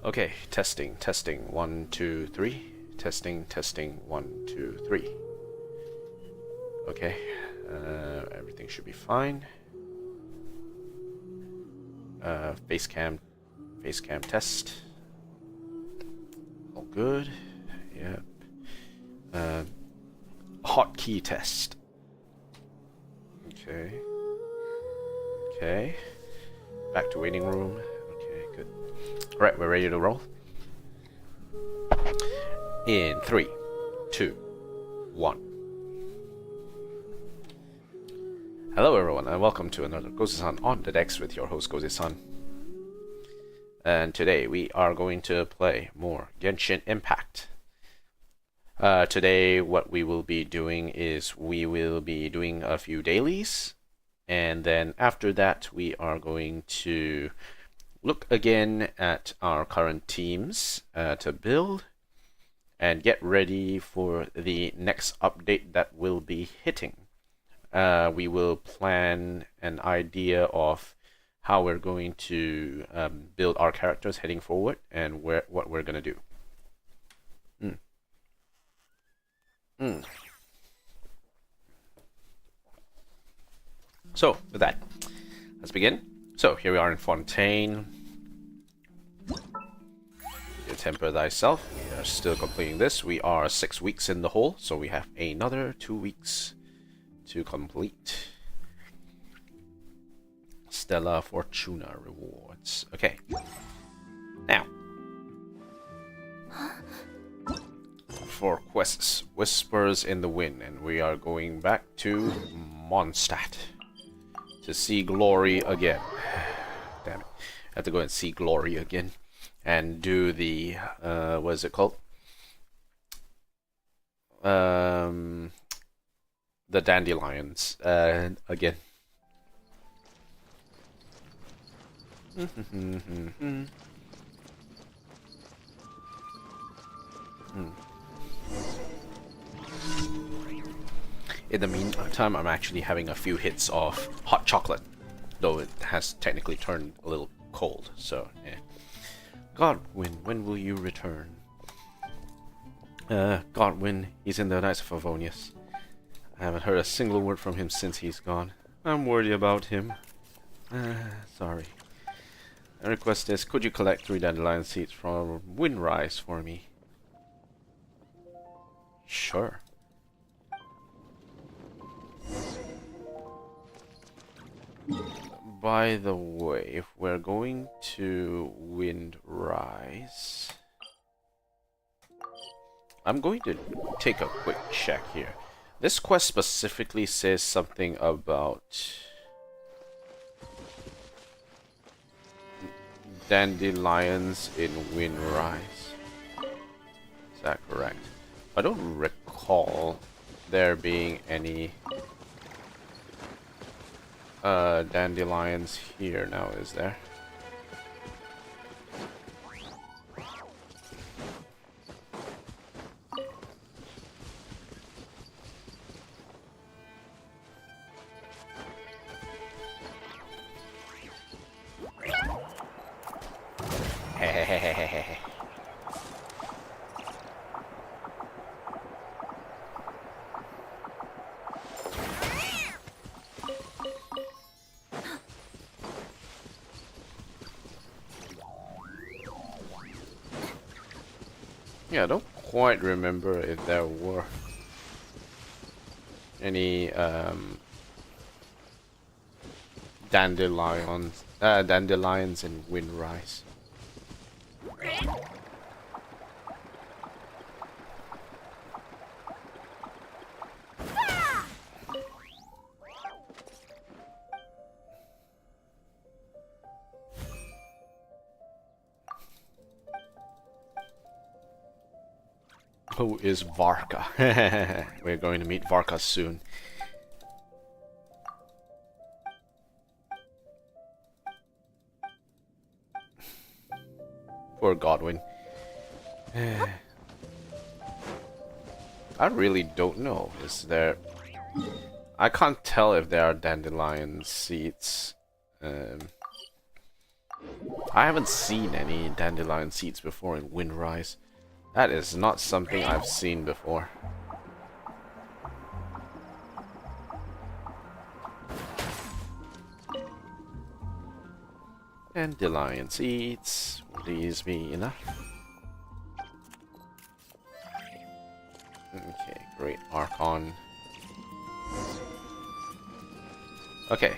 Okay, testing, testing, 1, 2, 3. Testing, testing, 1, 2, 3. Okay, everything should be fine. Face cam test. All good. Yep. Hotkey test. Okay. Okay. Back to waiting room. Okay, good. Alright, we're ready to roll. In 3, 2, 1. Hello everyone, and welcome to another Gozi-san on the decks with your host Gozi-san. And today we are going to play more Genshin Impact. Today what we will be doing is we will be doing a few dailies, and then after that we are going to look again at our current teams to build and get ready for the next update that will be hitting. We will plan an idea of how we're going to build our characters heading forward and what we're going to do. So, with that, let's begin. So, here we are in Fontaine. You temper thyself. We are still completing this. We are 6 weeks in the hole, so we have another 2 weeks to complete. Stella Fortuna rewards. Okay. Now, for quests, Whispers in the Wind, and we are going back to Mondstadt to see Glory again. Damn it. I have to go and see Glory again and do the, what is it called? The dandelions again. In the meantime, I'm actually having a few hits of hot chocolate, though it has technically turned a little cold, so yeah. Godwin, when will you return? Godwin, he's in the Knights of Favonius. I haven't heard a single word from him since he's gone. I'm worried about him. Sorry. My request is, could you collect 3 dandelion seeds from Windrise for me? Sure. By the way, if we're going to Windrise, I'm going to take a quick check here. This quest specifically says something about dandelions in Windrise. Is that correct? I don't recall there being any dandelions here now, is there? Yeah, I don't quite remember if there were any dandelions in Windrise. Who is Varka? We're going to meet Varka soon. Poor Godwin. I really don't know. Is there... I can't tell if there are dandelion seeds I haven't seen any dandelion seeds before in Windrise. That is not something I've seen before. Dandelion seeds. Will these be enough? Okay, great Archon. Okay.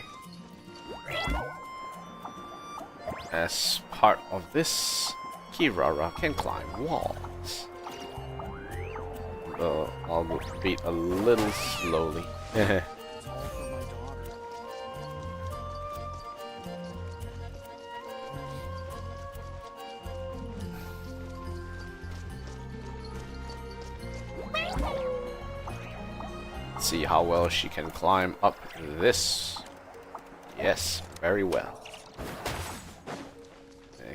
As part of this, Kirara can climb walls. I'll repeat a little slowly. See how well she can climb up this. Yes, very well.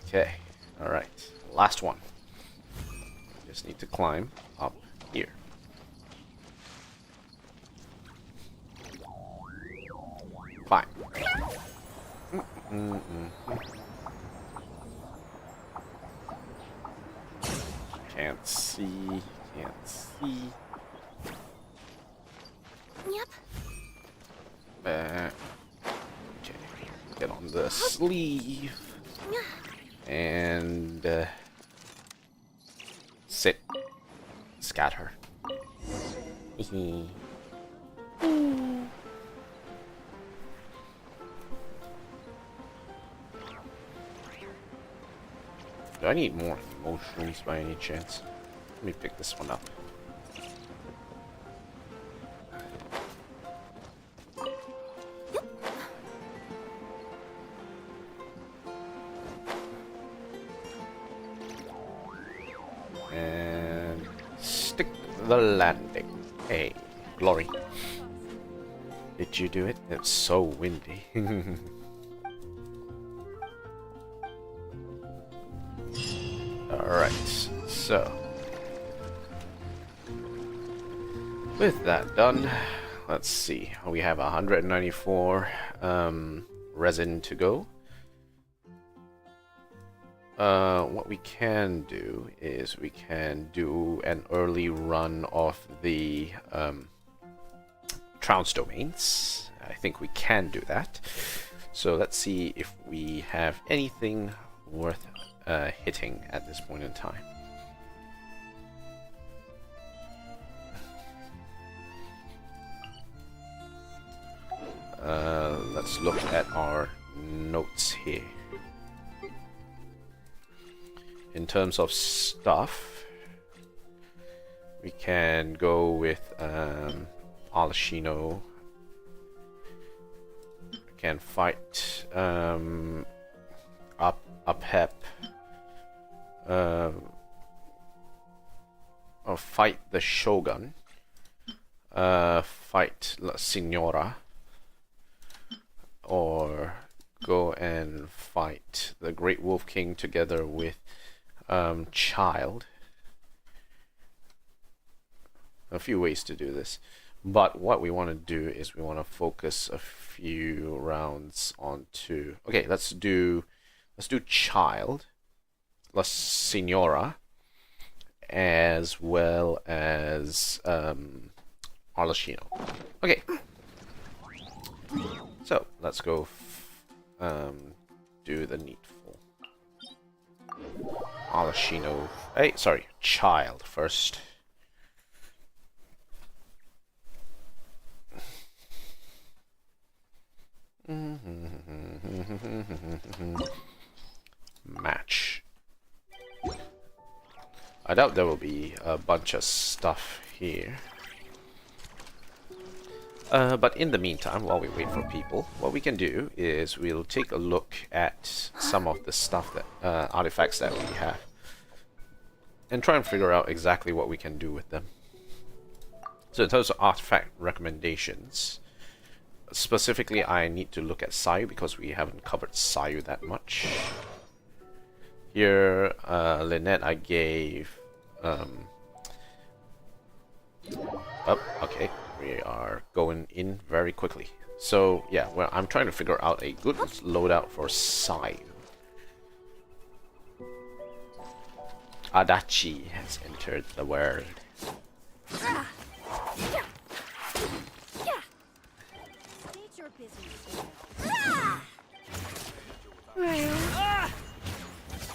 Okay, alright. Last one. Just need to climb up here. Climb. Can't see. Can't see. Yep. Okay. Get on the sleeve. And sit. Scatter. Do I need more mushrooms by any chance? Let me pick this one up. And stick the landing. Hey, glory. Did you do it? It's so windy. Alright, so with that done, let's see. We have 194 resin to go. What we can do is we can do an early run of the trounce domains. I think we can do that. So let's see if we have anything worth hitting at this point in time. Let's look at our notes here. In terms of stuff, we can go with Alashino. We can fight Uphep. Or fight the Shogun. Fight La Signora. Or go and fight the Great Wolf King together with Child. A few ways to do this, but what we want to do is we want to focus a few rounds onto. Okay, let's do Child, La Signora, as well as Arlashino. Okay, so let's go do the needful. Alashino. Hey, sorry, Child first. Match. I doubt there will be a bunch of stuff here. But in the meantime, while we wait for people, what we can do is we'll take a look at some of the stuff that artifacts that we have, and try and figure out exactly what we can do with them. So in terms of artifact recommendations, specifically I need to look at Sayu because we haven't covered Sayu that much. Here, Lynette I gave... Oh, okay. We are going in very quickly. So, yeah, well, I'm trying to figure out a good loadout for Sayu. Adachi has entered the world.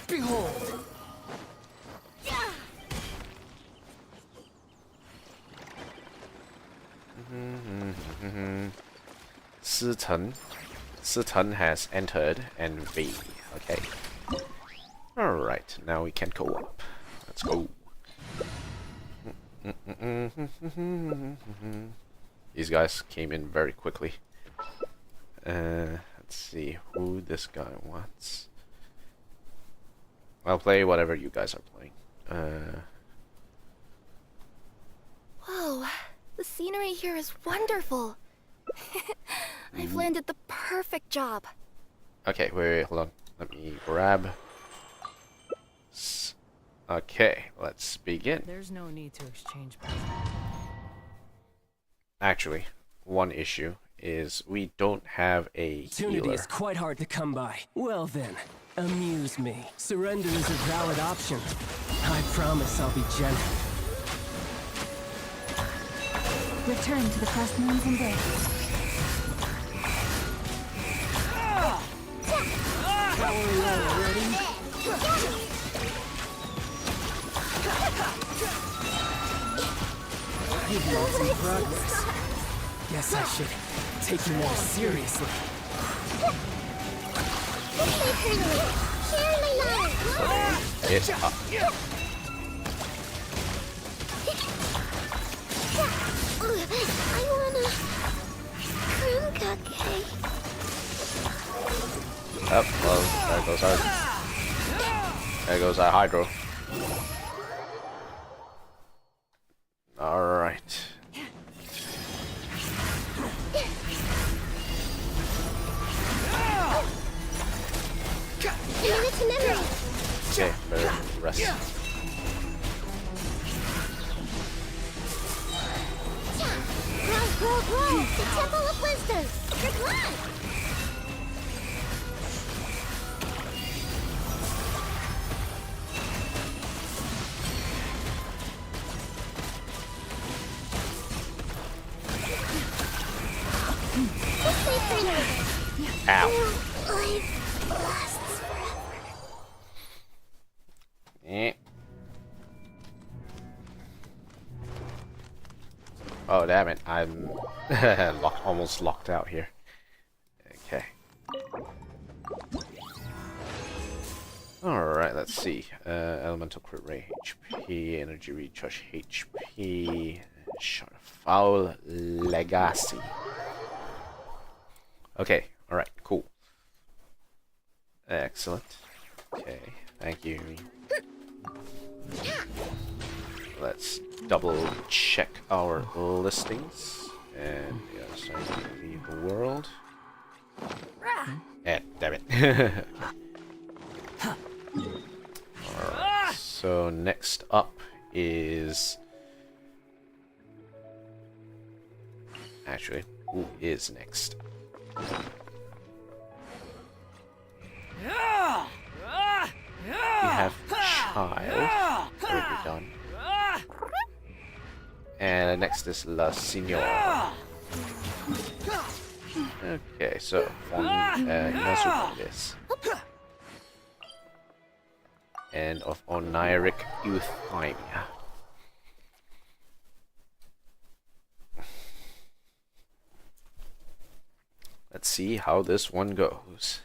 Behold! Sitan has entered and V. Okay. Alright, now we can go up. Let's go. These guys came in very quickly. Let's see who this guy wants. I'll play whatever you guys are playing. Whoa, the scenery here is wonderful. I've landed the perfect job. Okay, wait, hold on. Let me grab. Okay, let's begin. There's no need to exchange. Actually, one issue is we don't have a Opportunity healer. is quite hard to come by. Well then, amuse me. Surrender is a valid option. I promise I'll be gentle. Return to the past moons and days. Powering on already? You've made some progress. Guess I should take you more seriously. It's up. I wanna cream cupcake. Oh, well, there goes our... There goes our Hydro. Alright. Okay, better rest. Grow, the Temple of Wisdom. Good luck. Ow. Life lasts forever. Eh. Oh damn it! I'm almost locked out here. Okay. All right. Let's see. Elemental crit rate HP, energy recharge HP, shot of foul legacy. Okay. All right. Cool. Excellent. Okay. Thank you. Let's double check our listings. And yeah, starting to leave the world. Eh, damn it. Alright, so next up is... Actually, who is next? We have Child. Already done. And next is La Signora. Okay, so Inazuris. And of Oniric Euthymia. Let's see how this one goes.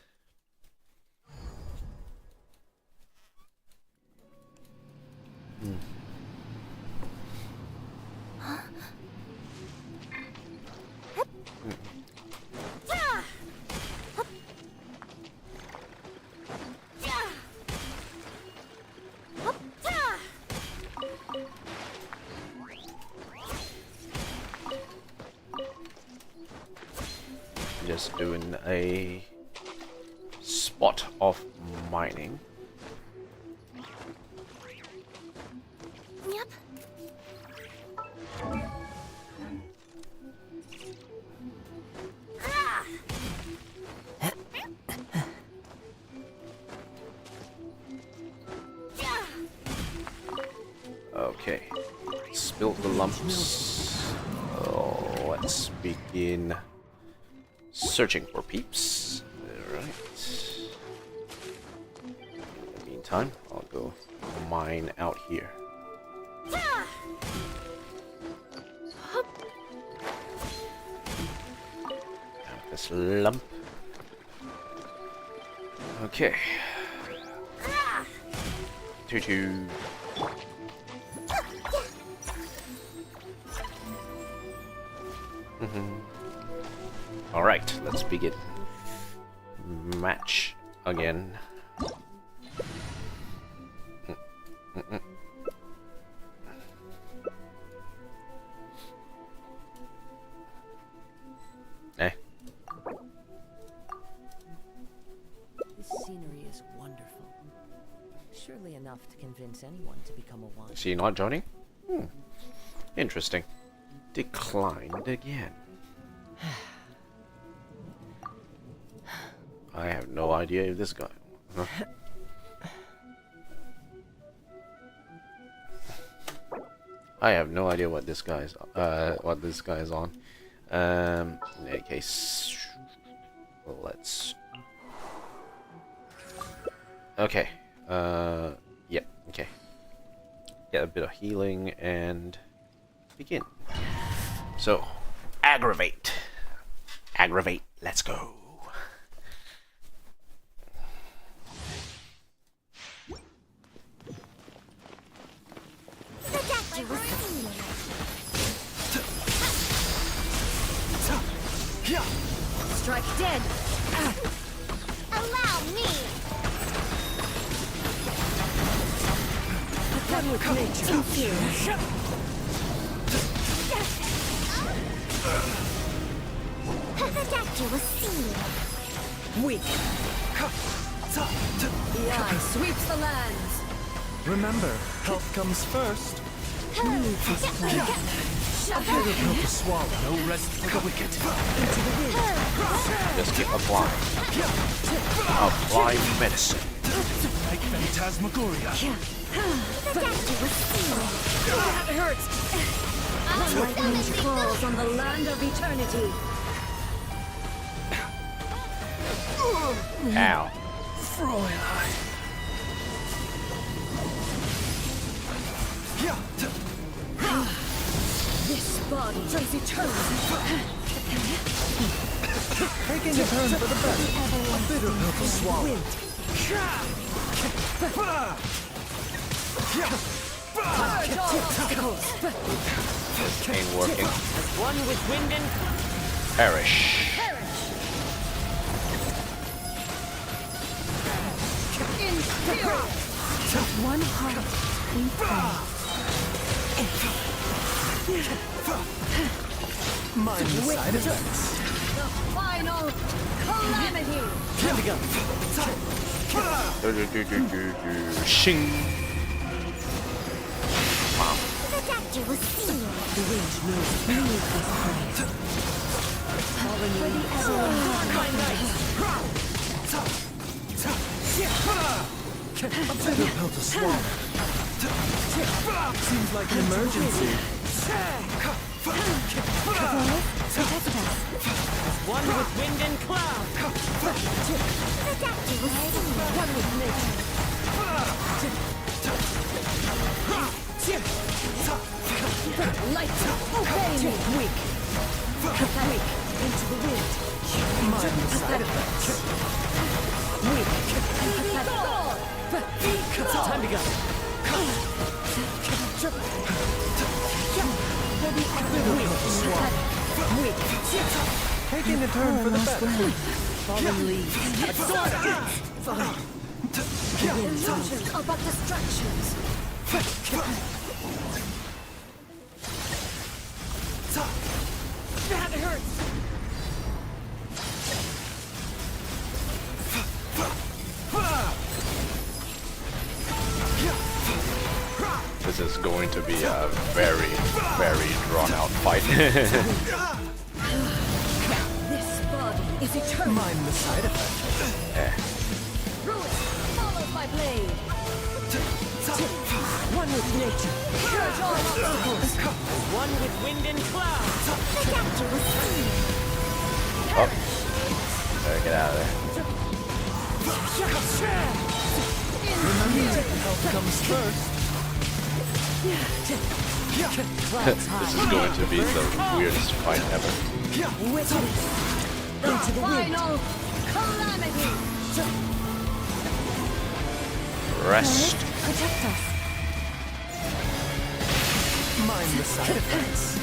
Just doing a spot of mining. Yep. Okay, spill the lumps. Oh, let's begin searching for peeps. Alright. In the meantime, I'll go mine out here. Have this lump. Okay. Tutu. Alright, let's begin. Match again. Eh. This scenery is wonderful. Surely enough to convince anyone to become a wand. Is he not joining? Interesting. Declined again. I have no idea if this guy... Huh? I have no idea what this guy's on. In any case, let's... Okay. Yeah, okay. Get a bit of healing and begin. So, aggravate. Aggravate, let's go. Strike dead. Allow me. One with nature. Statue was seen. Weak. The eye sweeps the lands. Remember, health comes first. Leave this plan. Help to swallow. No rest for the wicked. Just keep applying. Apply medicine. Like phantasmagoria. Statue was seen. That hurts. Lightning falls on the land of eternity. Ow. Fräulein. This body is eternal. Taking a turn for the better. A bitter pill to swallow. Purge all obstacles. Ain't working. As one with wind and Perish. One heart, we pray. Mind the side effects. The final calamity. Shing. Wow. The statue was sealed. the wind knows beneath this prey. Fallen leaves. My knight. A bitter pill to swallow. Seems like an emergency. One with wind and cloud. The statue was sealed. One with nature. Light, obey me. Weak. Weak. Into the wind. Mind the side effects. Weak. Time to go. Bitter pill to swallow. Weak. Taking a turn for the better. Fallen leaves. Illusions are but distractions. That hurts. This is going to be a very, very drawn-out fight. This body is eternal. Mind the side effects. Ruin, followed by blade. One with nature. Purge all obstacles. One with wind and cloud. Adapt to receive. Oh. Better get out of there. Remember, health comes first. This is going to be the weirdest fight ever. Witness. Into the final calamity. Rest. Protect us. Mind the side effects.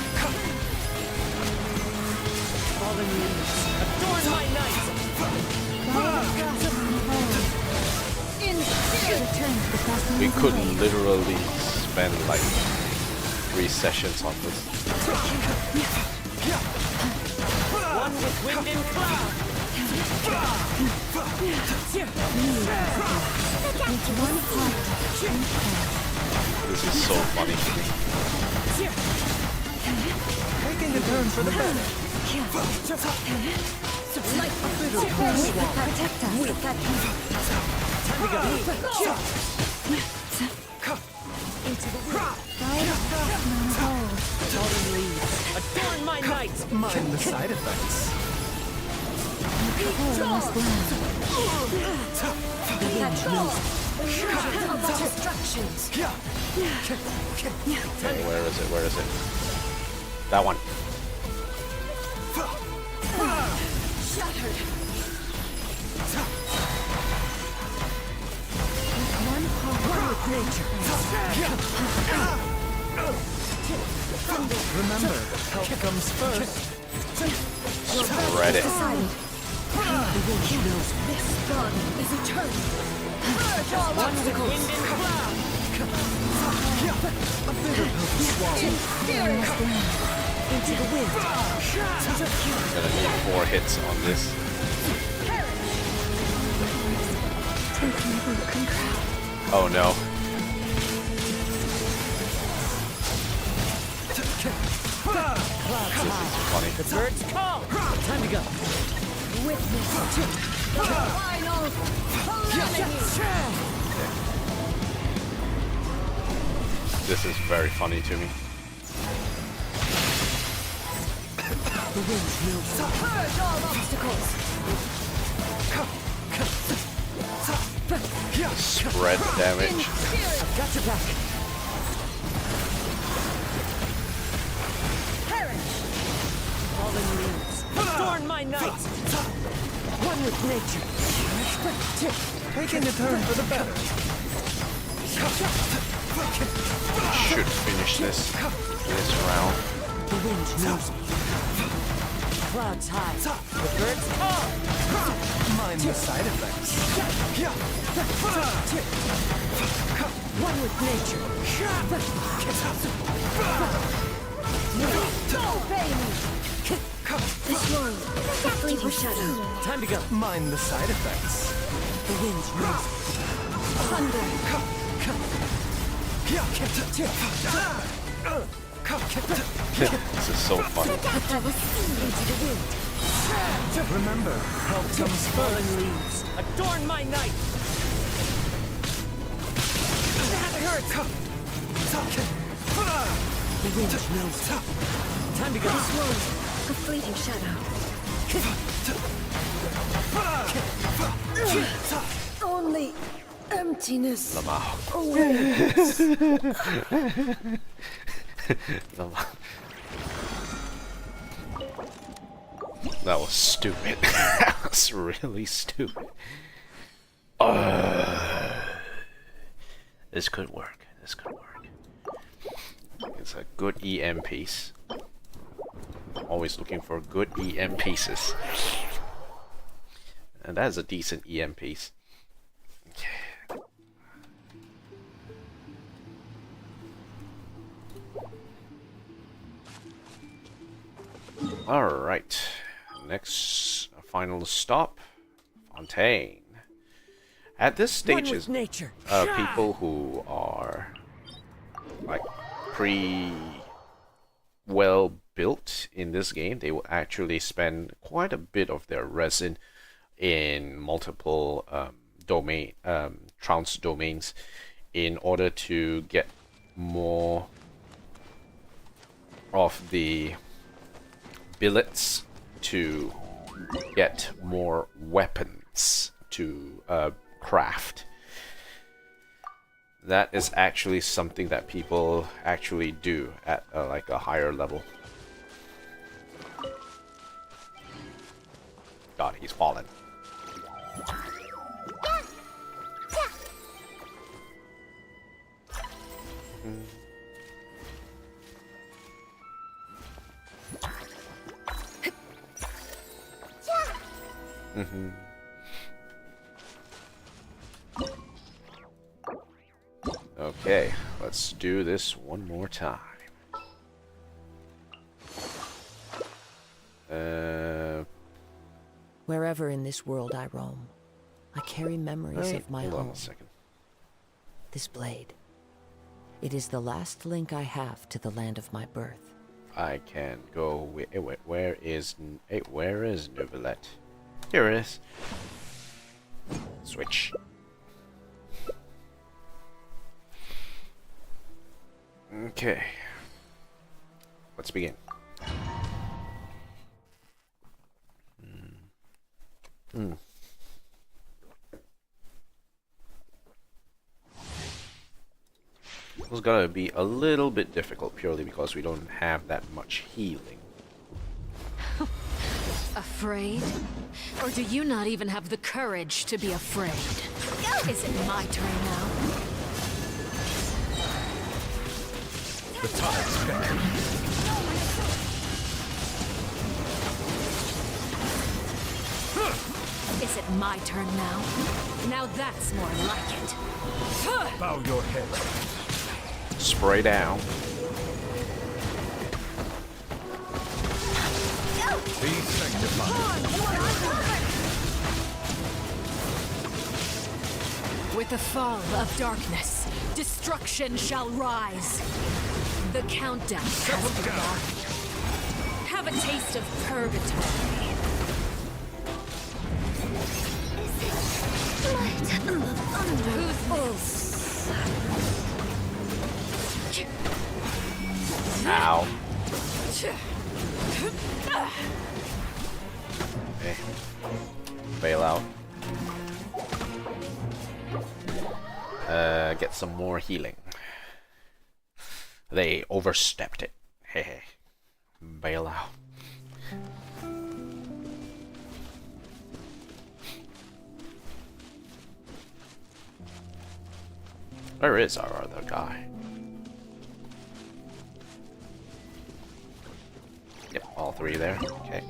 Fallen leaves. Adorn my night. We could literally spend like 3 sessions on this. One with wind and cloud. This is so funny to me. Taking a turn for the better. Protect us. Into the wind. Fallen leaves. Adorn my night. Mind the side effects. Destructions. Okay, where is it? Where is it? That one. Shattered. One with nature. Remember, health comes first. Spread it. The wind knows this body is eternal. Purge all obstacles. Wind and cloud. A bitter pill to swallow. Into the wind. Gonna need 4 hits on this. Oh no. This is funny. The birds call. Time to go. Witness to the final calamity. This is very funny to me. The wind knows. Purge all obstacles. Spread damage. Got your back. Perish. Fallen leaves. Adorn my night. One with nature. Taking a turn for the better. Should finish this round. The wind knows me. Clouds high. The birds call. Mind the side effects. One with nature. Obey me. This one. Deathly shadow. Time to go. Mind the side effects. The wind knows me. Thunder. This is so funny. I will see into the wind. Remember, health comes Fallen first. leaves. Adorn my night. That hurts. The wind knows me. Time to go. This one. A fleeting shadow. Only emptiness. awaits. That was stupid. That was really stupid. This could work. This could work. It's a good EM piece. Always looking for good EM pieces. And that is a decent EM piece. Okay. Alright. Next final stop. Fontaine. At this stage One is with nature. people who are like well built in this game, they will actually spend quite a bit of their resin in multiple trance domains in order to get more of the billets to get more weapons to craft. That is actually something that people actually do at like a higher level. God, he's fallen. Okay, let's do this one more time. Wherever in this world I roam, I carry memories of my hold home. on a second. This blade. It is the last link I have to the land of my birth. I can go. Where is Neuvillette? Here it is. Switch. Okay. Let's begin. This is gonna be a little bit difficult purely because we don't have that much healing. Afraid? Or do you not even have the courage to be afraid? Is it my turn now? The tide's coming. Is it my turn now? Now that's more like it. Bow your head. Spray down. Be sanctified. With the fall of darkness, destruction shall rise. The countdown has begun. Have a taste of purgatory. Ow. Okay. Bail out. Get some more healing. They overstepped it. Hey. Bail out. Where is our other guy? Yep, all three there. Okay.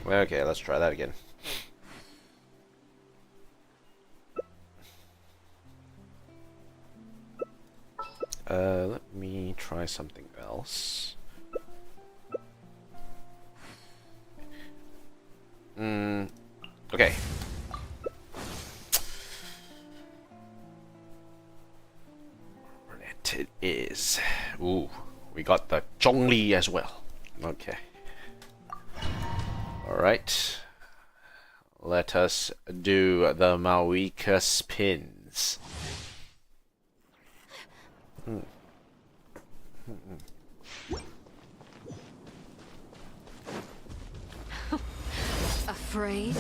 Okay, let's try that again. Let me try something else. Okay. It is. Ooh, we got the Zhongli as well. Okay. Alright. Let us do the Mawika spins. Afraid?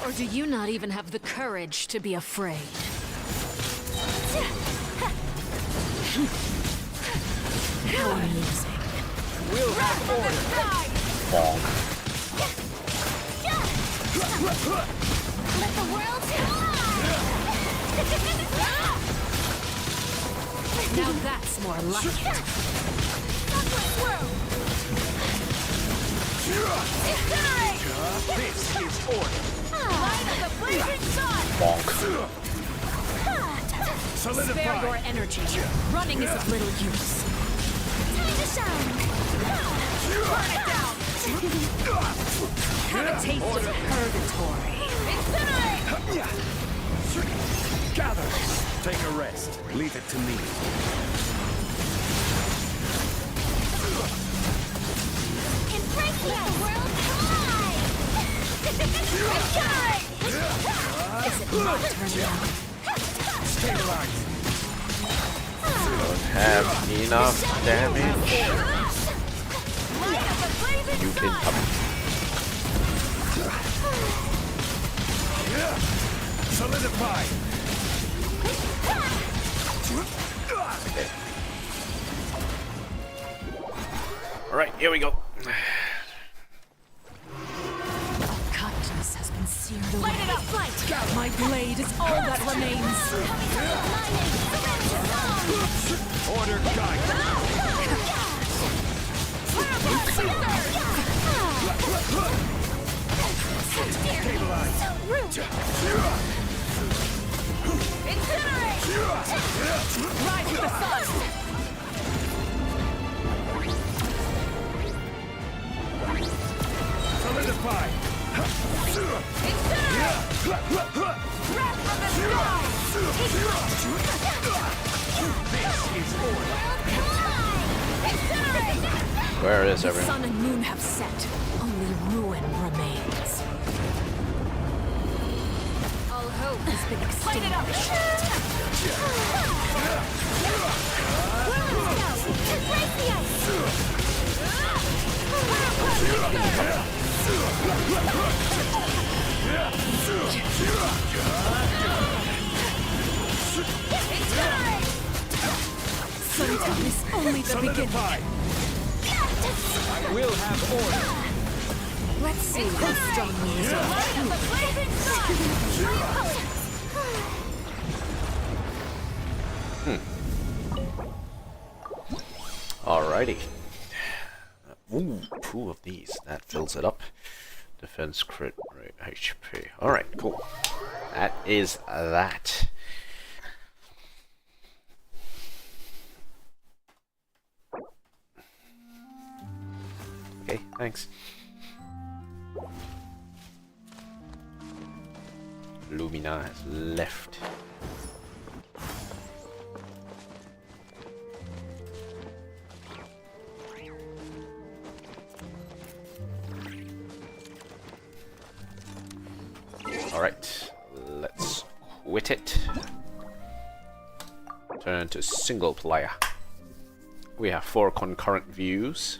Or do you not even have the courage to be afraid? How amusing. We'll have order. Bonk. Let the world Now that's more like it. This is order. Light of the blazing sun! Bonk. Spare Solidify. your energy. Running is of little use. Time to shine! Burn it down! Have a taste of purgatory. Incinerate! Gather. Take a rest. Leave it to me. Embrace the world high! Incinerate! Is it my turn now? Stabilize. don't have enough damage. You can come. Solidify. Okay. Alright, here we go. Kindness has been seared away. Light it up, light! My blade is all that remains. Order guide. Rise with the sun! Solidify. Where is The everyone? sun and moon have set. Only ruin remains. All hope has been extinguished. Sometimes is only the beginning. Solidify. I will have order. Let's see how strong these are. Alrighty. Ooh, 2 of these. That fills it up. Defense crit rate HP. Alright, cool. That is that. Okay, thanks. Lumina has left. Alright, let's quit it. Turn to single player. We have 4 concurrent views.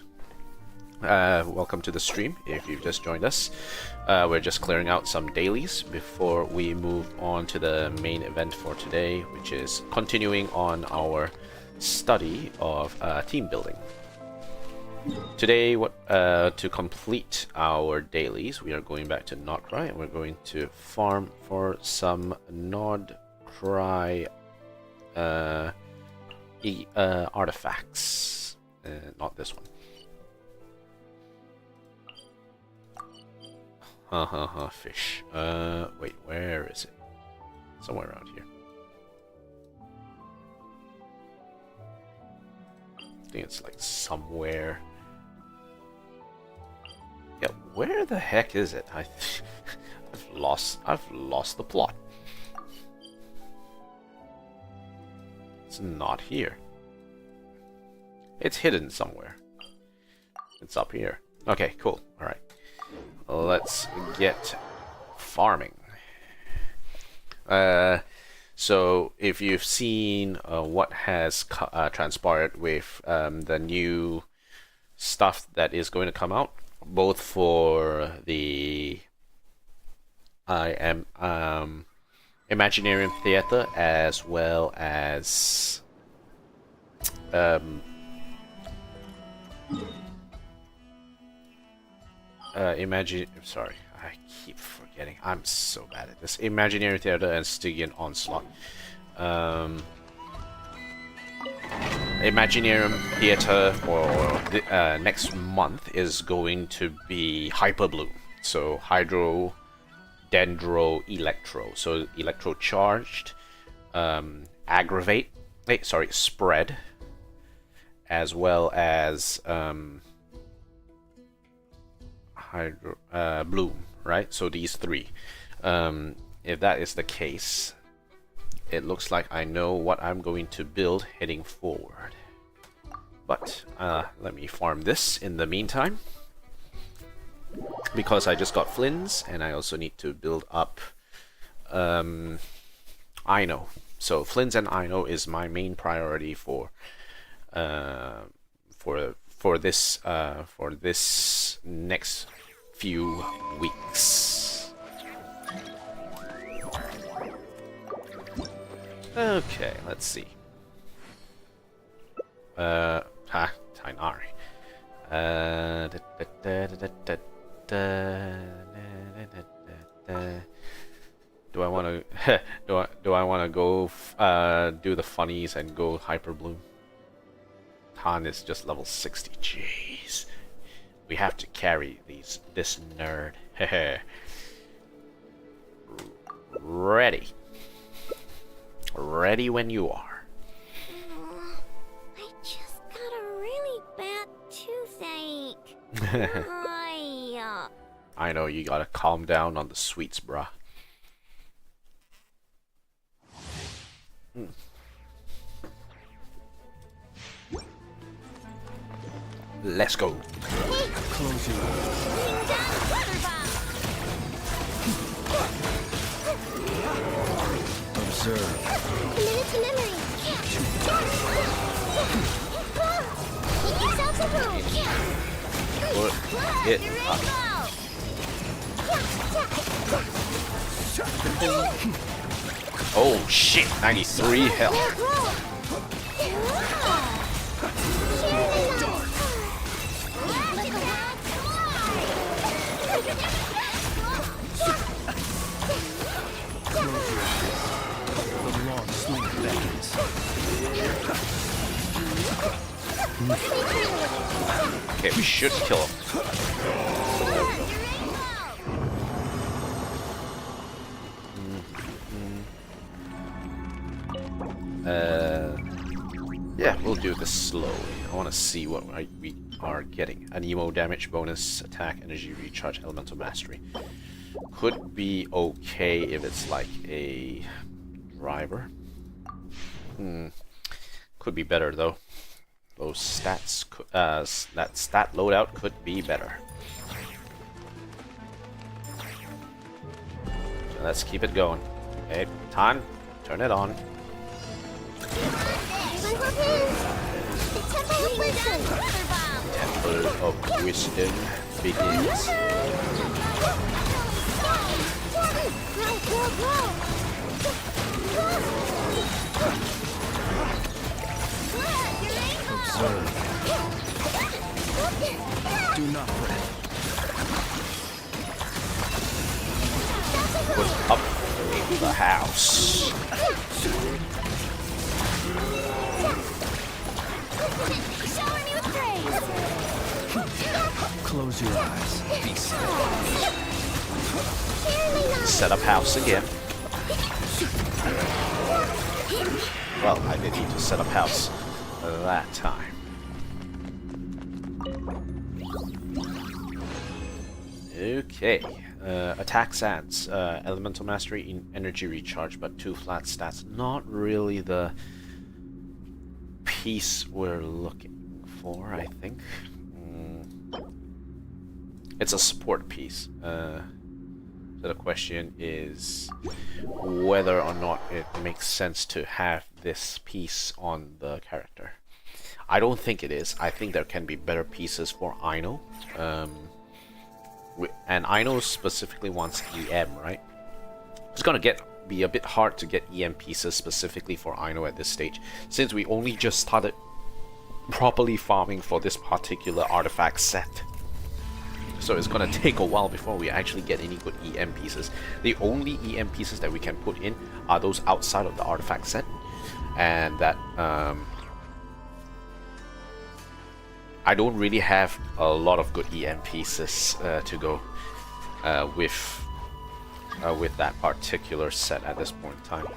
Welcome to the stream if you've just joined us. We're just clearing out some dailies before we move on to the main event for today, which is continuing on our study of team building. Today, to complete our dailies, we are going back to Nod-krai and we're going to farm for some Nod-krai artifacts. Not this one. Fish. Wait, where is it? Somewhere around here. I think it's like somewhere. Yeah, where the heck is it? I've lost the plot. It's not here. It's hidden somewhere. It's up here. Okay, cool. All right. Let's get farming. So if you've seen what has transpired with the new stuff that is going to come out, both for the Imaginarium Theater as well as sorry, I keep forgetting. I'm so bad at this. Imaginary Theater and Stygian Onslaught. Imaginarium Theater for next month is going to be Hyper Bloom. So Hydro, Dendro, Electro. So Electro charged, Spread, as well as Bloom, right? So these 3. If that is the case, it looks like I know what I'm going to build heading forward. But let me farm this in the meantime, because I just got Flynn's and I also need to build up I know. So Flint and Ino is my main priority for this next few weeks. Okay, let's see. Tainari. Do I want to do I want to go do the funnies and go hyper bloom? Han is just level 60. Jeez, we have to carry this nerd. Ready when you are. I just got a really bad toothache. I know, you gotta calm down on the sweets, bruh. Let's go. Close your Observe. Committed to memory. Give yourself some room. Put it up. Oh shit, 93 health. the long swing beckons. Okay, we should kill him. Yeah, we'll do this slowly. I want to see what we are getting. An emo damage bonus, attack, energy recharge, elemental mastery. Could be okay if it's like a driver. Could be better though. Those stats, that stat loadout could be better. So let's keep it going. Okay, Tan, turn it on. Temple of Wisdom begins. Observe. Do not fret. Put up in the house. Shower me with praise. Close your eyes. Be still. Set up house again. Well, I did need to set up house that time. Okay. Attack stats. Elemental mastery in energy recharge, but 2 flat stats. Not really the piece we're looking for, I think. It's a support piece. So the question is whether or not it makes sense to have this piece on the character. I don't think it is. I think there can be better pieces for Ino. And Ino specifically wants EM, right? It's gonna be a bit hard to get EM pieces specifically for Ino at this stage, since we only just started properly farming for this particular artifact set. So it's gonna take a while before we actually get any good EM pieces. The only EM pieces that we can put in are those outside of the artifact set, and that I don't really have a lot of good EM pieces to go with that particular set at this point in time.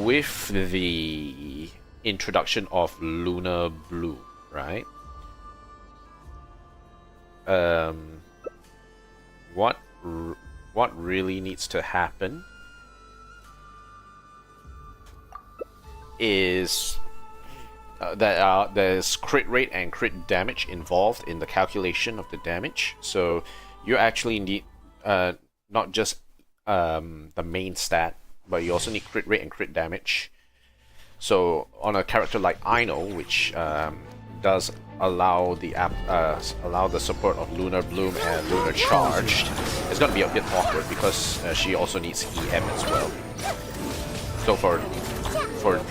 With the introduction of Lunar Blue, right? What really needs to happen is that there's crit rate and crit damage involved in the calculation of the damage. So you actually need not just the main stat, but you also need crit rate and crit damage. So on a character like Aino, which does allow the support of Lunar Bloom and Lunar Charged, it's gonna be a bit awkward because she also needs EM as well. So for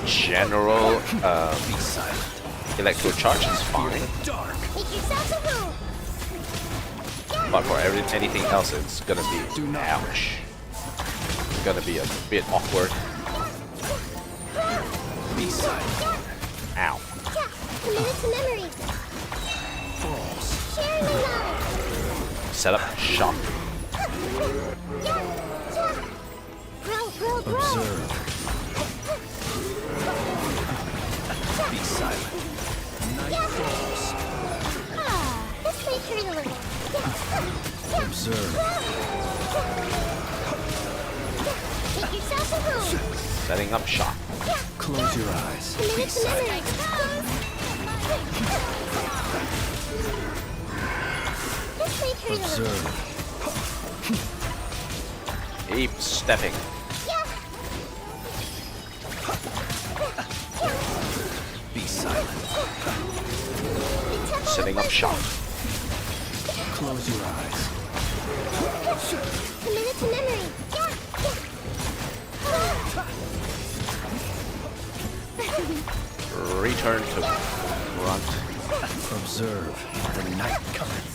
general Electro Charge is fine, but for anything else it's gonna be ouch. It's gonna be a bit awkward. Ow. Set up shop. Observe. Be silent. Night falls. This may hurt a little. Observe. Make yourself a room. Setting up shop. Close your eyes. Be silent. This may hurt a little. Observe. Keep stepping. Be silent. Setting up shop. Close your eyes. Commit it to memory. Return to front. Observe. The night cometh.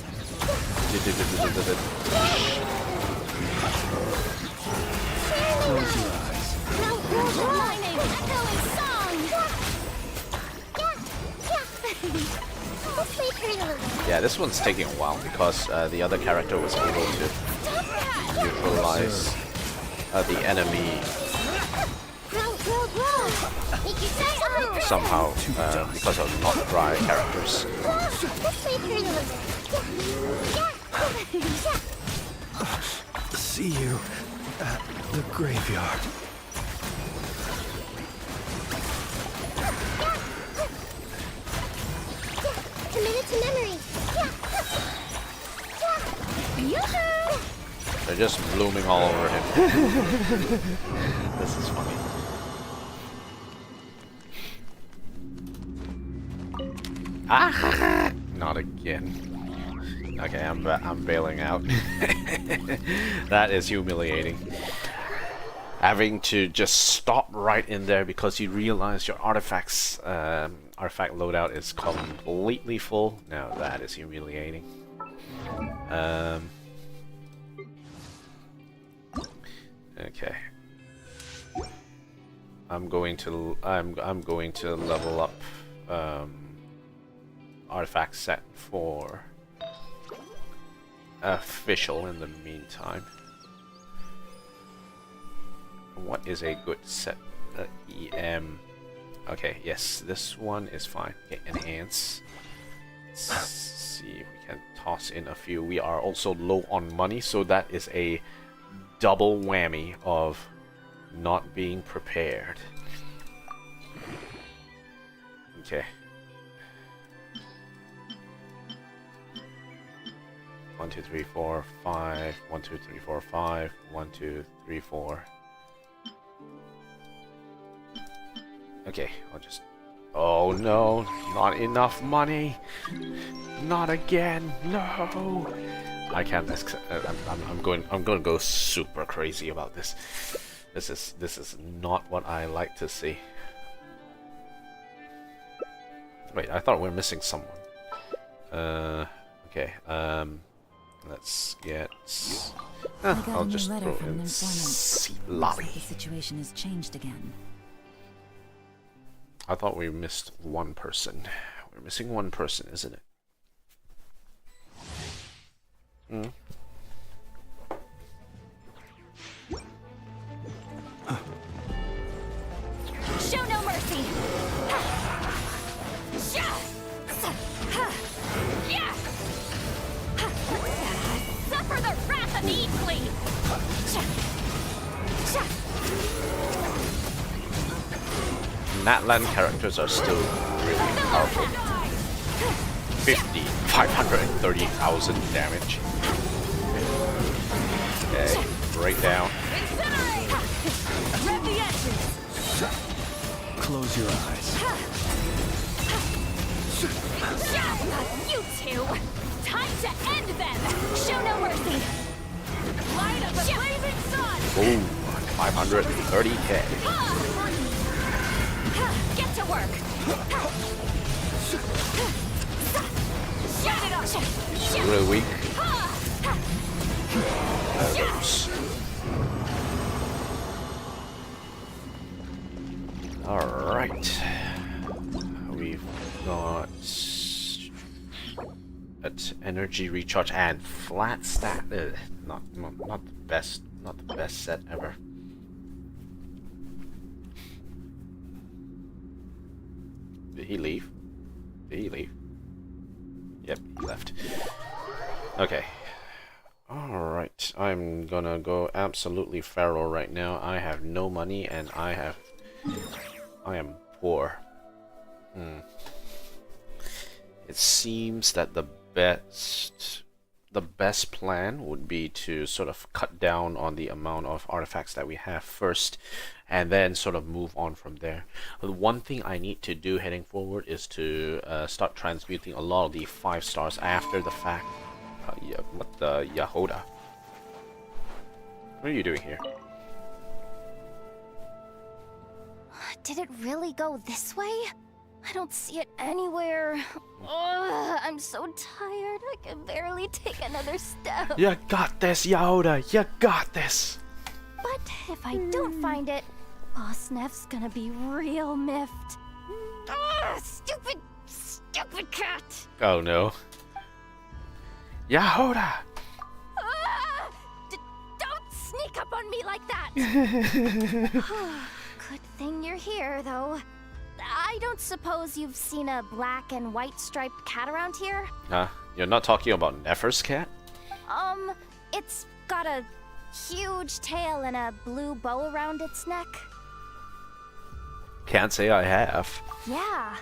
Close your eyes. My name is Echoing Song. This may hurt a little. Yeah, this one's taking a while because the other character was able to neutralize the enemy Make yourself a room. somehow because of Nod-krai characters. This may hurt a little. See you at the graveyard. Commit it to memory. Yoo-hoo! They're just blooming all over him. This is funny. Ah! Not again. Okay, I'm bailing out. That is humiliating. Having to just stop right in there because you realize your artifacts artifact loadout is completely full. Now that is humiliating. Okay. I'm going to level up artifact set for official in the meantime. What is a good set? EM. Okay, yes, this one is fine. Okay, enhance. Let's see if we can toss in a few. We are also low on money, so that is a double whammy of not being prepared. Okay. 1, 2, 3, 4, 5. 1, 2, 3, 4, 5. 1, 2, 3, 4. Okay, I'll just... Oh no, not enough money. Not again. No. I can't. I'm going to go super crazy about this. This is not what I like to see. Wait, I thought we were missing someone. Okay. Let's get. I'll just throw in Lobby. The situation has changed again. I thought we missed one person. We're missing one person, isn't it? Hmm. Show no mercy. Suffer the wrath of the Eatly. Natlan characters are still really powerful. 530,000 damage. Okay, break down. Oh, 530k. Get to work. Shut it up. Really weak. There goes. Alright. We've got that energy recharge and flat stat. Not the best, not the best set ever. Did he leave? Did he leave? Yep, he left. Okay. Alright, I'm gonna go absolutely feral right now. I have no money and I am poor. It seems that the best plan would be to sort of cut down on the amount of artifacts that we have first and then sort of move on from there. The one thing I need to do heading forward is to start transmuting a lot of the 5 stars after the fact. Yeah, what the Yahoda? What are you doing here? Did it really go this way? I don't see it anywhere. Ugh, I'm so tired. I can barely take another step. You got this, Yahoda. You got this. But if I don't find it, Boss Neff's gonna be real miffed. Ugh, stupid cat. Oh no. Yahoda. Don't sneak up on me like that. Good thing you're here, though. I don't suppose you've seen a black and white striped cat around here? Huh? You're not talking about Nefer's cat? It's got a huge tail and a blue bow around its neck. Can't say I have. Yeah.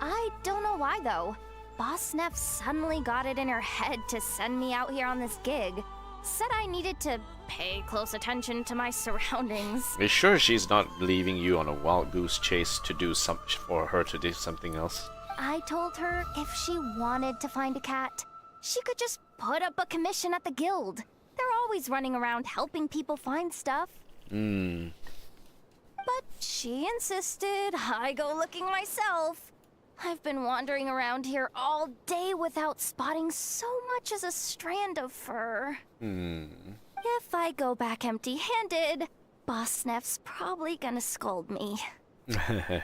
I don't know why, though. Boss Neff suddenly got it in her head to send me out here on this gig. Said I needed to pay close attention to my surroundings. Are you sure she's not leaving you on a wild goose chase to do for her to do something else? I told her if she wanted to find a cat, she could just put up a commission at the guild. They're always running around helping people find stuff. But she insisted I go looking myself. I've been wandering around here all day without spotting so much as a strand of fur. If I go back empty-handed, Boss Neff's probably gonna scold me. Ugh,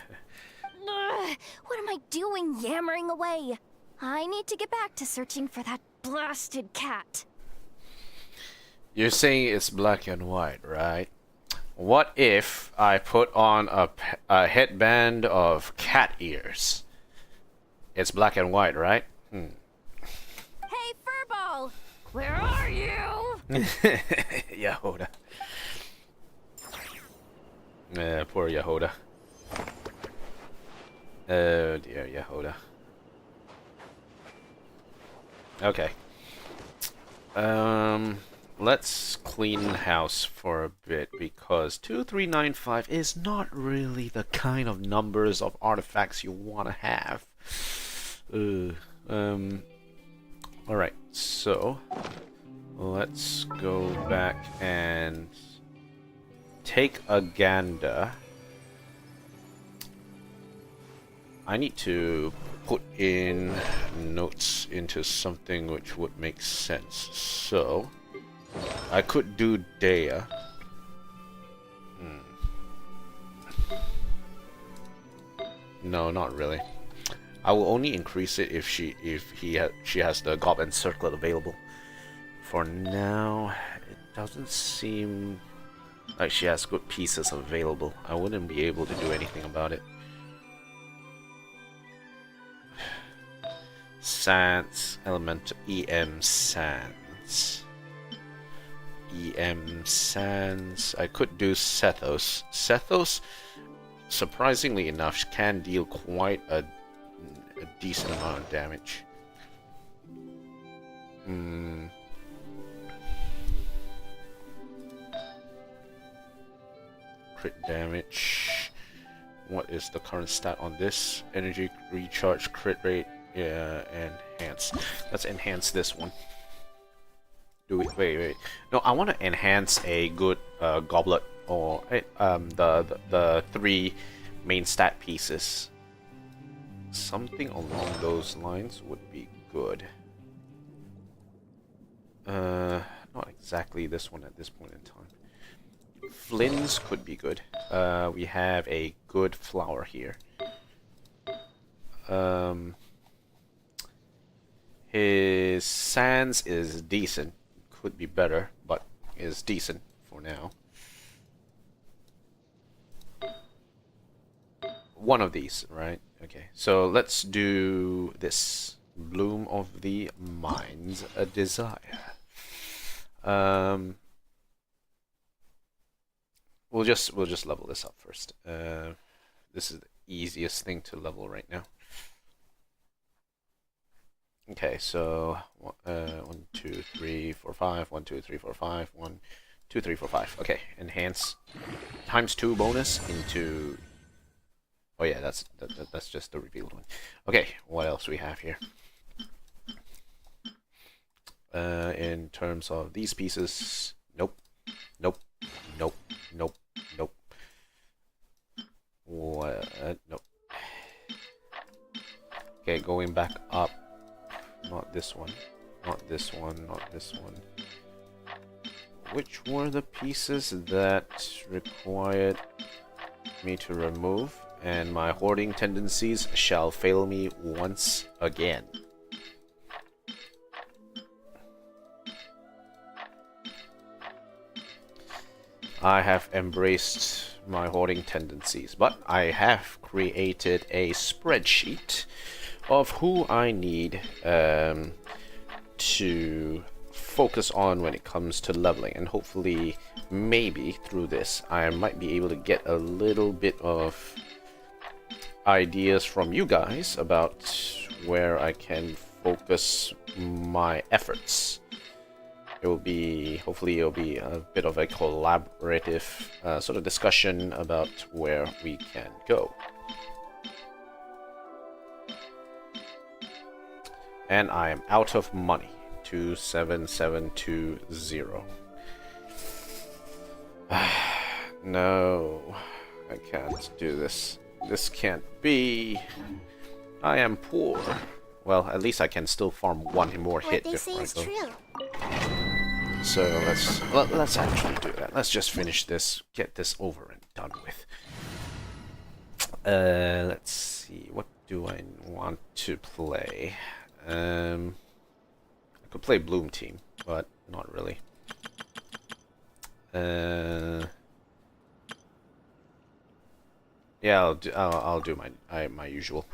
what am I doing yammering away? I need to get back to searching for that blasted cat. You're saying it's black and white, right? What if I put on a headband of cat ears? It's black and white, right? Hey, Furball! Where are you? Yahoda. Poor Yahoda. Oh dear, Yahoda. Okay. Let's clean house for a bit because 2395 is not really the kind of numbers of artifacts you want to have. Alright, so let's go back and take a gander. I need to put in notes into something which would make sense. So I could do Dea. No, not really. I will only increase it if she has the Goblin Circlet available. For now, it doesn't seem like she has good pieces available. I wouldn't be able to do anything about it. Sands, Elemental, EM Sands. EM Sands. I could do Sethos. Sethos, surprisingly enough, can deal quite a decent amount of damage. Crit damage. What is the current stat on this? Energy recharge, crit rate, yeah, enhance. Let's enhance this one. Do we wait. No, I want to enhance a good goblet or the three main stat pieces. Something along those lines would be good. Not exactly this one at this point in time. Flynn's could be good. We have a good flower here. His Sans is decent. Could be better, but is decent for now. One of these, right? Okay, so let's do this. Bloom of the Mind's a Desire. We'll just level this up first. This is the easiest thing to level right now. Okay, so 1, 2, 3, 4, 5. 1, 2, 3, 4, 5. 1, 2, 3, 4, 5. Okay, enhance ×2 bonus into. Oh yeah, that's just the revealed one. Okay, what else we have here? In terms of these pieces, nope, nope, nope, nope, nope. What? Nope. Okay, going back up. Not this one. Not this one. Not this one. Which were the pieces that required me to remove? And my hoarding tendencies shall fail me once again. I have embraced my hoarding tendencies, but I have created a spreadsheet of who I need to focus on when it comes to leveling, and hopefully maybe through this I might be able to get a little bit of ideas from you guys about where I can focus my efforts. Hopefully it'll be a bit of a collaborative sort of discussion about where we can go. And I am out of money. 27720. No, I can't do this. This can't be. I am poor. Well, at least I can still farm one more hit before I go. So let's actually do that. Let's just finish this, get this over and done with. Let's see. What do I want to play? I could play Bloom Team, but not really. Yeah, I'll do my usual.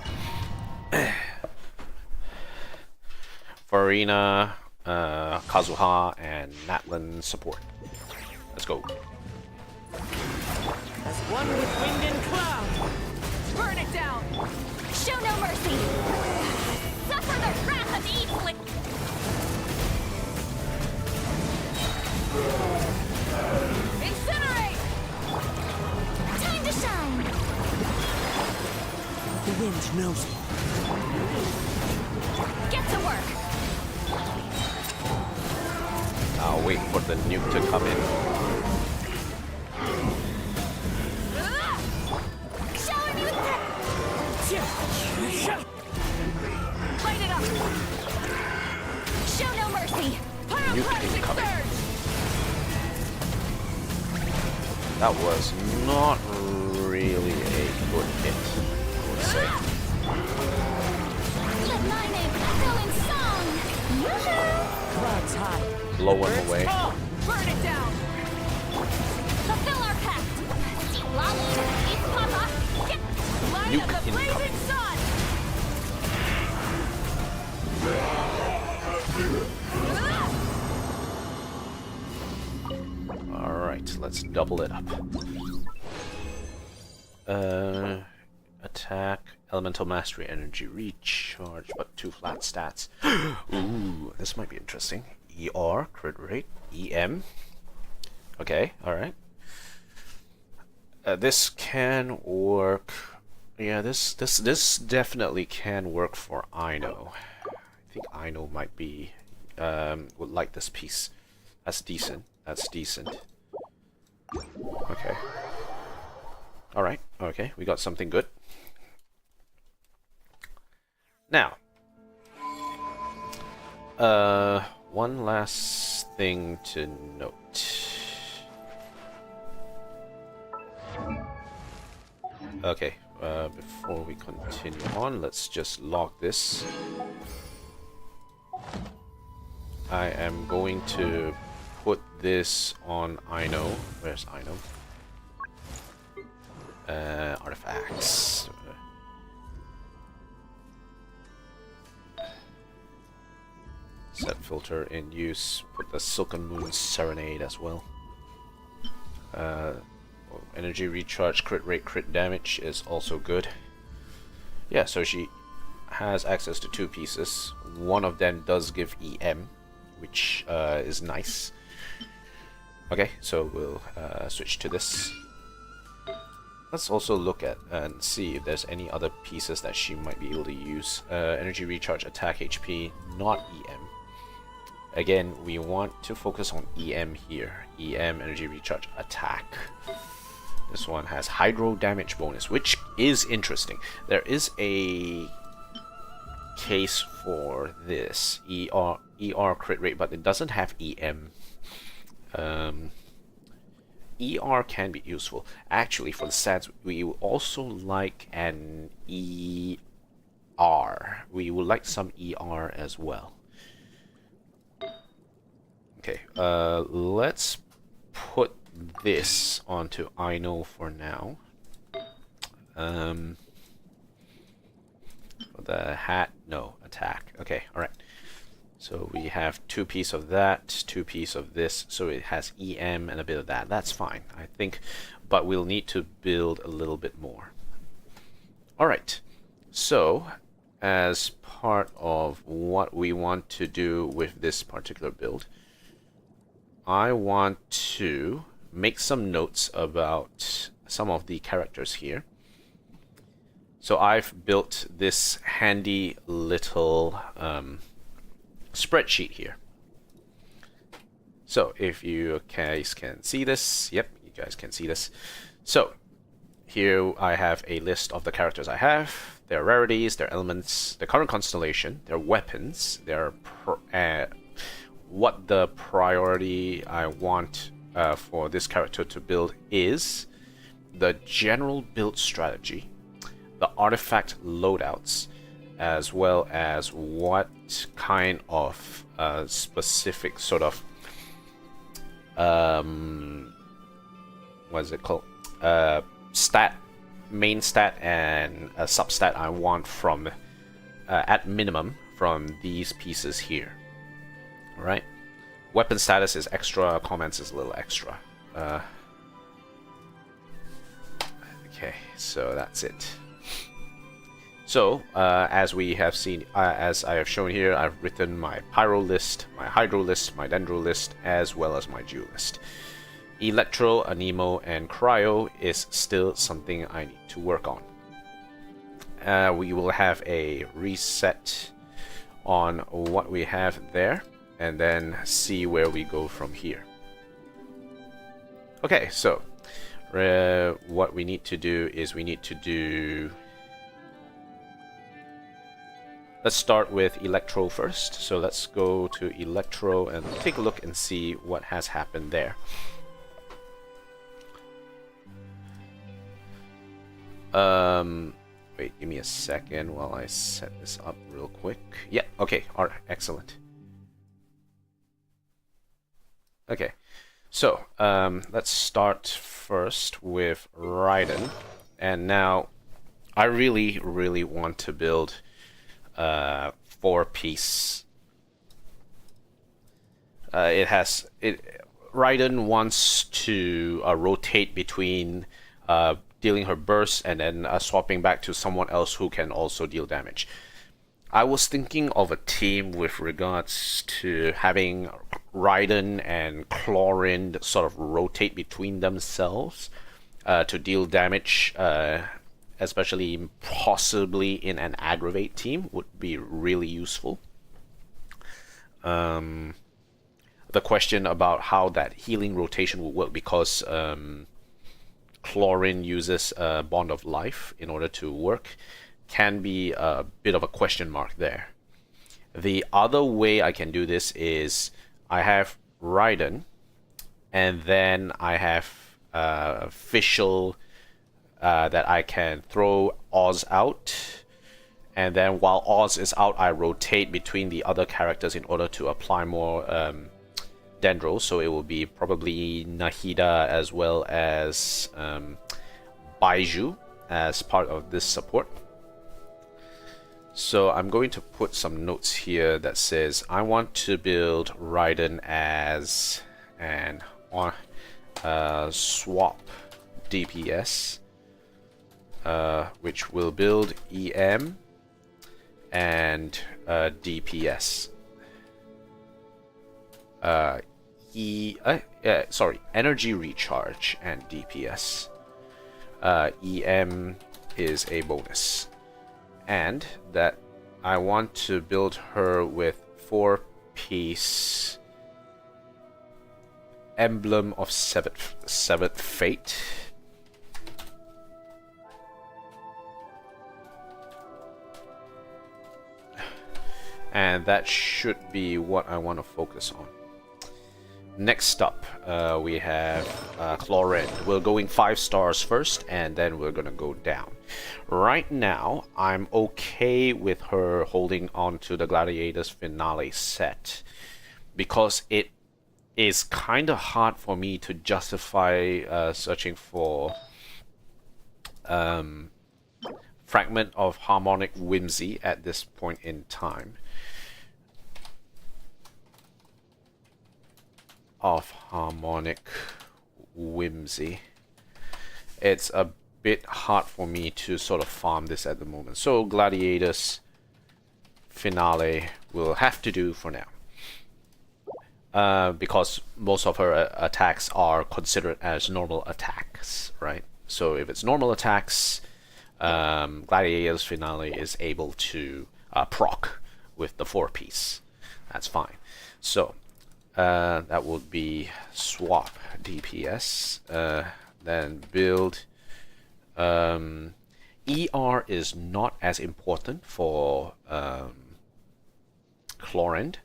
Farina, Kazuha, and Natlin support. Let's go. As one with wind and cloud. Burn it down. Show no mercy. Suffer the wrath of evil. Incinerate! Time to shine. The wind knows me. Get to work. I'll wait for the nuke to come in. Shower me with Light it up! show no mercy. Pyroclastic coming. surge! That was not really a good hit, I would say. Let my name echo in song. Yoo-hoo! Clouds high. Blow him away. Burn it down! Fulfill our pact. See Lolly, eat Papa. Get Light Nuke of the incoming. blazing sun! Alright, let's double it up. Attack, Elemental Mastery, Energy Recharge, but 2 flat stats. Ooh, this might be interesting. ER, crit rate, EM. Okay, alright. This can work. Yeah, this definitely can work for Aino. I think Aino might be would like this piece. That's decent. That's decent. Okay. Alright, okay, we got something good. Now, one last thing to note. Okay, before we continue on, let's just log this. I am going to put this on Ino. Where's Ino? Artifacts. Set filter in use. Put the Silken Moon Serenade as well. Energy recharge, crit rate, crit damage is also good. Yeah, so she has access to 2 pieces. One of them does give EM, which is nice. Okay, so we'll switch to this. Let's also look at and see if there's any other pieces that she might be able to use. Energy recharge, attack HP, not EM. Again, we want to focus on EM here. EM, energy recharge, attack. This one has hydro damage bonus, which is interesting. There is a case for this ER crit rate, but it doesn't have EM. ER can be useful. Actually, for the stats, we would also like an ER. We would like some ER as well. Okay, let's put this onto Ino for now. The hat, no, attack. Okay, alright. So we have 2 pieces of that, 2 pieces of this, so it has EM and a bit of that. That's fine, I think, but we'll need to build a little bit more. Alright, so as part of what we want to do with this particular build, I want to make some notes about some of the characters here. So I've built this handy little spreadsheet here. So if you guys can see this, yep, you guys can see this. So here I have a list of the characters I have, their rarities, their elements, their current constellation, their weapons, their what the priority I want for this character to build is, the general build strategy, the artifact loadouts, as well as what kind of specific sort of what is it called, main stat and a substat I want from at minimum from these pieces here. All right, weapon status is extra, comments is a little extra. Okay, so that's it. So, as we have seen, as I have shown here, I've written my Pyro list, my Hydro list, my Dendro list, as well as my Geo list. Electro, Anemo, and Cryo is still something I need to work on. We will have a reset on what we have there, and then see where we go from here. Okay, so what we need to do is let's start with Electro first. So let's go to Electro and take a look and see what has happened there. Wait, give me a second while I set this up real quick. Yeah, okay, alright, excellent. Okay, so let's start first with Raiden. And now I really want to build 4-piece. Raiden wants to rotate between dealing her burst and then swapping back to someone else who can also deal damage. I was thinking of a team with regards to having Raiden and Chlorine sort of rotate between themselves to deal damage, especially possibly in an aggravate team would be really useful. the question about how that healing rotation will work, because chlorine uses a bond of life in order to work, can be a bit of a question mark there. The other way I can do this is I have Raiden, and then I have Fischl that I can throw Oz out, and then while Oz is out, I rotate between the other characters in order to apply more Dendros. So it will be probably Nahida as well as Baiju as part of this support. So I'm going to put some notes here that says I want to build Raiden as an swap DPS, which will build EM and DPS. Energy recharge and DPS. EM is a bonus. And that I want to build her with 4-piece Emblem of Seventh Fate. And that should be what I want to focus on. Next up, we have Chlorine. We're going 5 stars first, and then we're going to go down. Right now, I'm okay with her holding on to the Gladiators Finale set, because it is kind of hard for me to justify searching for Fragment of Harmonic Whimsy at this point in time. Of Harmonic Whimsy. It's a bit hard for me to sort of farm this at the moment. So Gladiators Finale will have to do for now. Because most of her attacks are considered as normal attacks, right? So if it's normal attacks, Gladiators Finale is able to proc with the 4-piece. That's fine. So that would be swap DPS, then build. ER is not as important for Chlorine.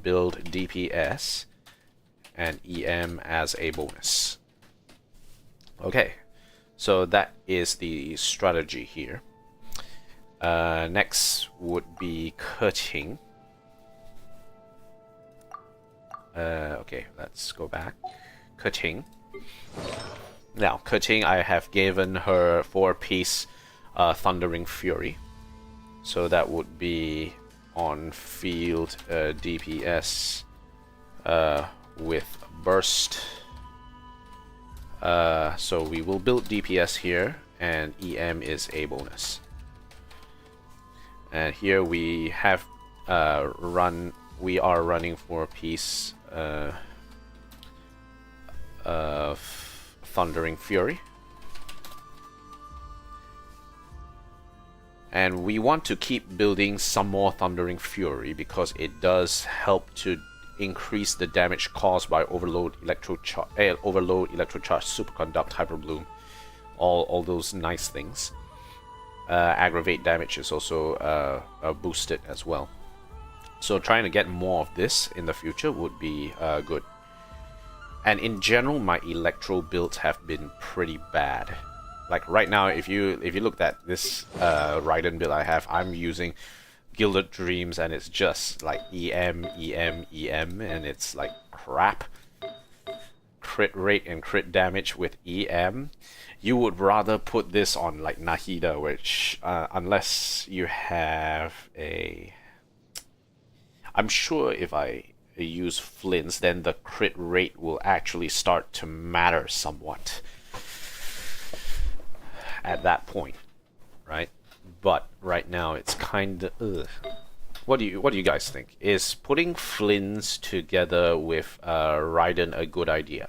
Build DPS and EM as a bonus. Okay, so that is the strategy here. Next would be cutting. Okay, let's go back. Cutting. Now, cutting, I have given her 4-piece Thundering Fury. So that would be on field DPS with burst. So we will build DPS here, and EM is a bonus. And here we have we are running 4-piece Thundering Fury. And we want to keep building some more Thundering Fury because it does help to increase the damage caused by overload, electrocharge, superconduct, hyperbloom, all those nice things. Aggravate damage is also boosted as well. So trying to get more of this in the future would be good. And in general, my electro builds have been pretty bad. Like right now, if you look at this Raiden build I have, I'm using Gilded Dreams, and it's just like EM, and it's like crap. Crit rate and crit damage with EM. You would rather put this on like Nahida, which unless you have a... I'm sure if I use Flints, then the crit rate will actually start to matter somewhat at that point, right? But right now it's kind of what do you guys think? Is putting Flints together with Raiden a good idea?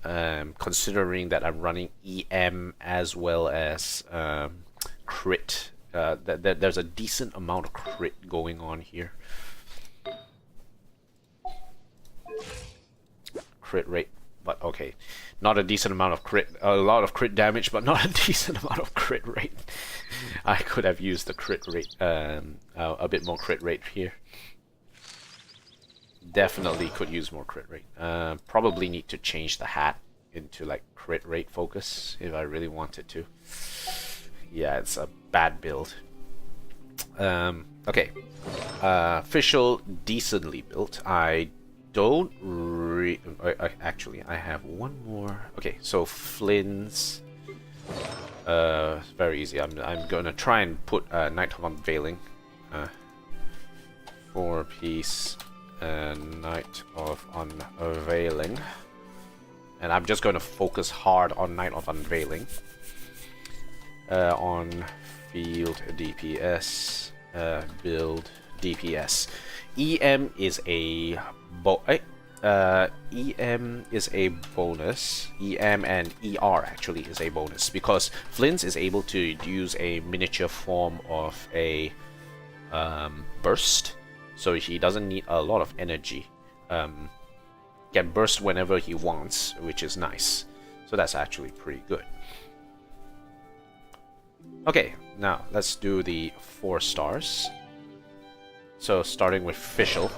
Considering that I'm running EM as well as crit, that there's a decent amount of crit going on here. crit rate, but okay. Not a decent amount of crit, a lot of crit damage, but not a decent amount of crit rate. I could have used the crit rate, a bit more crit rate here. Definitely could use more crit rate. Probably need to change the hat into like crit rate focus if I really wanted to. Yeah, it's a bad build. Okay. Official, decently built. I don't actually, I have one more. Okay, so Flynn's very easy. I'm gonna try and put Night of Unveiling, 4-piece Night of Unveiling, and I'm just gonna focus hard on Night of Unveiling. On field DPS, build DPS. EM is a EM is a bonus. EM and ER actually is a bonus because Flynn's is able to use a miniature form of a burst, so he doesn't need a lot of energy. Can burst whenever he wants, which is nice. So that's actually pretty good. Okay, now let's do the 4 stars. So starting with Fischl.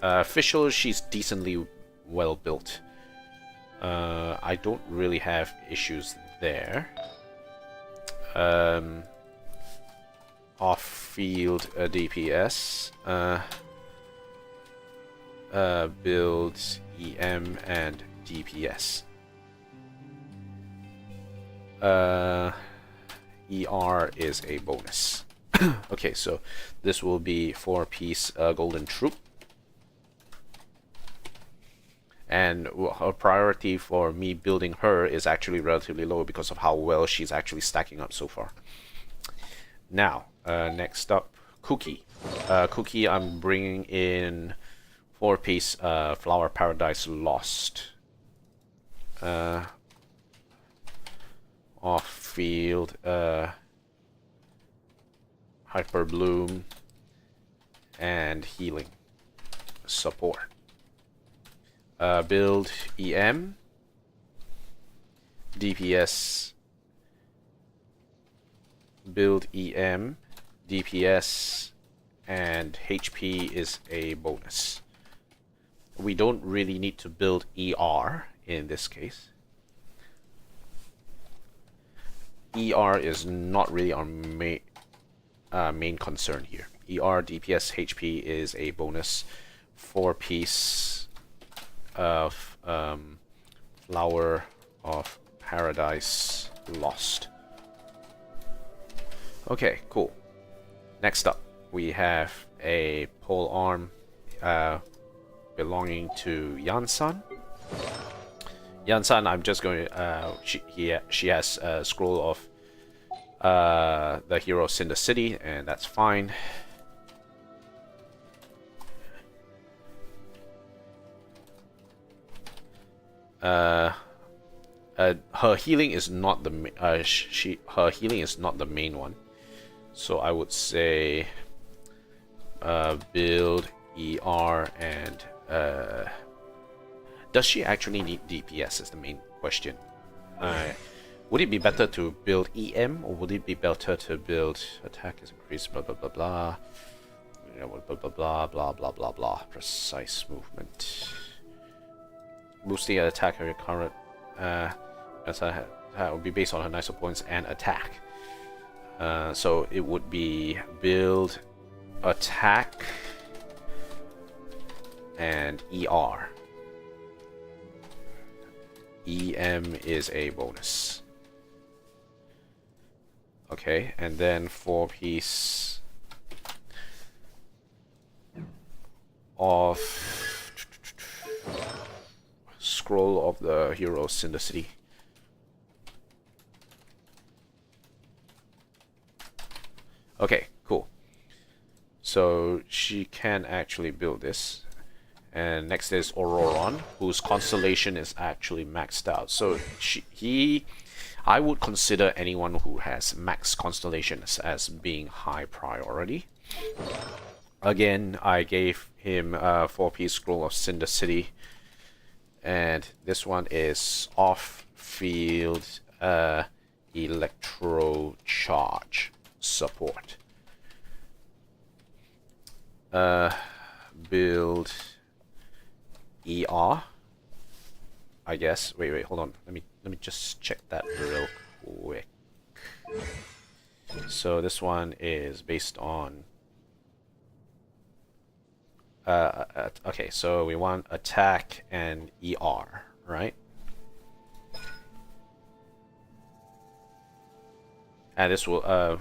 Fischl, she's decently well built. I don't really have issues there. Off-field DPS. Build EM and DPS. ER is a bonus. Okay, so this will be 4-piece Golden Troop. And her priority for me building her is actually relatively low because of how well she's actually stacking up so far. Now, next up, Cookie. Cookie, I'm bringing in 4-piece Flower Paradise Lost. Off-field Hyper Bloom and healing support. Build EM, DPS, build EM, DPS, and HP is a bonus. We don't really need to build ER in this case. ER is not really our main concern here. ER, DPS, HP is a bonus. 4-piece of Flower of Paradise Lost. Okay, cool. Next up, we have a pole arm belonging to Yansan. Yansan, I'm just going to she has a scroll of the heroes in the city, and that's fine. Her healing is not the her healing is not the main one, so I would say build ER and does she actually need DPS is the main question. Would it be better to build EM or would it be better to build attack is increased blah blah blah blah, blah blah blah blah blah blah blah, precise movement, boosting an attack of your current that would be based on her nicer points and attack. So it would be build attack and ER. EM is a bonus. Okay, and then 4-piece of Scroll of the Heroes in the City. Okay, cool. So she can actually build this. And next is Auroron, whose constellation is actually maxed out. So I would consider anyone who has max constellations as being high priority. Again, I gave him a 4-piece Scroll of Cinder City. And this one is off-field electro charge support. Build ER, I guess. Wait, hold on. Let me just check that real quick. So this one is based on okay, so we want attack and ER, right? And this will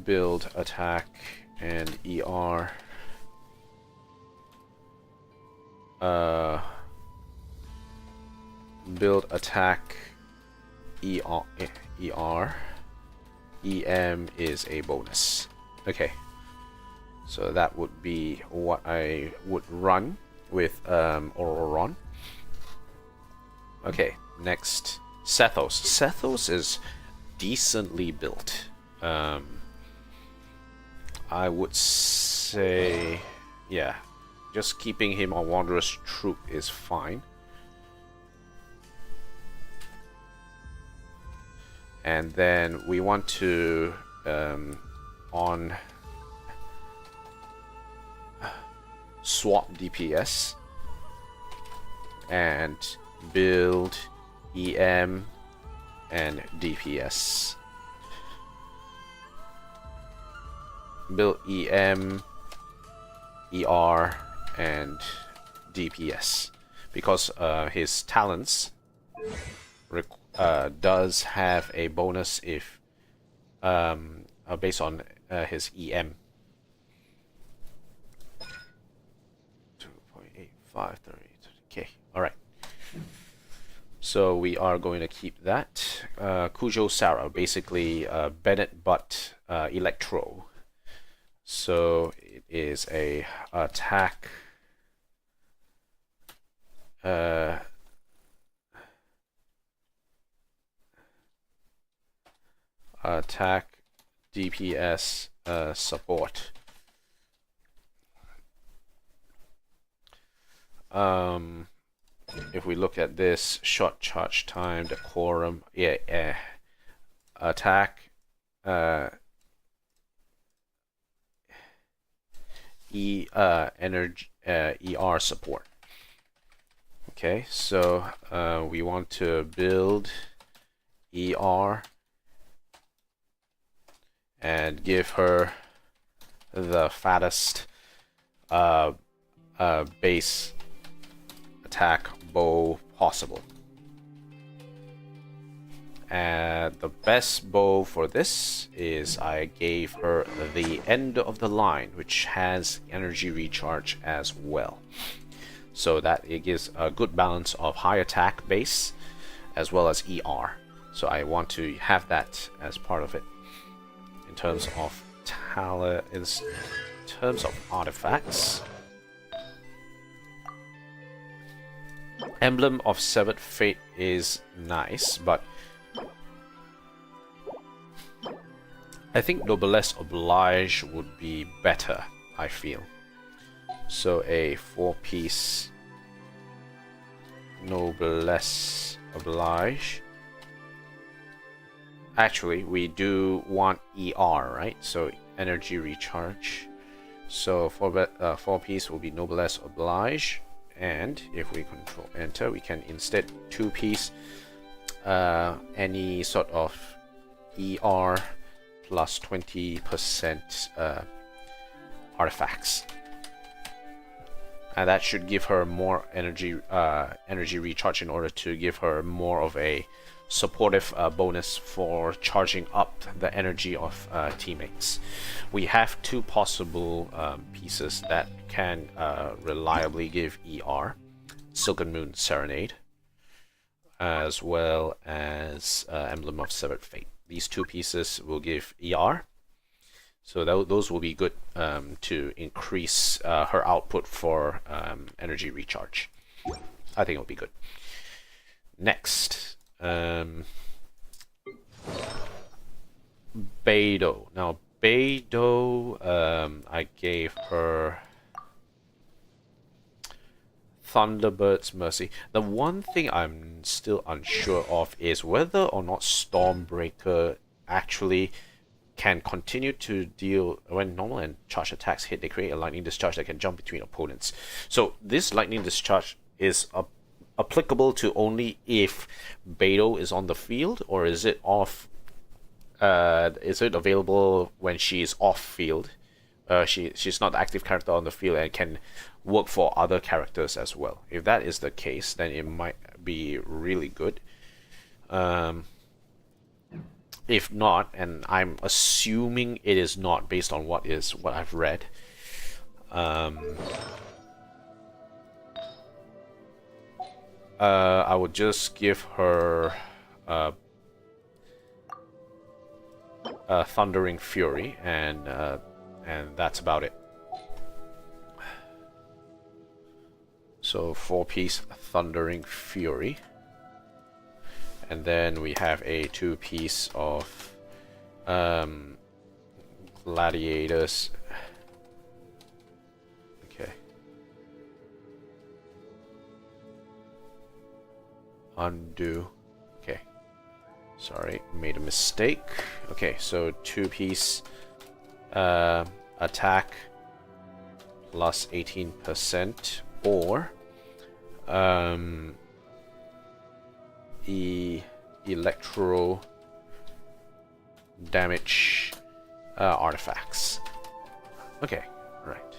build attack and ER. Build attack ER. EM is a bonus. Okay, so that would be what I would run with Auroron. Okay, next, Sethos. Sethos is decently built. I would say, yeah, just keeping him on Wanderer's Troop is fine. And then we want to on swap DPS and build EM and DPS. Build EM, ER, and DPS because his talents does have a bonus if based on his EM. 2.8530. Okay, all right. So we are going to keep that. Kujo Sarah, basically Bennett Butt Electro. So it is a attack. Attack DPS support. If we look at this short charge time, decorum, attack, energy, ER support. Okay, so we want to build ER and give her the fattest base attack bow possible. And the best bow for this is I gave her the end of the line, which has energy recharge as well. So that it gives a good balance of high attack base as well as ER. So I want to have that as part of it. In terms of talent, in terms of artifacts, Emblem of Severed Fate is nice, but I think Noblesse Oblige would be better, I feel. So a 4-piece Noblesse Oblige. Actually, we do want ER, right? So energy recharge. So 4-piece will be Noblesse Oblige. And if we control enter, we can instead 2-piece any sort of ER plus 20% artifacts. And that should give her more energy recharge in order to give her more of a supportive bonus for charging up the energy of teammates. We have 2 possible pieces that can reliably give ER: Silken Moon Serenade, as well as Emblem of Severed Fate. These 2 pieces will give ER, so those will be good to increase her output for energy recharge. I think it'll be good. Next, Beidou. Now Beidou, I gave her Thunderbird's Mercy. The one thing I'm still unsure of is whether or not Stormbreaker actually can continue to deal when normal and charge attacks hit. They create a lightning discharge that can jump between opponents. So this lightning discharge is applicable to only if Beidou is on the field, or is it off? Is it available when she's off field? She's not the active character on the field and can work for other characters as well. If that is the case, then it might be really good. If not, and I'm assuming it is not based on what I've read, I would just give her Thundering Fury, and that's about it. So 4-piece Thundering Fury, and then we have a 2-piece of Gladiators. Okay. Undo. Okay. Sorry, made a mistake. Okay, so 2-piece attack plus 18%, or electro damage artifacts. Okay, right.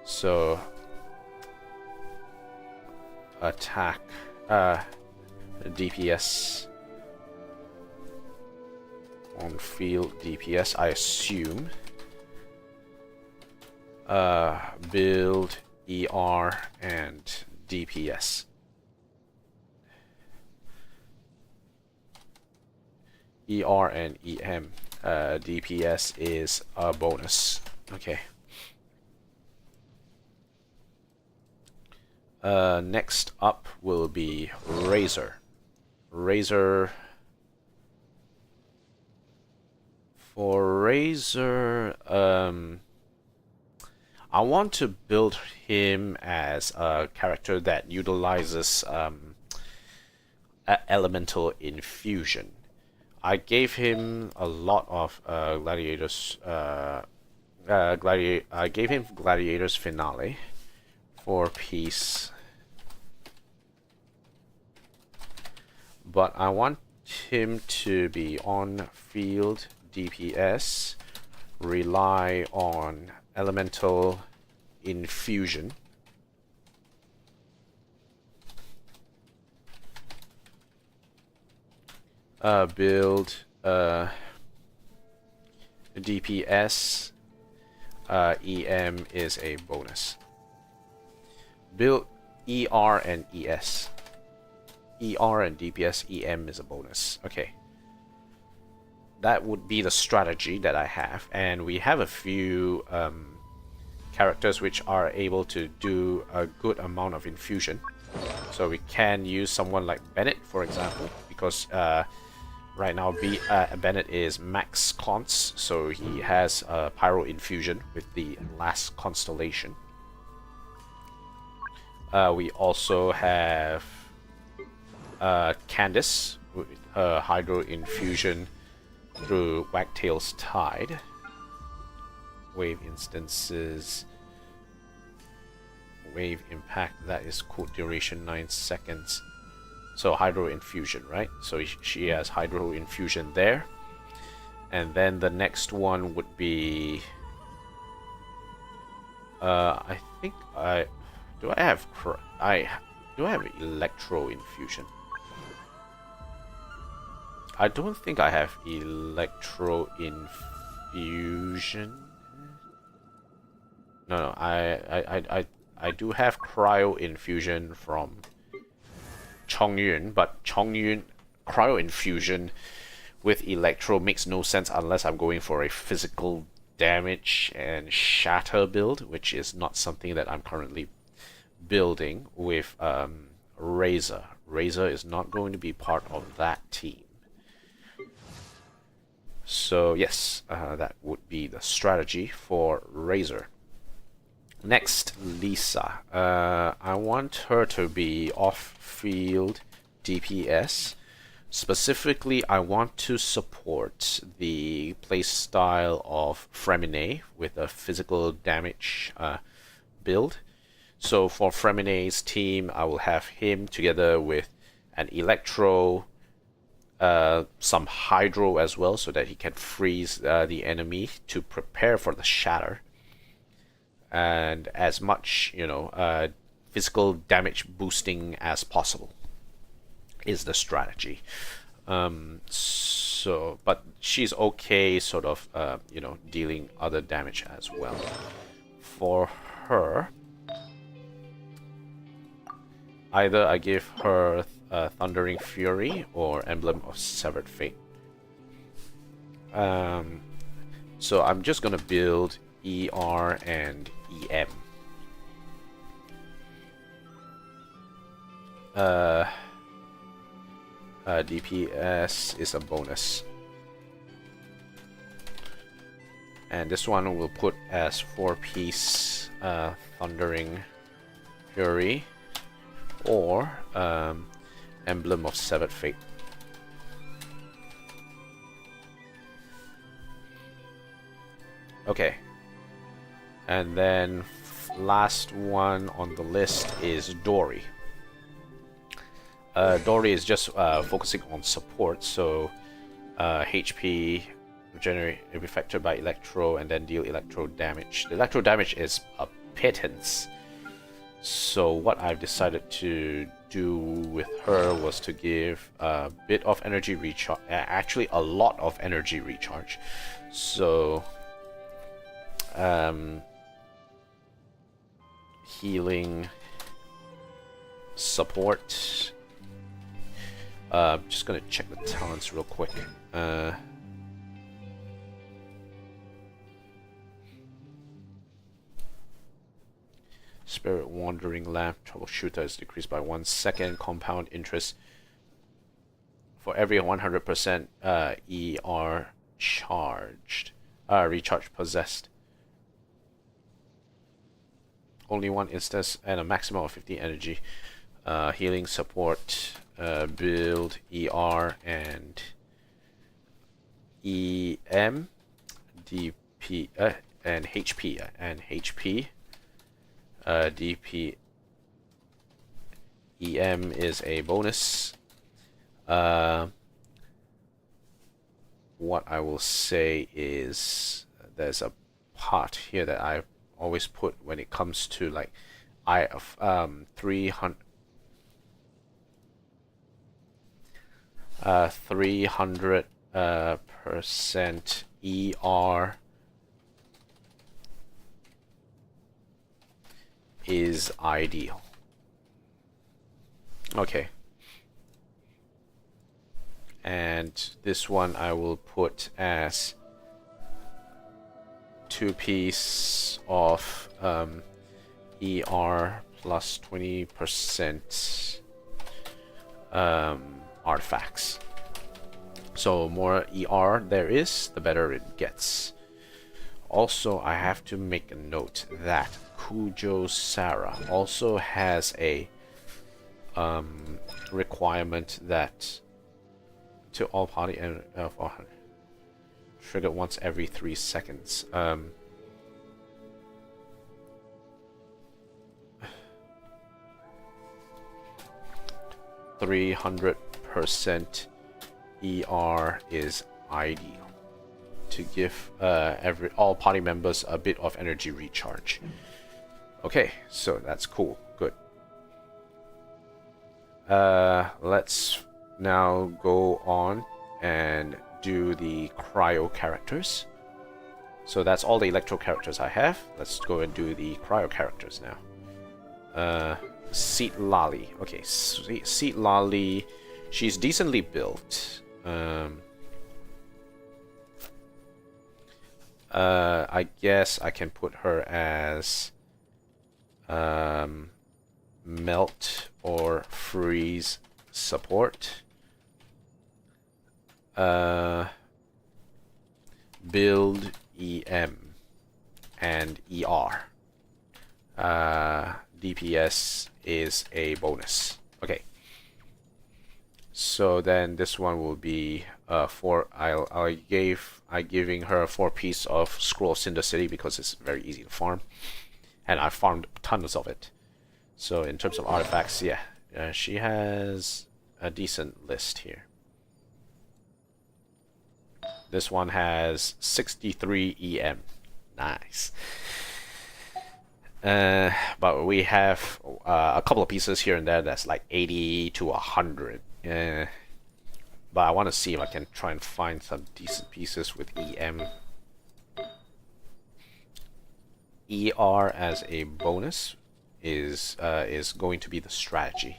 So attack DPS on field DPS, I assume. Build ER and DPS. ER and EM. DPS is a bonus. Okay. Next up will be Razor. Razor. For Razor, I want to build him as a character that utilizes elemental infusion. I gave him a lot of gladiators. I gave him Gladiators Finale, 4-piece. But I want him to be on field DPS, rely on elemental infusion. Build DPS. EM is a bonus. Build ER and ES. ER and DPS, EM is a bonus. Okay. That would be the strategy that I have, and we have a few characters which are able to do a good amount of infusion. So we can use someone like Bennett, for example, because right now Bennett is max cons, so he has pyro infusion with the last constellation. We also have Candace with hydro infusion through Wagtail's Tide. Wave instances. Wave impact, that is cool duration 9 seconds. So hydro infusion, right? So she has hydro infusion there. And then the next one would be I think do I have electro infusion? I don't think I have electro infusion. No, I do have cryo infusion from Chongyun, but Chongyun cryo infusion with electro makes no sense unless I'm going for a physical damage and shatter build, which is not something that I'm currently building with Razor. Razor is not going to be part of that team. So yes, that would be the strategy for Razor. Next, Lisa. I want her to be off-field DPS. Specifically, I want to support the playstyle of Fremine with a physical damage build. So for Fremine's team, I will have him together with an Electro, some Hydro as well, so that he can freeze the enemy to prepare for the Shatter. And as much, physical damage boosting as possible is the strategy. But she's okay, sort of, dealing other damage as well. For her, either I give her Thundering Fury or Emblem of Severed Fate. So I'm just gonna build ER and EM. DPS is a bonus. And this one we'll put as 4-piece Thundering Fury or Emblem of Severed Fate. Okay. And then last one on the list is Dory. Dory is just focusing on support, so HP regenerate if affected by Electro and then deal Electro damage. The Electro damage is a pittance. So what I've decided to do with her was to give a bit of energy recharge, actually a lot of energy recharge. So healing, support. Just gonna check the talents real quick. Spirit Wandering Lamp Troubleshooter is decreased by 1 second. Compound interest for every 100% ER charged. Recharge possessed. Only one instance and a maximum of 50 energy. Healing support, build ER and EM, DP and HP DP. EM is a bonus. What I will say is there's a part here that I always put when it comes to like 300% ER is ideal. Okay. And this one I will put as 2-piece of ER plus 20% artifacts. So more ER there is, the better it gets. Also, I have to make a note that Kujo Sarah also has a requirement that to all party and triggered once every 3 seconds. 300% ER is ideal to give all party members a bit of energy recharge. Okay, so that's cool. Good. Let's now go on and do the cryo characters. So that's all the electro characters I have. Let's go and do the cryo characters now. Seat Lali. Okay, Seat Lali. She's decently built. I guess I can put her as melt or freeze support. Build EM and ER. DPS is a bonus. Okay. So then this one will be I giving her 4 piece of Scroll of Cinder City because it's very easy to farm, and I farmed tons of it. So in terms of artifacts, yeah, she has a decent list here. This one has 63 EM. Nice. But we have a couple of pieces here and there that's like 80 to 100. But I want to see if I can try and find some decent pieces with EM. ER as a bonus is going to be the strategy.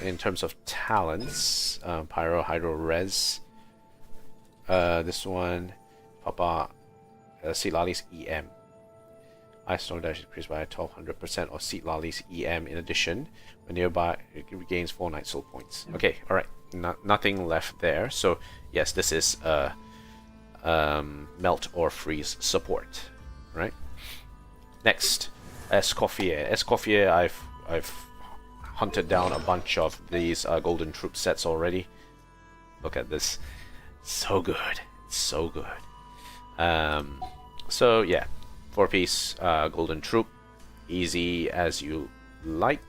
In terms of talents, Pyro, Hydro, Res. This one, Papa, Seed EM. Ice Storm Dash increased by 1200% or Seed Lolly's EM in addition. When nearby, it regains 4 Night Soul points. Okay, alright. Nothing left there. So, yes, this is Melt or Freeze support. Right? Next, Escoffier. Escoffier, I've hunted down a bunch of these Golden Troop sets already. Look at this. So good. So good. So, yeah. 4-piece Golden Troop. Easy as you like.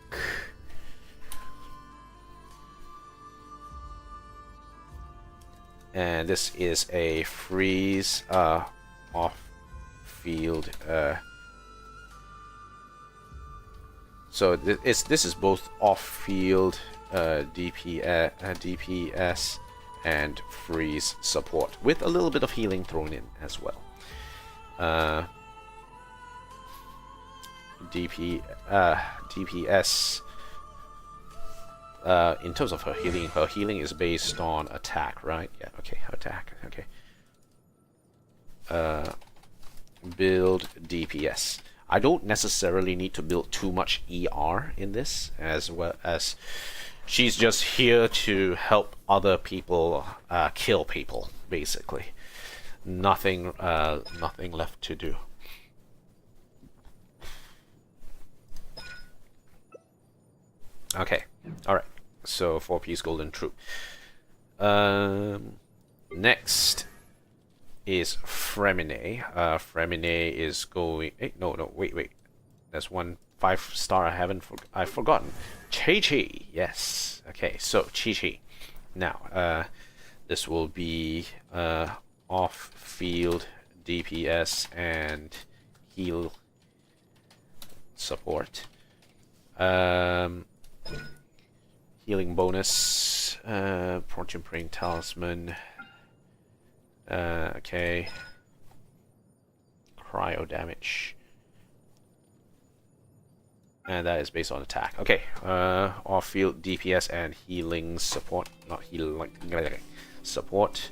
And this is a freeze off-field. So this is both off-field DPS and freeze support with a little bit of healing thrown in as well. DPS. In terms of her healing is based on attack, right? Yeah, okay, attack, okay. Build DPS. I don't necessarily need to build too much ER in this, as well as she's just here to help other people kill people, basically. Nothing left to do. Okay, alright. So 4-piece Golden Troop. Next is Fremine. Fremine is going. No, wait. There's one 5-star I've forgotten. Chi. Yes. Okay, so Chi. Now, this will be off-field DPS and heal support. Healing bonus, Fortune Praying Talisman, okay, cryo damage, and that is based on attack. Okay, off-field DPS and healing support, not healing, support.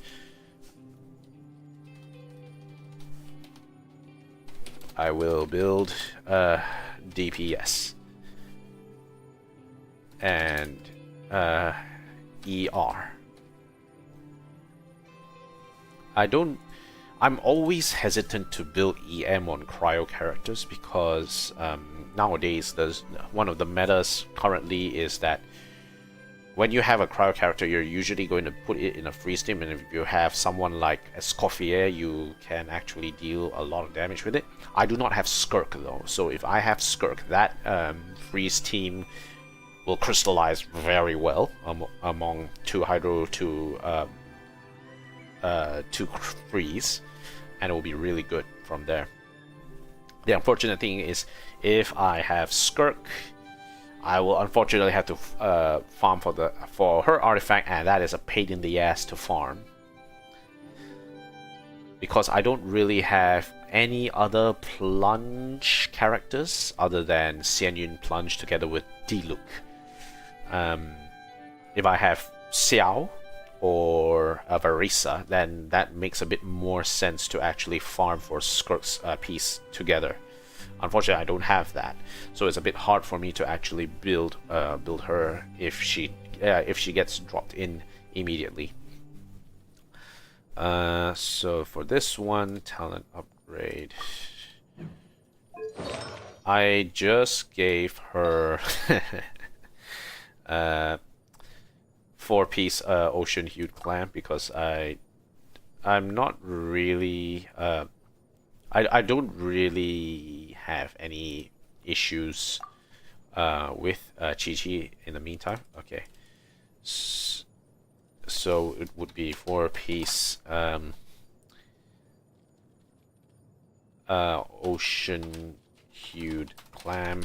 I will build DPS and ER. I'm always hesitant to build EM on cryo characters because nowadays one of the metas currently is that when you have a cryo character, you're usually going to put it in a freeze team, and if you have someone like Escoffier, you can actually deal a lot of damage with it. I do not have Skirk though, so if I have Skirk, that freeze team will crystallize very well among 2 Hydro to 2 freeze, and it will be really good from there. The unfortunate thing is, if I have Skirk, I will unfortunately have to farm for her artifact, and that is a pain in the ass to farm because I don't really have any other plunge characters other than Xianyun Plunge together with Diluc. If I have Xiao or Varisa, then that makes a bit more sense to actually farm for Skirk's piece together. Unfortunately, I don't have that, so it's a bit hard for me to actually build her if she gets dropped in immediately. So for this one, talent upgrade. I just gave her 4-piece ocean hued clam because I'm not really I don't really have any issues with Chi-Chi in the meantime. Okay, so it would be 4-piece ocean hued clam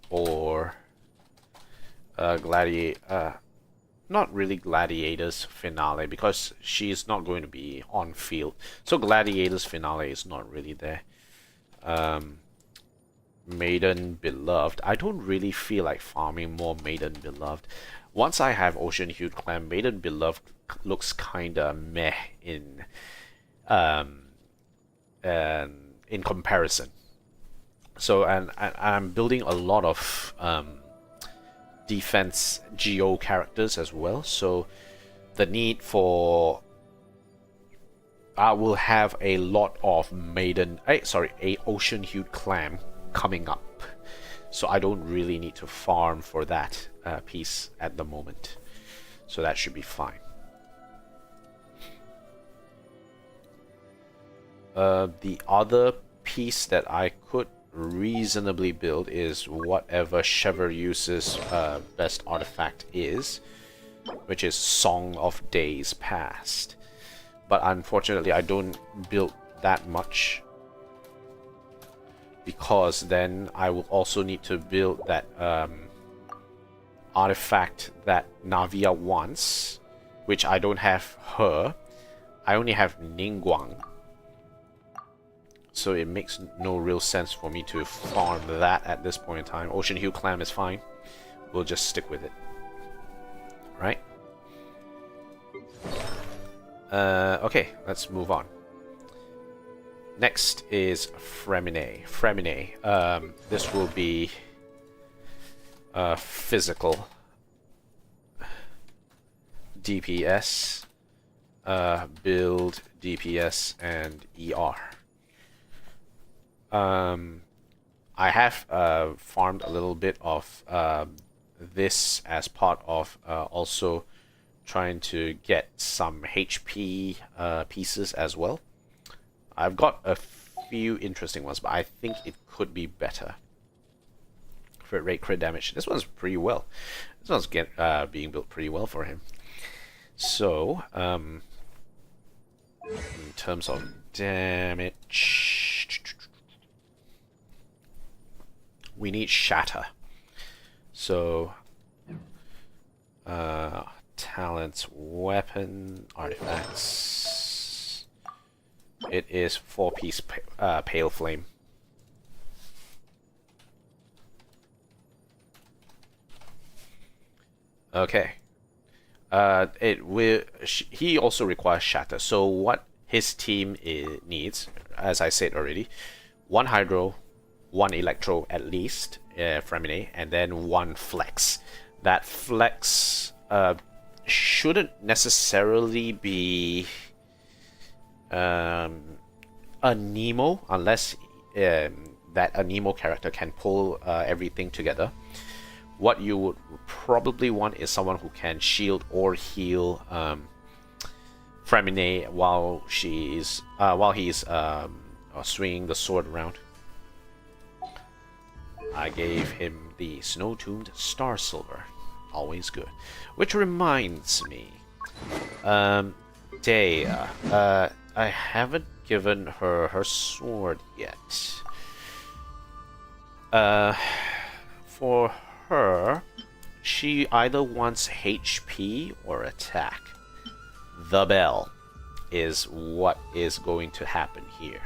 or not really Gladiator's finale because she's not going to be on field. So Gladiator's finale is not really there. Maiden Beloved. I don't really feel like farming more Maiden Beloved. Once I have Ocean Hued Clam, Maiden Beloved looks kinda meh in comparison. So and I'm building a lot of defense geo characters as well, so the need for I will have a lot of a ocean hued clam coming up, so I don't really need to farm for that piece at the moment, so that should be fine. The other piece that I could reasonably build is whatever Chevreus's best artifact is, which is Song of Days Past. But unfortunately I don't build that much because then I will also need to build that artifact that Navia wants, which I don't have her. I only have Ningguang. So it makes no real sense for me to farm that at this point in time. Ocean Hue Clam is fine. We'll just stick with it. Right? Okay, let's move on. Next is Fremine. Fremine. This will be physical DPS, build DPS, and ER. I have farmed a little bit of this as part of also trying to get some HP pieces as well. I've got a few interesting ones, but I think it could be better. Crit rate, crit damage. This one's pretty well. This one's being built pretty well for him. So, in terms of damage, we need Shatter. So, talents, weapon, artifacts. It is 4-piece Pale Flame. Okay. He also requires Shatter. So what his team needs, as I said already, 1 Hydro, 1 Electro at least, Fremine, and then 1 Flex. That Flex shouldn't necessarily be a Nemo, unless that a Nemo character can pull everything together. What you would probably want is someone who can shield or heal Fremine while he's swinging the sword around. I gave him the Snow-Tombed Star Silver, always good. Which reminds me, Dea, I haven't given her her sword yet. For her, she either wants HP or attack. The bell is what is going to happen here.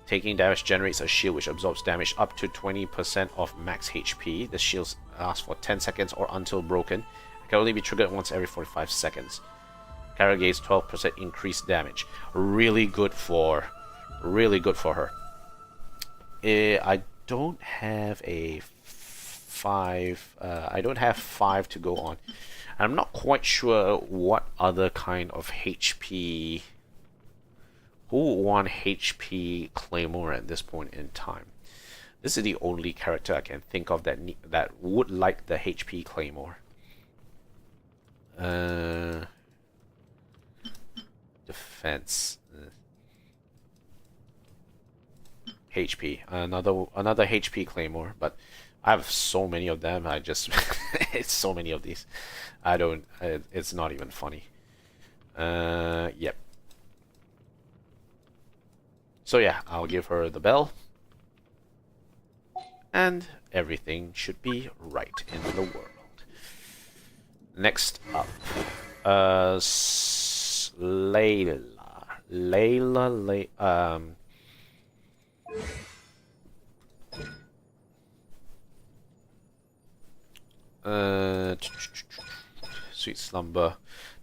Taking damage generates a shield which absorbs damage up to 20% of max HP. The shield lasts for 10 seconds or until broken. It can only be triggered once every 45 seconds. Character gains 12% increased damage. Really good for her. I don't have a 5. I don't have 5 to go on. I'm not quite sure what other kind of HP Who won HP Claymore at this point in time? This is the only character I can think of that would like the HP Claymore. Defense. HP. Another HP Claymore, but I have so many of them. I just it's so many of these. I don't. It's not even funny. Yep. So yeah, I'll give her the bell. And everything should be right in the world. Next up, Layla. Sweet Slumber.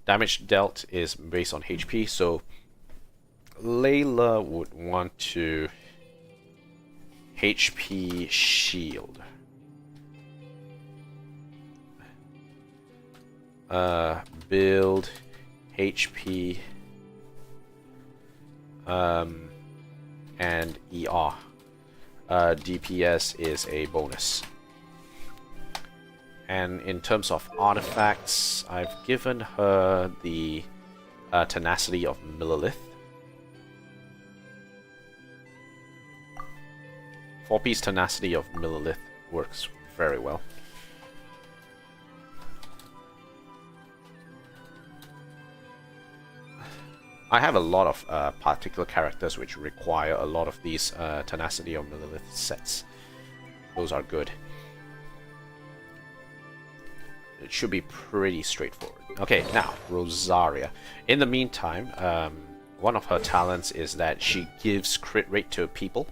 Damage dealt is based on HP, so Layla would want to HP shield. Build HP and ER. DPS is a bonus. And in terms of artifacts, I've given her the Tenacity of Millilith. 4-piece Tenacity of Millilith works very well. I have a lot of particular characters which require a lot of these Tenacity of Millilith sets. Those are good. It should be pretty straightforward. Okay, now, Rosaria. In the meantime, one of her talents is that she gives crit rate to people.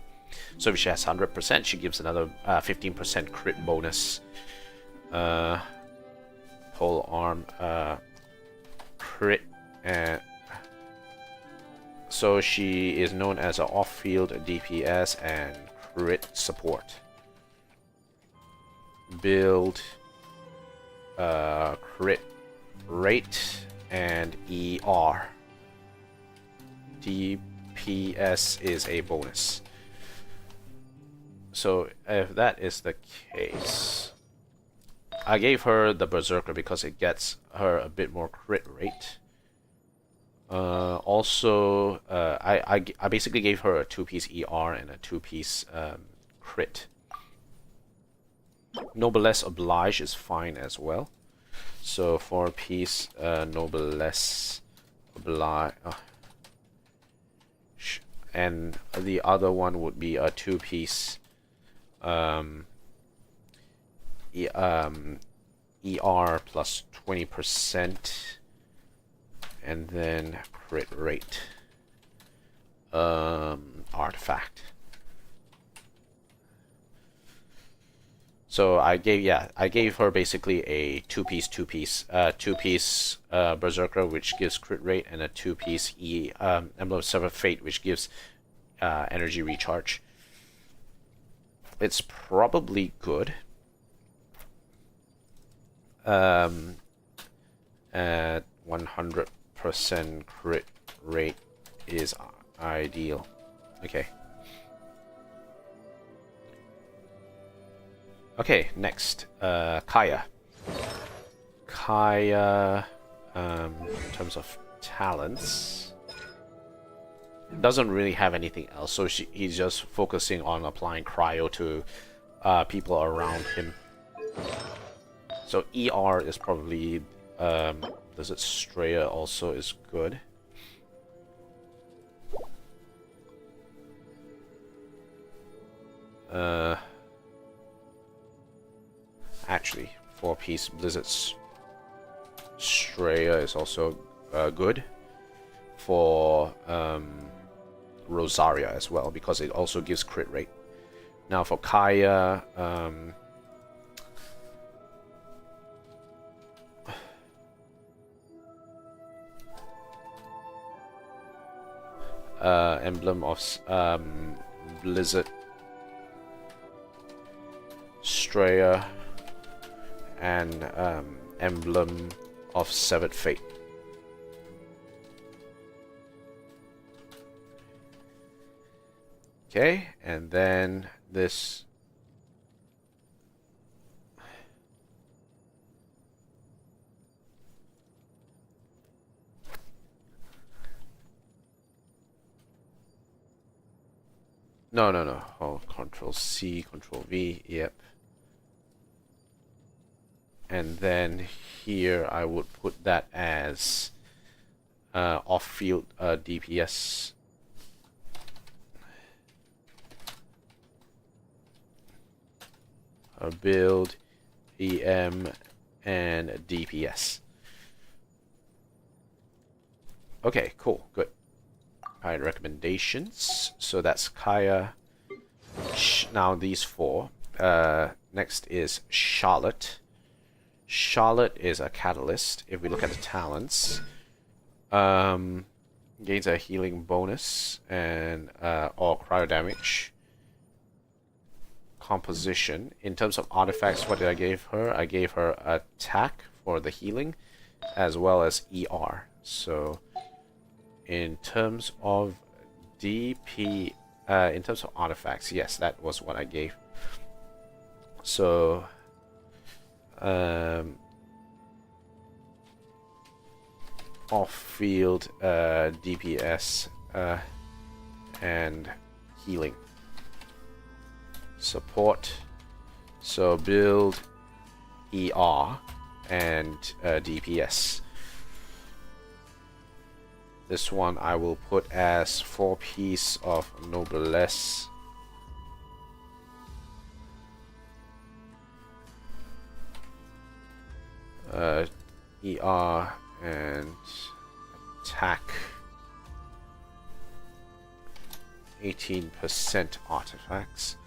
So if she has 100%, she gives another 15% crit bonus. Pole arm, crit, and so she is known as an off-field DPS and crit support. Build, crit rate, and ER. DPS is a bonus. So if that is the case, I gave her the Berserker because it gets her a bit more crit rate. Also, I basically gave her a 2-piece ER and a 2-piece crit. Noblesse Oblige is fine as well. So 4-piece Noblesse Oblige. And the other one would be a 2-piece ER plus 20%, and then crit rate artifact. So I gave her basically a 2-piece Berserker, which gives crit rate, and a 2-piece Emblem of Severed Fate, which gives energy recharge. It's probably good. At 100% crit rate is ideal. Okay. Okay, next, Kaya. Kaya, in terms of talents, doesn't really have anything else, so he's just focusing on applying cryo to people around him. So ER is probably, Blizzard Straya also is good. Actually, 4-piece Blizzard Straya is also good for Rosaria as well, because it also gives crit rate. Now for Kaya, Emblem of Blizzard Straya and Emblem of Severed Fate. Okay, and then this. No. Oh, Control C, Control V. Yep. And then here I would put that as off-field DPS. Build, EM, and DPS. Okay, cool, good. Alright, recommendations. So that's Kaya. Now these four. Next is Charlotte. Charlotte is a catalyst. If we look at the talents, gains a healing bonus and or cryo damage. Composition. In terms of artifacts, what did I give her? I gave her attack for the healing, as well as ER. So, in terms of DP, in terms of artifacts, yes, that was what I gave. So, off-field DPS and healing. Support, so build, ER, and DPS. This one I will put as 4 piece of noblesse. ER and attack. 18% artifacts.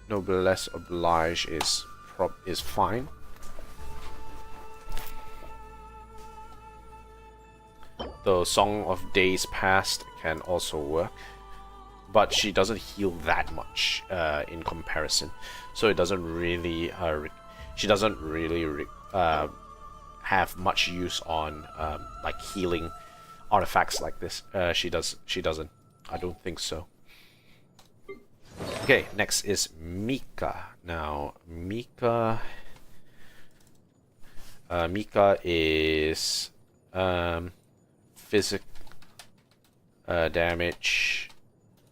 Noblesse oblige is fine. The Song of Days Past can also work, but she doesn't heal that much in comparison, so it doesn't really she doesn't really have much use on like healing artifacts like this. She doesn't. I don't think so. Okay, next is Mika. Now, Mika is physic damage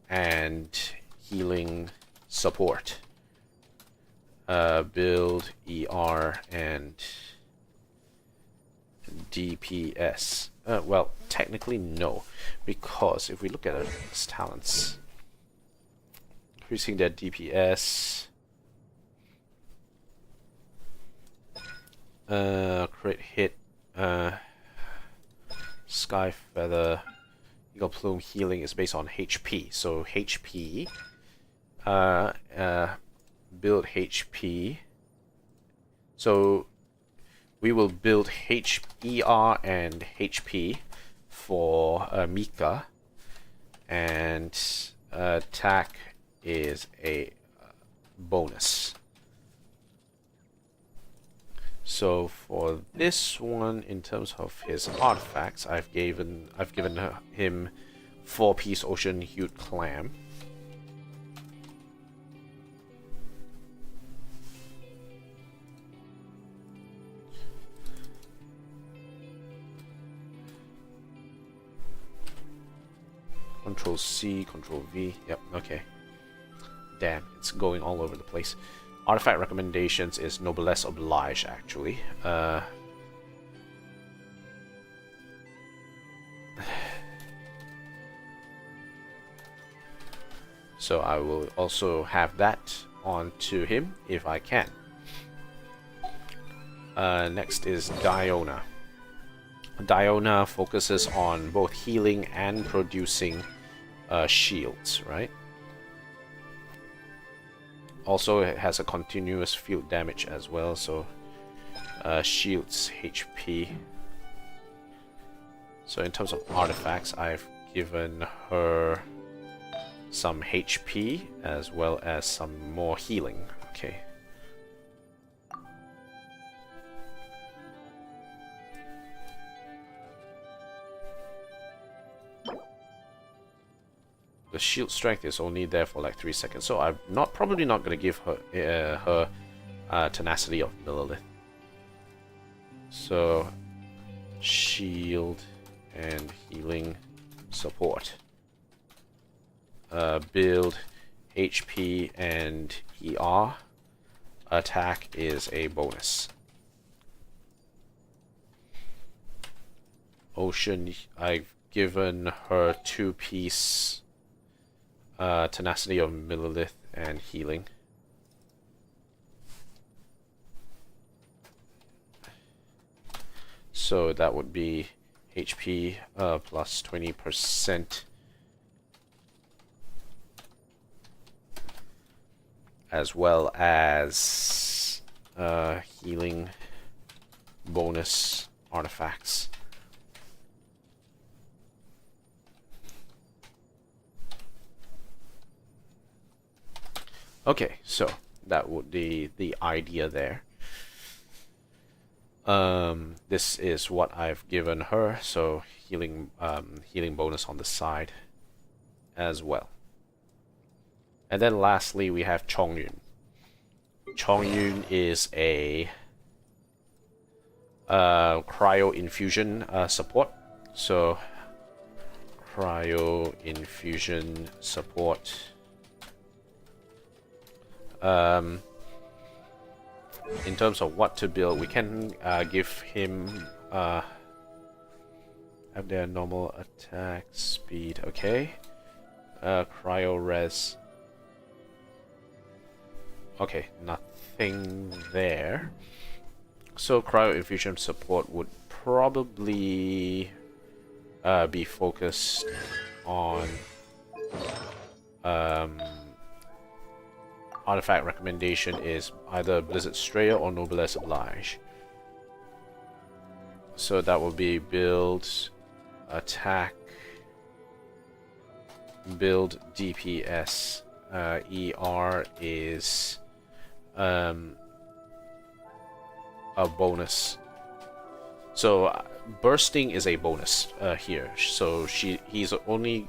and healing support. Build, ER, and DPS. Well, technically no, because if we look at its talents, increasing their DPS, crit hit, Sky Feather, Eagle Plume healing is based on HP. So HP, build HP. So we will build ER and HP for Mika, and attack is a bonus. So for this one, in terms of his artifacts, I've given him 4-piece ocean hued clam. Control C, Control V. Yep, okay. Damn, it's going all over the place. Artifact recommendations is Noblesse Oblige, actually. So I will also have that onto him if I can. Next is Diona. Diona focuses on both healing and producing shields, right? Also, it has a continuous field damage as well, so shields HP. So in terms of artifacts, I've given her some HP as well as some more healing. Okay. the shield strength is only there for like 3 seconds, so I'm probably not gonna give her tenacity of Millilith. So shield and healing support. Build HP and ER. Attack is a bonus. Ocean, I've given her 2-piece tenacity of Millilith and healing. So that would be HP plus 20%, as well as healing bonus artifacts. Okay, so that would be the idea there. This is what I've given her, so healing bonus on the side as well. And then lastly, we have Chongyun. Chongyun is a cryo infusion support. So cryo infusion support. In terms of what to build, we can give him have their normal attack speed. Okay, cryo res. Okay, nothing there. So cryo infusion support would probably be focused on artifact recommendation is either Blizzard Strayer or Noblesse Oblige. So that will be build attack, build DPS. ER is a bonus. So bursting is a bonus here. So he's only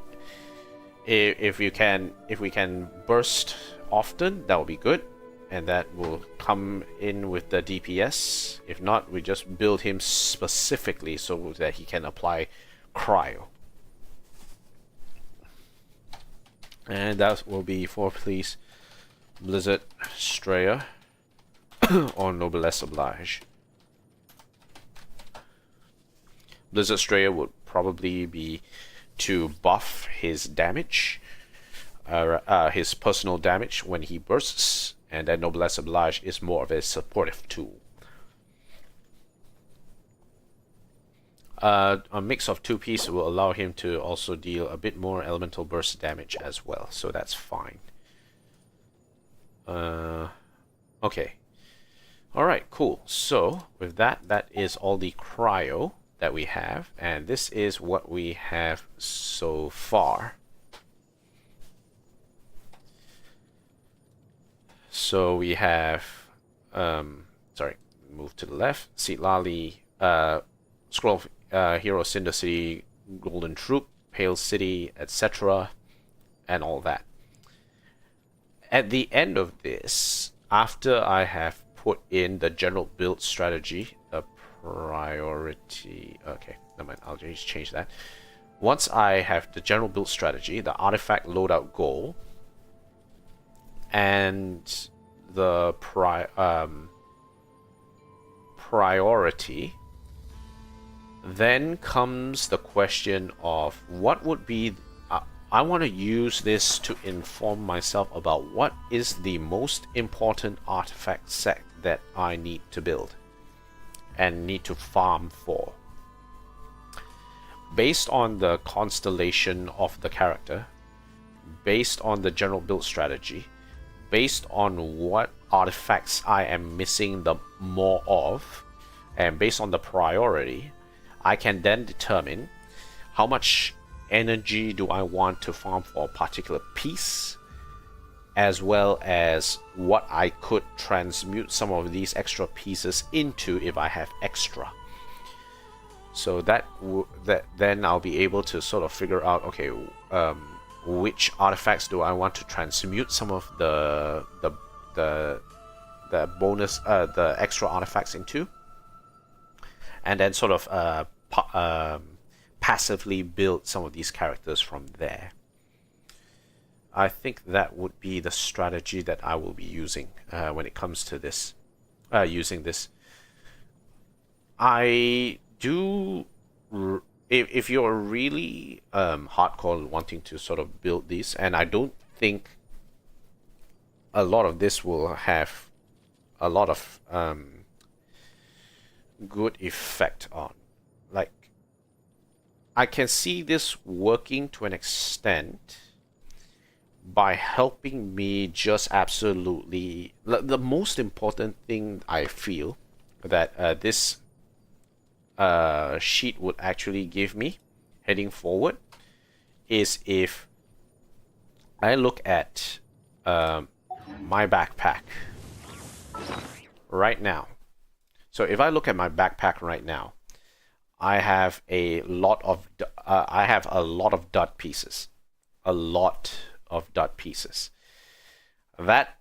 if we can burst often, that will be good, and that will come in with the DPS. If not, we just build him specifically so that he can apply cryo. And that will be for please Blizzard Strayer or Noblesse Oblige. Blizzard Strayer would probably be to buff his damage, his personal damage when he bursts, and then Noblesse Oblige is more of a supportive tool. A mix of 2 pieces will allow him to also deal a bit more elemental burst damage as well, so that's fine. Okay. Alright, cool. So, with that, that is all the cryo that we have, and this is what we have so far. So we have, sorry, move to the left, Sitlali, Scroll of Hero Cinder City, Golden Troop, Pale City, etc., and all that. At the end of this, after I have put in the general build strategy, the priority, okay, never mind, I'll just change that. Once I have the general build strategy, the artifact loadout goal, and the priority, then comes the question of what would be I want to use this to inform myself about what is the most important artifact set that I need to build and need to farm for. Based on the constellation of the character, based on the general build strategy, based on what artifacts I am missing the more of, and based on the priority, I can then determine how much energy do I want to farm for a particular piece, as well as what I could transmute some of these extra pieces into if I have extra. So that then I'll be able to sort of figure out, okay, which artifacts do I want to transmute some of the bonus, the extra artifacts into, and then sort of passively build some of these characters from there. I think that would be the strategy that I will be using when it comes to this. Using this, I do. If you're really hardcore wanting to sort of build these, and I don't think a lot of this will have a lot of good effect on. Like, I can see this working to an extent by helping me just absolutely... The most important thing I feel that this sheet would actually give me heading forward is if I look at my backpack right now. So if I look at my backpack right now, I have a lot of dot pieces. A lot of dot pieces. That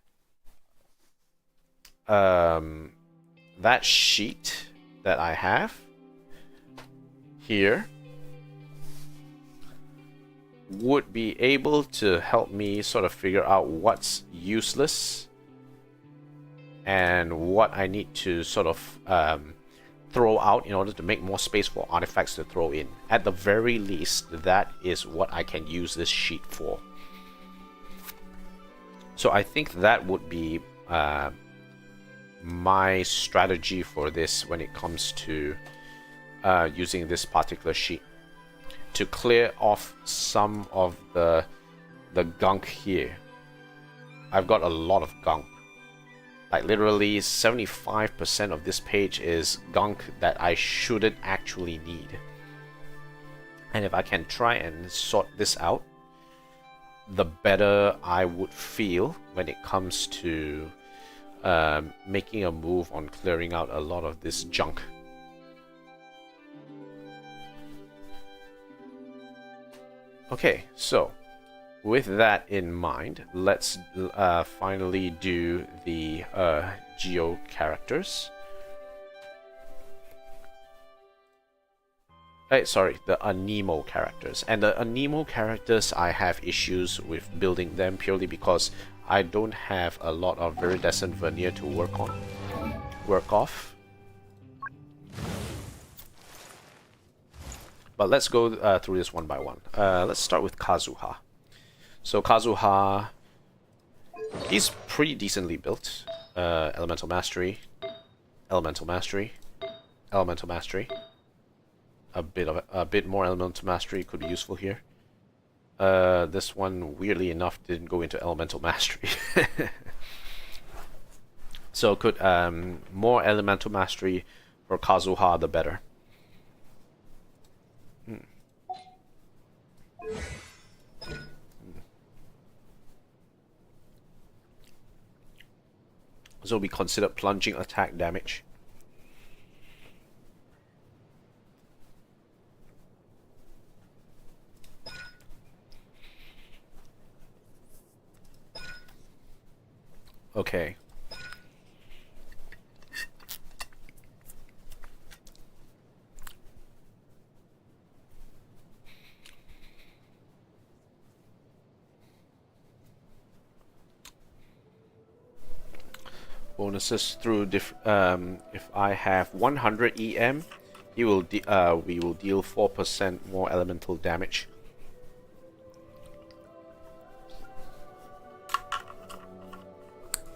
that sheet that I have here would be able to help me sort of figure out what's useless and what I need to sort of throw out in order to make more space for artifacts to throw in. At the very least, that is what I can use this sheet for. So I think that would be my strategy for this when it comes to using this particular sheet, to clear off some of the gunk here. I've got a lot of gunk. Like literally 75% of this page is gunk that I shouldn't actually need. And if I can try and sort this out, the better I would feel when it comes to making a move on clearing out a lot of this junk. Okay, so with that in mind, let's finally do the geo characters. Sorry, the Anemo characters. And the Anemo characters, I have issues with building them purely because I don't have a lot of viridescent veneer to work off. But let's go through this one by one. Let's start with Kazuha. So Kazuha, he's pretty decently built. Elemental Mastery, Elemental Mastery, Elemental Mastery. A bit more Elemental Mastery could be useful here. This one, weirdly enough, didn't go into Elemental Mastery. So could more Elemental Mastery for Kazuha, the better. So we consider plunging attack damage. Okay. Bonuses through if I have 100 EM, we will deal 4% more elemental damage.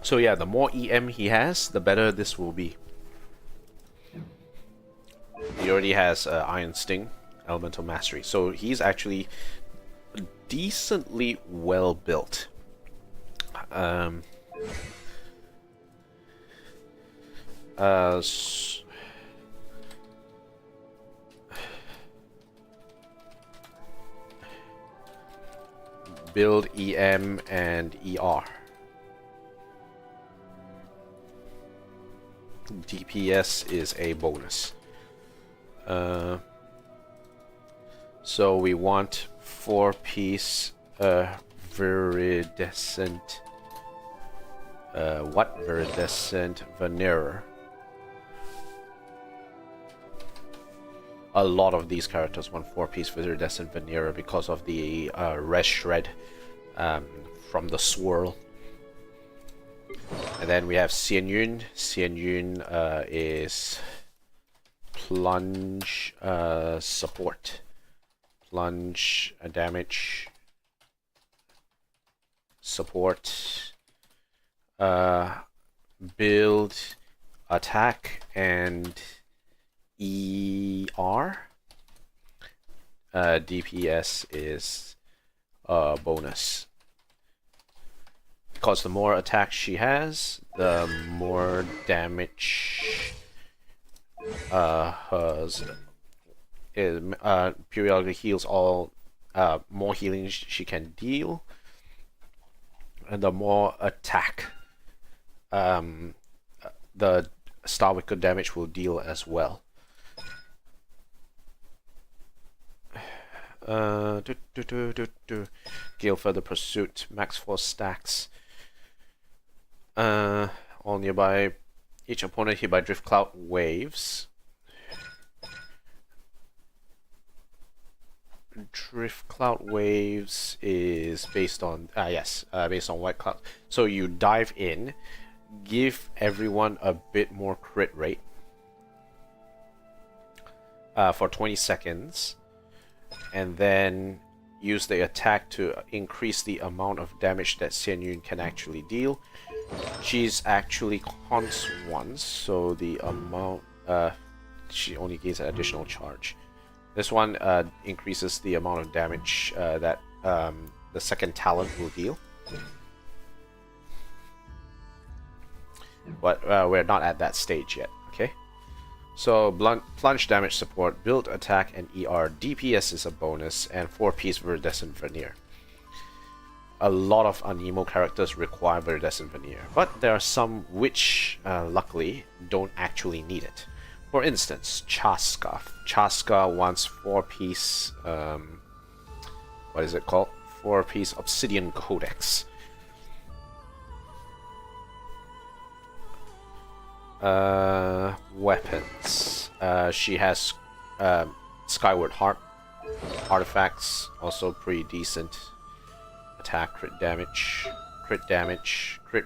So yeah, the more EM he has, the better this will be. He already has Iron Sting, Elemental Mastery, so he's actually decently well built. Build EM and ER. DPS is a bonus. So we want 4-piece Viridescent. What Viridescent Veneer. A lot of these characters want 4-piece Viridescent Veneer because of the red shred from the swirl. And then we have Xian Yun. Xian Yun is plunge support. Plunge damage support. Build attack and ER. DPS is a bonus. Because the more attack she has, the more damage hers periodically heals all more healing she can deal, and the more attack the Star Wicked damage will deal as well. Gale Further Pursuit, max 4 stacks. All nearby, each opponent hit by Drift Cloud waves. Drift Cloud waves is based on based on White Cloud. So you dive in, give everyone a bit more crit rate for 20 seconds, and then use the attack to increase the amount of damage that Xian Yun can actually deal. She's actually cons once, so the amount she only gains an additional charge. This one increases the amount of damage that the second talent will deal. But we're not at that stage yet, okay? So plunge damage support, build attack and ER. DPS is a bonus, and 4-piece Viridescent Veneer. A lot of Anemo characters require Viridescent Veneer, but there are some which, luckily, don't actually need it. For instance, Chaska. Chaska wants 4-piece, what is it called? 4-piece Obsidian Codex. Weapons. She has Skyward Heart. Artifacts, also pretty decent. Attack, crit damage, crit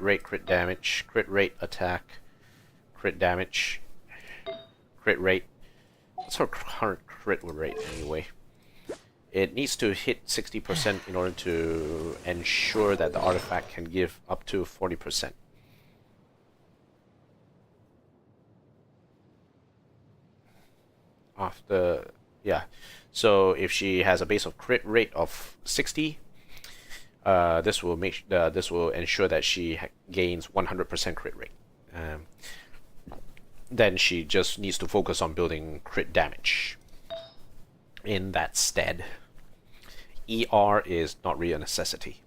rate, crit damage, crit rate, attack, crit damage, crit rate. What's her current crit rate anyway? It needs to hit 60% in order to ensure that the artifact can give up to 40%. After, yeah, so if she has a base of crit rate of 60, this will ensure that she gains 100% crit rate. Then she just needs to focus on building crit damage. In that stead, ER is not really a necessity.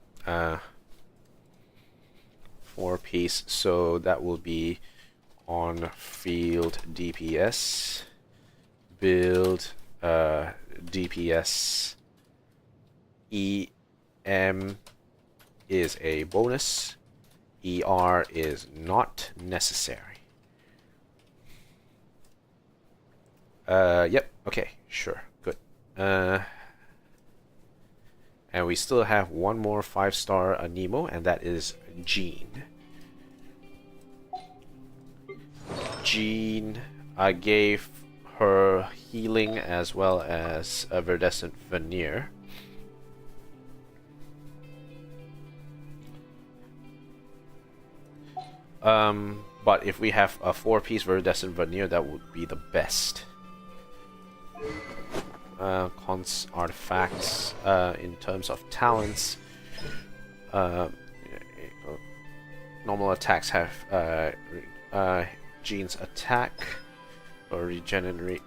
4-piece, so that will be on field DPS. Build DPS. EM is a bonus. ER is not necessary. Yep, okay, sure, good. And we still have one more 5-star Anemo, and that is Jean. Jean, I gave her healing as well as a Viridescent Veneer. But if we have a 4-piece Viridescent Veneer, that would be the best. Cons artifacts, in terms of talents, normal attacks have Jean's attack or regenerate.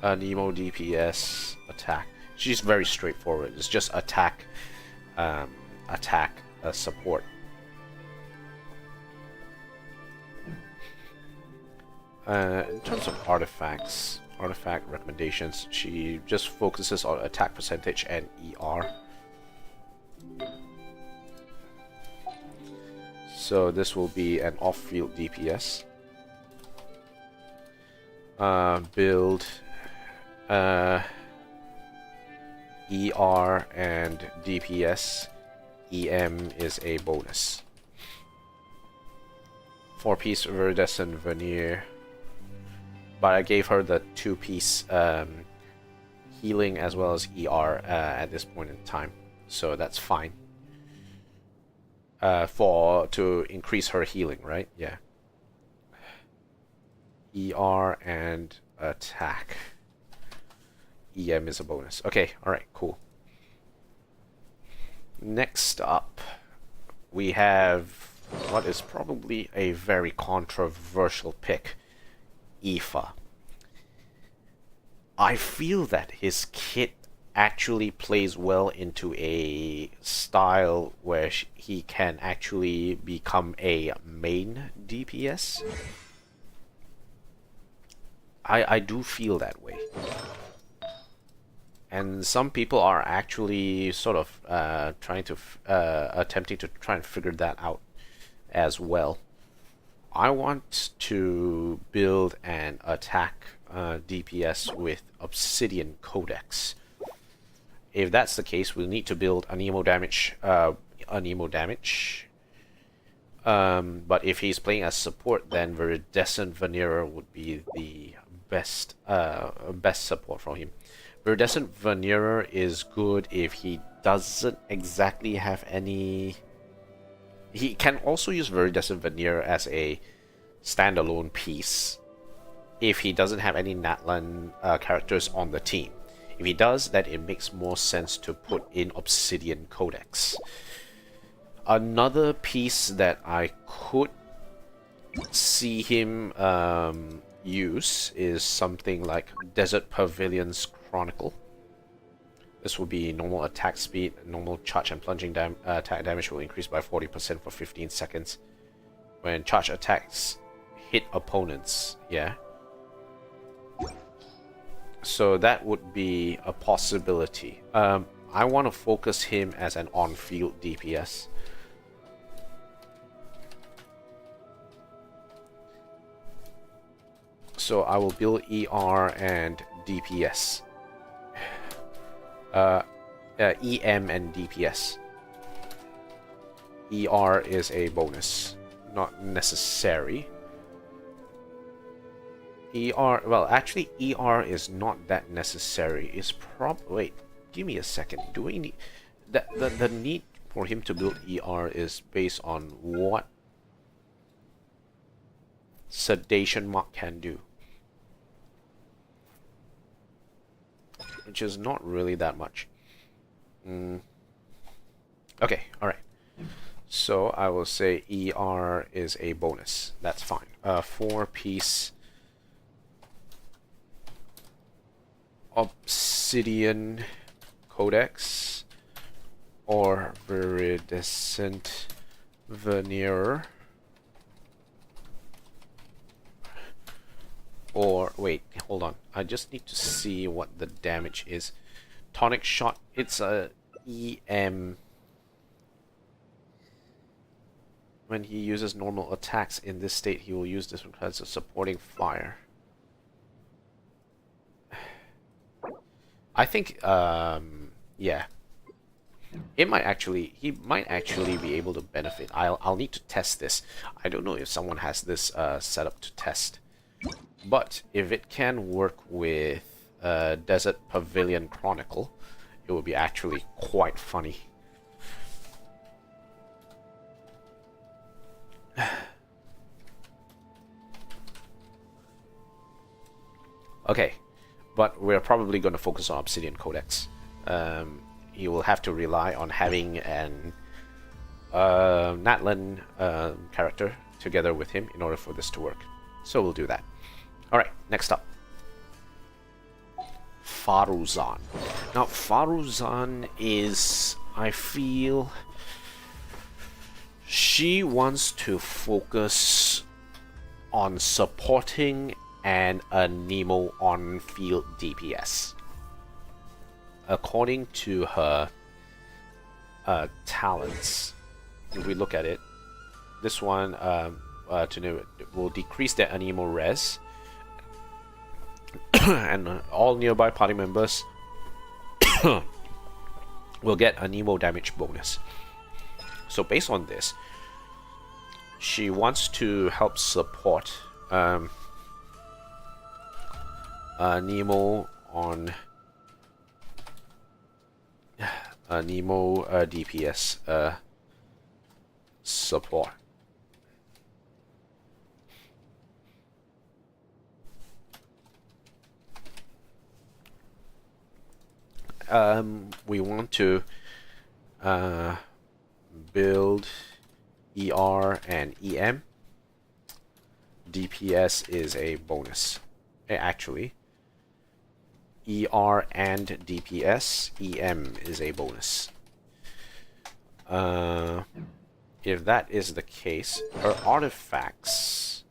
Nemo DPS attack. She's very straightforward. It's just attack, support. In terms of artifacts, artifact recommendations. She just focuses on attack percentage and ER. So this will be an off-field DPS. Build ER and DPS. EM is a bonus. 4-piece iridescent veneer. But I gave her the 2-piece healing as well as ER at this point in time, so that's fine. To increase her healing, right? Yeah. ER and attack. EM is a bonus. Okay, alright, cool. Next up, we have what is probably a very controversial pick, Aoife. I feel that his kit actually plays well into a style where he can actually become a main DPS. I do feel that way. And some people are actually sort of attempting to try and figure that out as well. I want to build an attack DPS with Obsidian Codex. If that's the case, we'll need to build an emo damage. But if he's playing as support, then Viridescent Veneer would be the best support for him. Viridescent Veneer is good if he doesn't exactly have any. He can also use Viridescent Veneer as a standalone piece if he doesn't have any Natlan characters on the team. If he does, then it makes more sense to put in Obsidian Codex. Another piece that I could see him use is something like Desert Pavilion's Chronicle. This will be normal attack speed, normal charge and plunging attack damage will increase by 40% for 15 seconds when charge attacks hit opponents. Yeah. So that would be a possibility. I want to focus him as an on-field DPS. So I will build ER and DPS. EM and DPS. ER is a bonus, not necessary. ER, well, actually, ER is not that necessary. It's wait, give me a second. Do we need the need for him to build ER is based on what Sedation Mark can do, which is not really that much. Okay, alright. So I will say ER is a bonus. That's fine. 4-piece Obsidian Codex or Viridescent Veneer. Or, wait, hold on. I just need to see what the damage is. Tonic Shot, it's a EM. When he uses normal attacks in this state, he will use this because of supporting fire. I think, yeah. He might actually be able to benefit. I'll need to test this. I don't know if someone has this set up to test. But if it can work with Desert Pavilion Chronicle, it would be actually quite funny. Okay, but we're probably going to focus on Obsidian Codex. You will have to rely on having an Natlan character together with him in order for this to work. So we'll do that. Alright, next up. Faruzan. Now, Faruzan is, I feel, she wants to focus on supporting and a Nemo on-field DPS. According to her talents, if we look at it, this one will decrease their Anemo res, and all nearby party members will get Anemo damage bonus. So based on this, she wants to help support Nemo on Nemo DPS support. We want to build ER and EM. DPS is a bonus. Actually, ER and DPS, EM is a bonus. If that is the case, her artifacts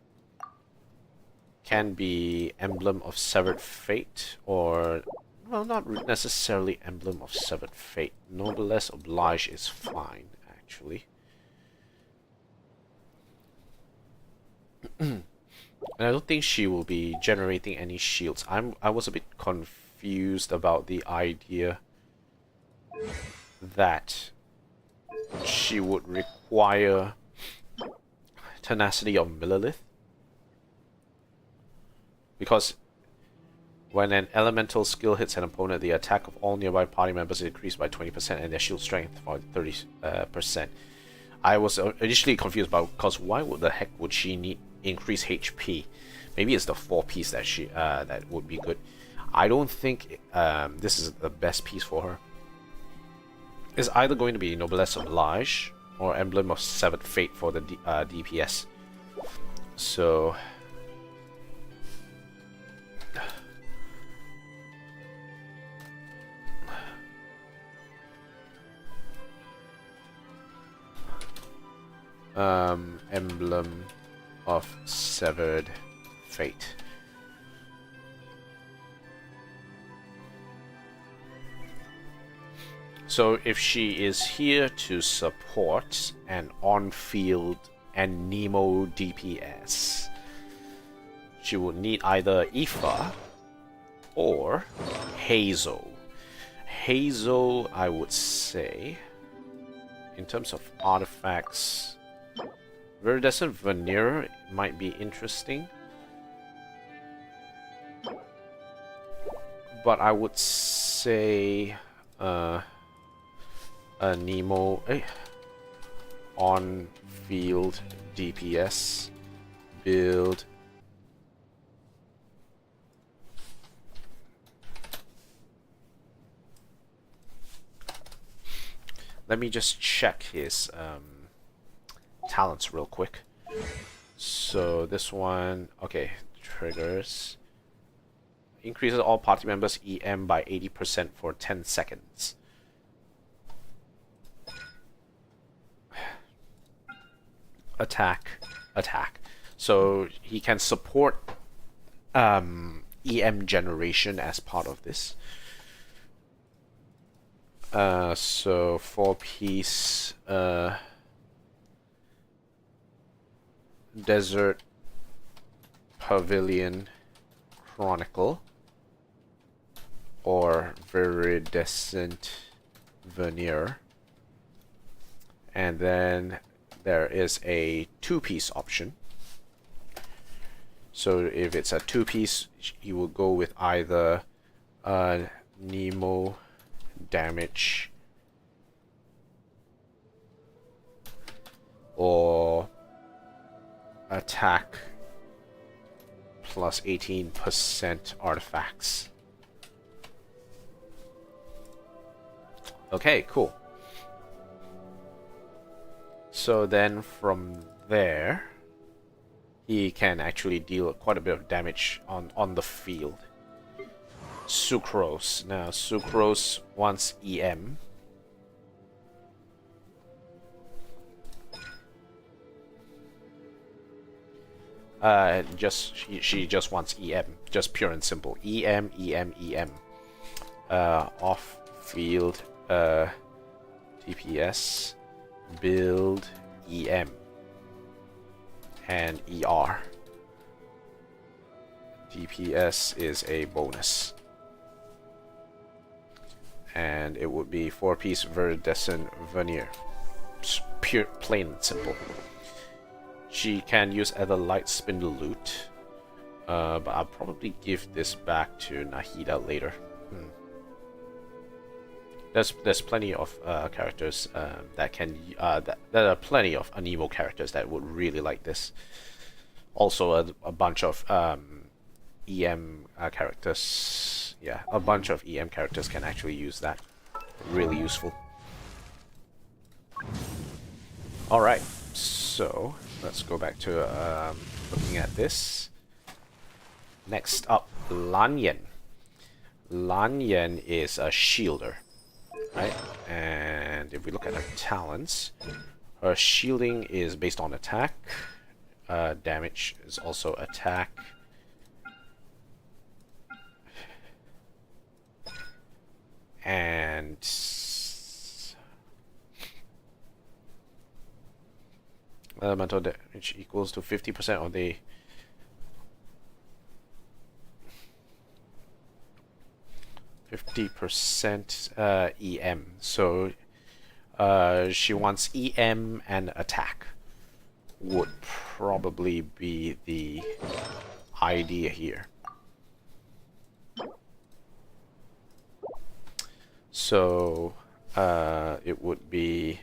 can be Emblem of Severed Fate, or, well, not necessarily Emblem of Severed Fate. Noblesse Oblige is fine, actually. And I don't think she will be generating any shields. I was a bit confused about the idea that she would require Tenacity of Millilith, because when an elemental skill hits an opponent, the attack of all nearby party members is increased by 20% and their shield strength by 30%. I was initially confused about, because why would the heck would she need increase HP? Maybe it's the 4-piece that she that would be good. I don't think this is the best piece for her. It's either going to be Noblesse Oblige or Emblem of Severed Fate for the DPS. So Emblem of Severed Fate. So if she is here to support an on-field and Nemo DPS, she would need either Aoife or Hazel. Hazel, I would say, in terms of artifacts, Viridescent Veneer might be interesting, but I would say a Nemo on-field DPS build. Let me just check his talents real quick. So this one, okay, triggers. Increases all party members' EM by 80% for 10 seconds. Attack. So he can support EM generation as part of this. So 4-piece Desert Pavilion Chronicle or Viridescent Veneer, and then there is a 2-piece option. So if it's a 2-piece, you will go with either Nemo damage or attack plus 18% artifacts. Okay, cool. So then from there, he can actually deal quite a bit of damage on the field. Sucrose. Now, Sucrose wants EM. She just wants EM, just pure and simple. EM, EM, EM. Off field TPS, build EM, and ER. DPS is a bonus. And it would be 4-piece Viridescent Veneer. Pure, plain and simple. She can use other light spindle loot. But I'll probably give this back to Nahida later. There's plenty of characters that can there are plenty of Anemo characters that would really like this. Also a bunch of EM characters. Yeah, a bunch of EM characters can actually use that. Really useful. Alright, so let's go back to looking at this. Next up, Lanyan. Lanyan is a shielder, right? And if we look at her talents, her shielding is based on attack. Damage is also attack. And elemental damage equals to 50% of the 50% EM. So she wants EM and attack. Would probably be the idea here. So it would be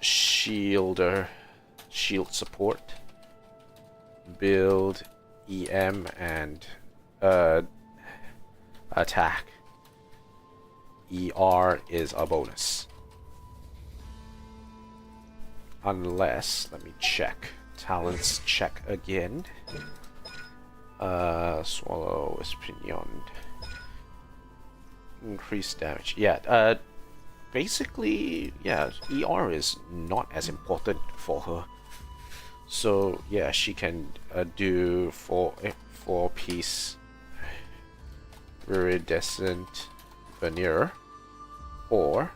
shielder, shield support, build EM and attack. ER is a bonus. Unless, let me check. Talents check again. Swallow is pinioned. Increased damage. Yeah, basically, yeah, ER is not as important for her. So, yeah, she can do 4-piece Viridescent Veneer, or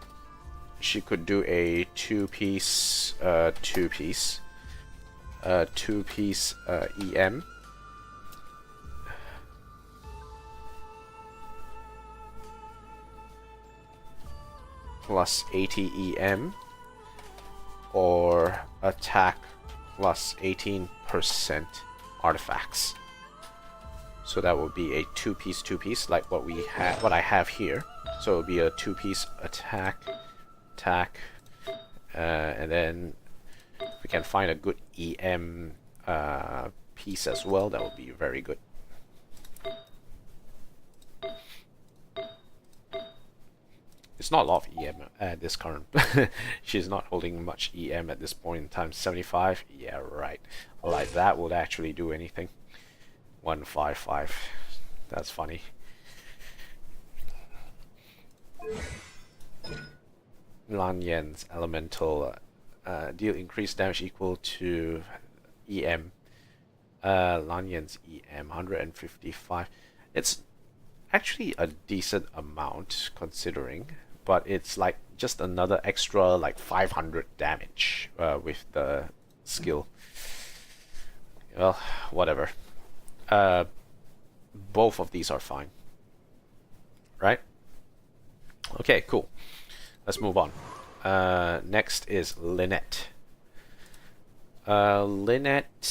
she could do a 2-piece EM. Plus 80 EM, or attack plus 18% artifacts. So that would be a 2-piece, like what I have here. So it would be a 2-piece attack, and then if we can find a good EM piece as well, that would be very good. It's not a lot of EM at this current. She's not holding much EM at this point in time. 75? Yeah, right. Like that would actually do anything. 155. That's funny. Lanyan's elemental deal increased damage equal to EM. Lanyan's EM 155. It's actually a decent amount considering, but it's like just another extra like 500 damage with the skill. Well, whatever. Both of these are fine, right? Okay, cool. Let's move on. Next is Lynette. Lynette,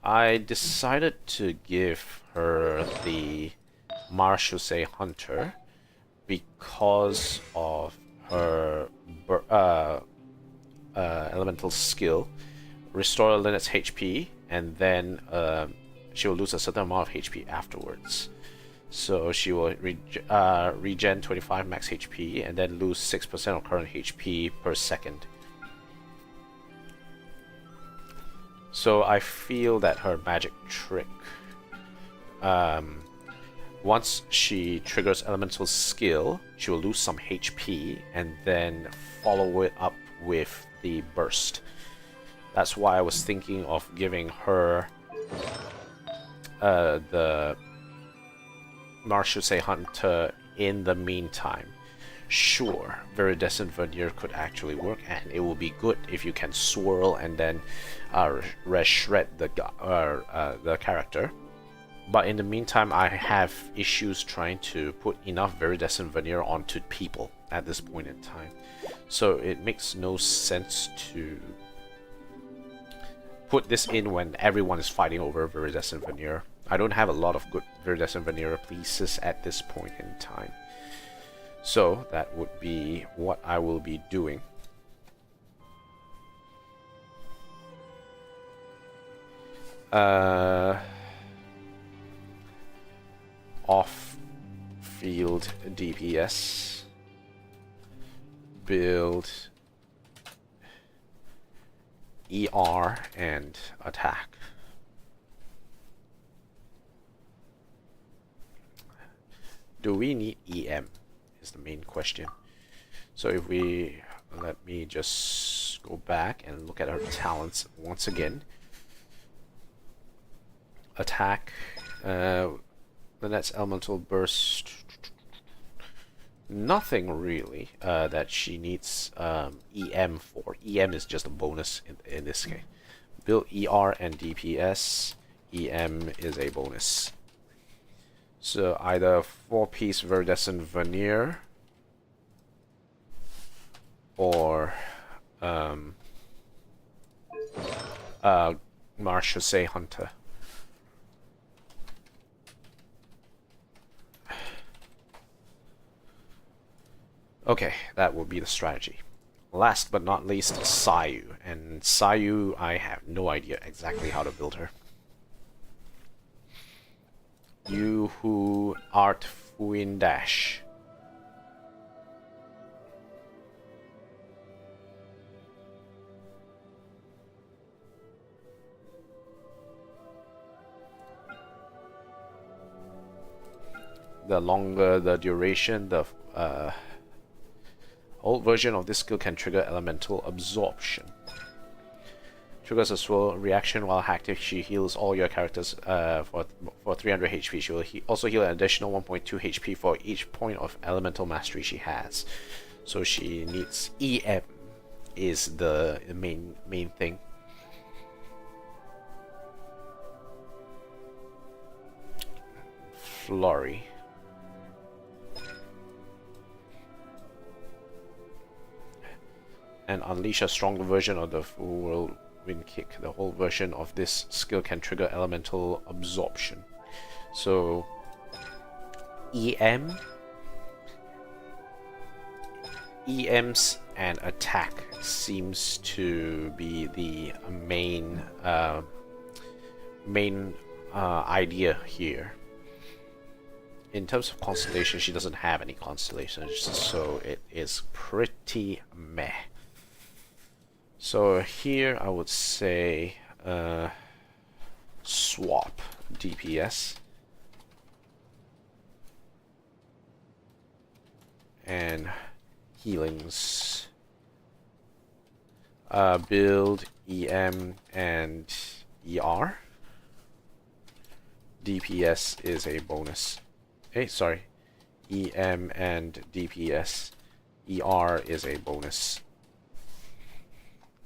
I decided to give her the Marchusei Hunter because of her elemental skill. Restore Lynette's HP, and then she will lose a certain amount of HP afterwards. So she will regen 25 max HP and then lose 6% of current HP per second. So I feel that her magic trick, once she triggers elemental skill, she will lose some HP and then follow it up with the burst. That's why I was thinking of giving her the Marchese Hunter in the meantime. Sure, Viridescent Veneer could actually work, and it will be good if you can swirl and then shred the character. But in the meantime, I have issues trying to put enough Viridescent Veneer onto people at this point in time. So it makes no sense to put this in when everyone is fighting over Viridescent Veneer. I don't have a lot of good Viridescent Veneer pieces at this point in time. So that would be what I will be doing. Off-field DPS. Build ER and attack. Do we need EM? Is the main question. So if we let me just go back and look at our talents once again. Attack, the next elemental burst. Nothing really that she needs EM for. EM is just a bonus in this case. Build ER and DPS. EM is a bonus. So either 4-piece Viridescent Veneer or Marchese Hunter. Okay, that will be the strategy. Last but not least, Sayu. And Sayu, I have no idea exactly how to build her. You who art Fuindash. The longer the duration, the old version of this skill can trigger elemental absorption. Triggers a swirl reaction while active. She heals all your characters for 300 HP. She will also heal an additional 1.2 HP for each point of elemental mastery she has. So she needs EM is the main thing. Flurry. And unleash a stronger version of the full wind kick. The whole version of this skill can trigger elemental absorption. So EMs and attack seems to be the main idea here. In terms of constellation, she doesn't have any constellations, so it is pretty meh. So here I would say swap DPS and healings. Build EM and ER. DPS is a bonus. Hey, sorry. EM and DPS. ER is a bonus.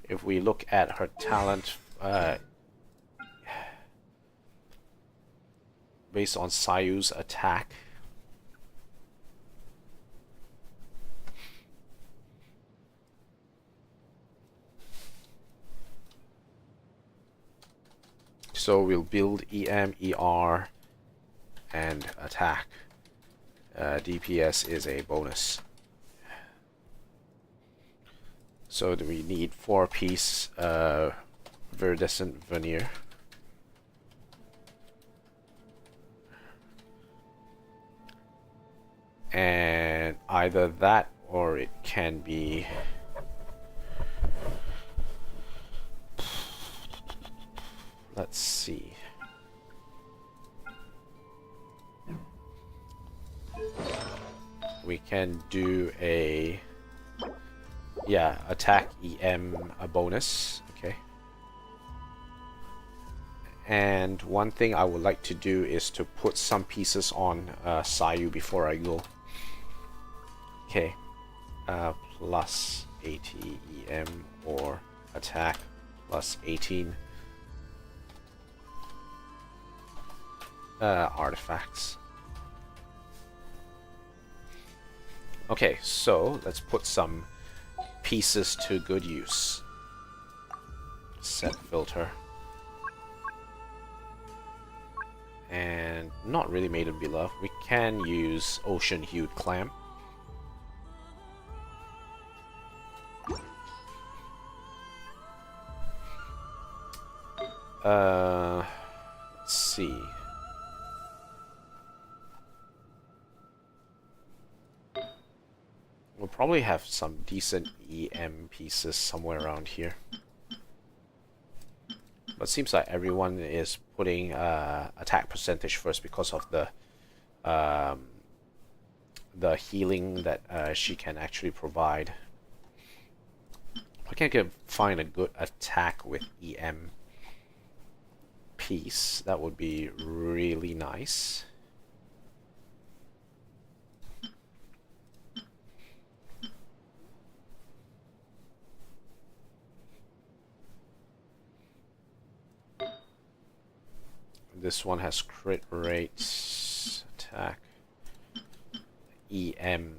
If we look at her talent based on Sayu's attack, so we'll build EM, ER, and attack. DPS is a bonus. So do we need 4-piece Viridescent Veneer? And either that or it can be let's see. We can do a attack EM a bonus. Okay. And one thing I would like to do is to put some pieces on Sayu before I go. Okay. Plus 80 EM or attack plus 18 artifacts. Okay, so let's put some pieces to good use. Set filter. And not really Maiden Beloved. We can use Ocean Hued Clam. Let's see. We'll probably have some decent EM pieces somewhere around here. But it seems like everyone is putting attack percentage first because of the healing that she can actually provide. I can find a good attack with EM piece. That would be really nice. This one has crit rates, attack, EM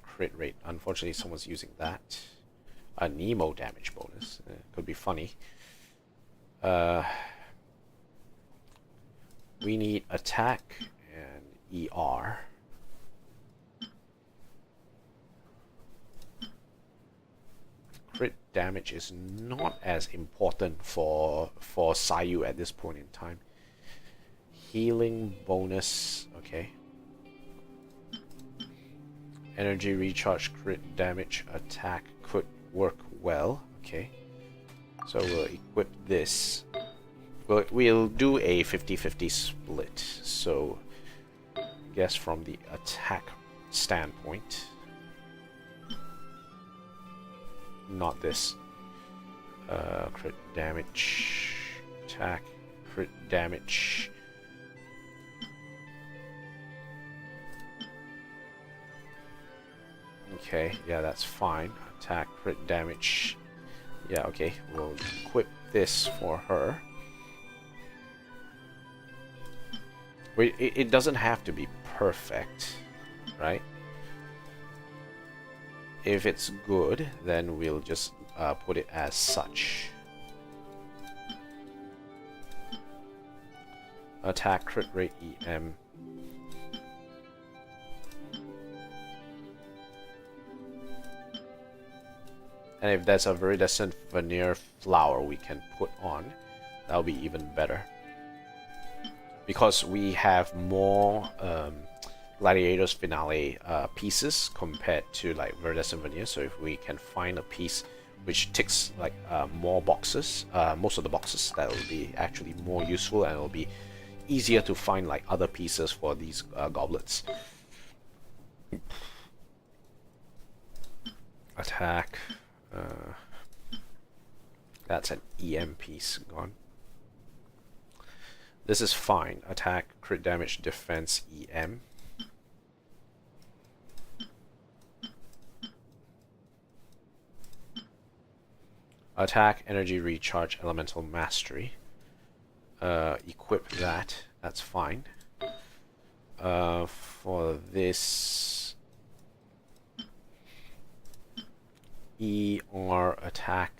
crit rate. Unfortunately, someone's using that. A Nemo damage bonus. Could be funny. We need attack and ER. Crit damage is not as important for Sayu at this point in time. Healing bonus, okay. Energy recharge, crit damage, attack could work well, okay. So we'll equip this. We'll do a 50-50 split. So, I guess from the attack standpoint, not this. Crit damage, attack, crit damage. Okay, yeah, that's fine. Attack, crit damage. Yeah, okay, we'll equip this for her. It doesn't have to be perfect, right? If it's good, then we'll just put it as such. Attack, crit rate, EM. And if there's a Viridescent Veneer flower we can put on, that'll be even better. Because we have more Gladiator's Finale pieces compared to like Viridescent Veneer, so if we can find a piece which ticks like more boxes, most of the boxes, that will be actually more useful, and it'll be easier to find like other pieces for these goblets. Attack. That's an EM piece gone. This is fine. Attack, crit damage, defense, EM. Attack, energy recharge, elemental mastery. Equip that. That's fine. For this ER attack.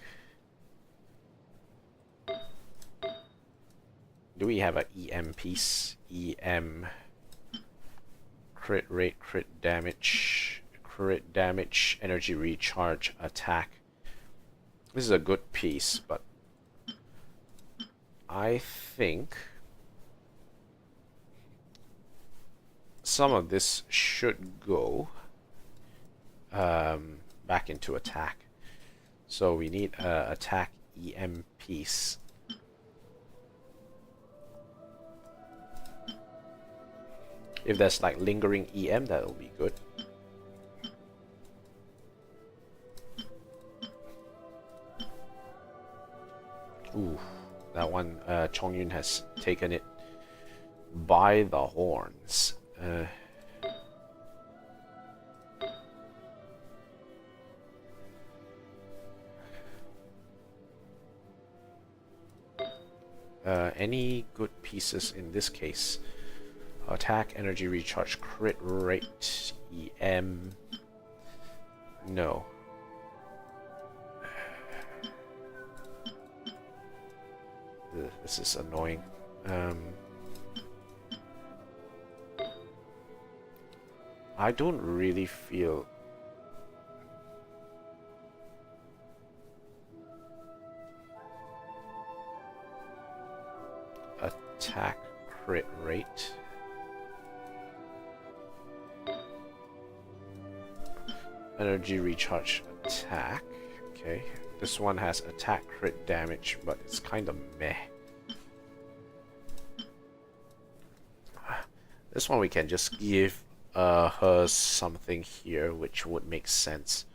Do we have an EM piece? EM crit rate, crit damage, energy recharge, attack. This is a good piece, but I think some of this should go back into attack. So we need a attack EM piece. If there's like lingering EM, that'll be good. Ooh. that one, Chongyun has taken it by the horns. Any good pieces in this case? Attack, energy recharge, crit rate, EM. No. This is annoying. I don't really feel attack crit rate. Energy recharge attack. Okay. This one has attack crit damage, but it's kind of meh. This one we can just give her something here, which would make sense.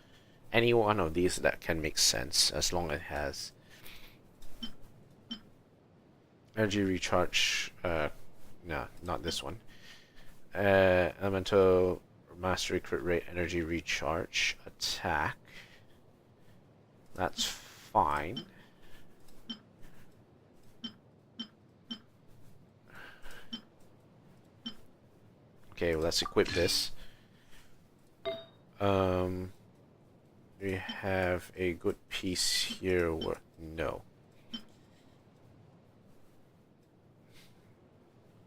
Any one of these that can make sense, as long as it has energy recharge. No, not this one. Elemental mastery, crit rate, energy recharge, attack. That's fine. Okay, well, let's equip this. We have a good piece here. No.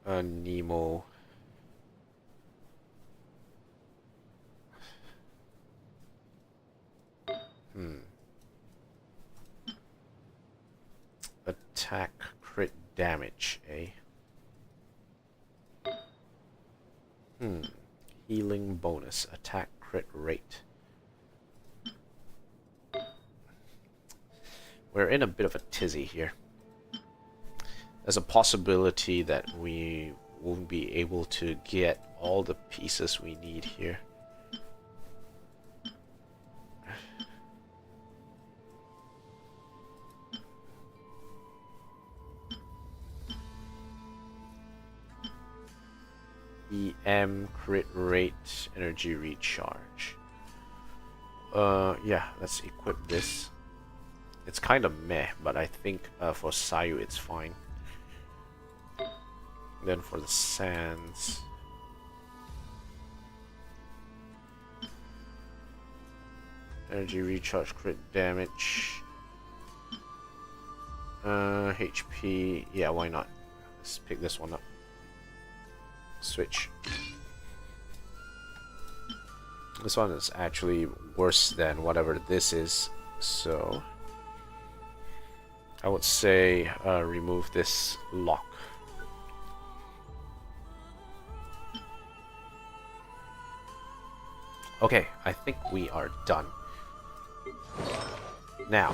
Nemo. Attack crit damage, eh? Healing bonus, attack crit rate. We're in a bit of a tizzy here. There's a possibility that we won't be able to get all the pieces we need here. EM, crit rate, energy recharge. Yeah, let's equip this. It's kind of meh, but I think for Sayu it's fine. Then for the sands, energy recharge, crit damage, HP. Yeah, why not? Let's pick this one up. Switch. This one is actually worse than whatever this is, so I would say remove this lock. Okay, I think we are done. Now,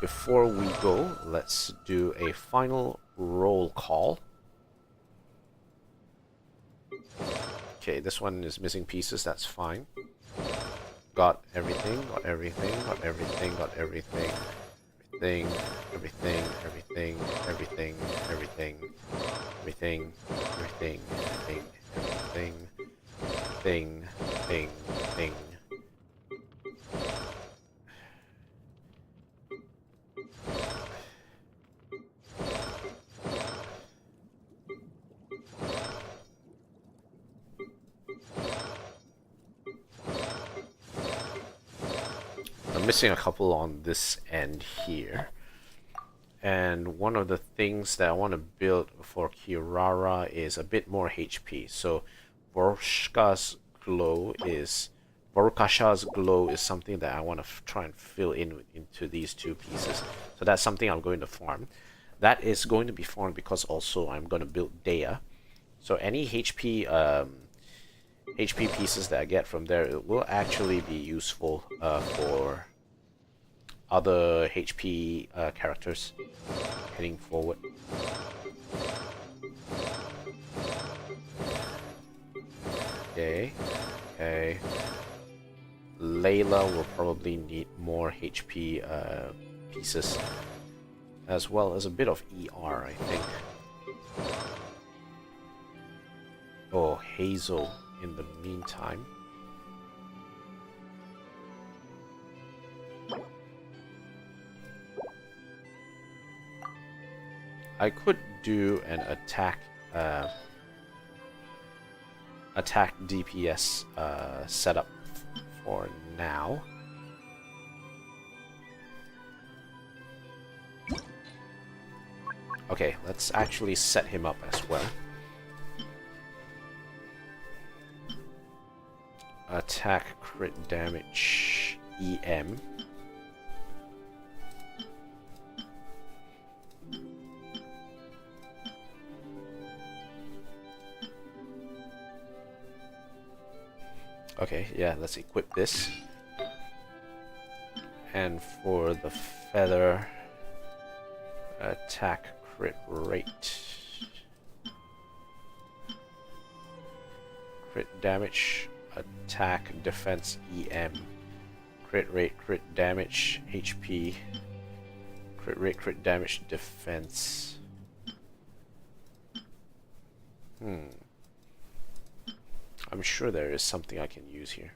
before we go, let's do a final roll call. Okay, this one is missing pieces, that's fine. Got everything, got everything, got everything, got everything. Everything, everything, everything, everything, everything, everything, everything, everything, thing, thing, thing. I'm missing a couple on this end here. And one of the things that I want to build for Kirara is a bit more HP. So Vorkasha's glow is something that I want to try and fill in into these two pieces. So that's something I'm going to farm. That is going to be farmed because also I'm going to build Dea. So any HP pieces that I get from there, it will actually be useful for other HP characters heading forward. Okay, okay. Layla will probably need more HP pieces. as well as a bit of ER, I think. Or Hazel in the meantime. I could do an attack DPS setup for now. Okay, let's actually set him up as well. Attack crit damage EM. Okay, yeah, let's equip this. And for the feather, attack crit rate. Crit damage, attack, defense, EM. Crit rate, crit damage, HP. Crit rate, crit damage, defense. I'm sure there is something I can use here.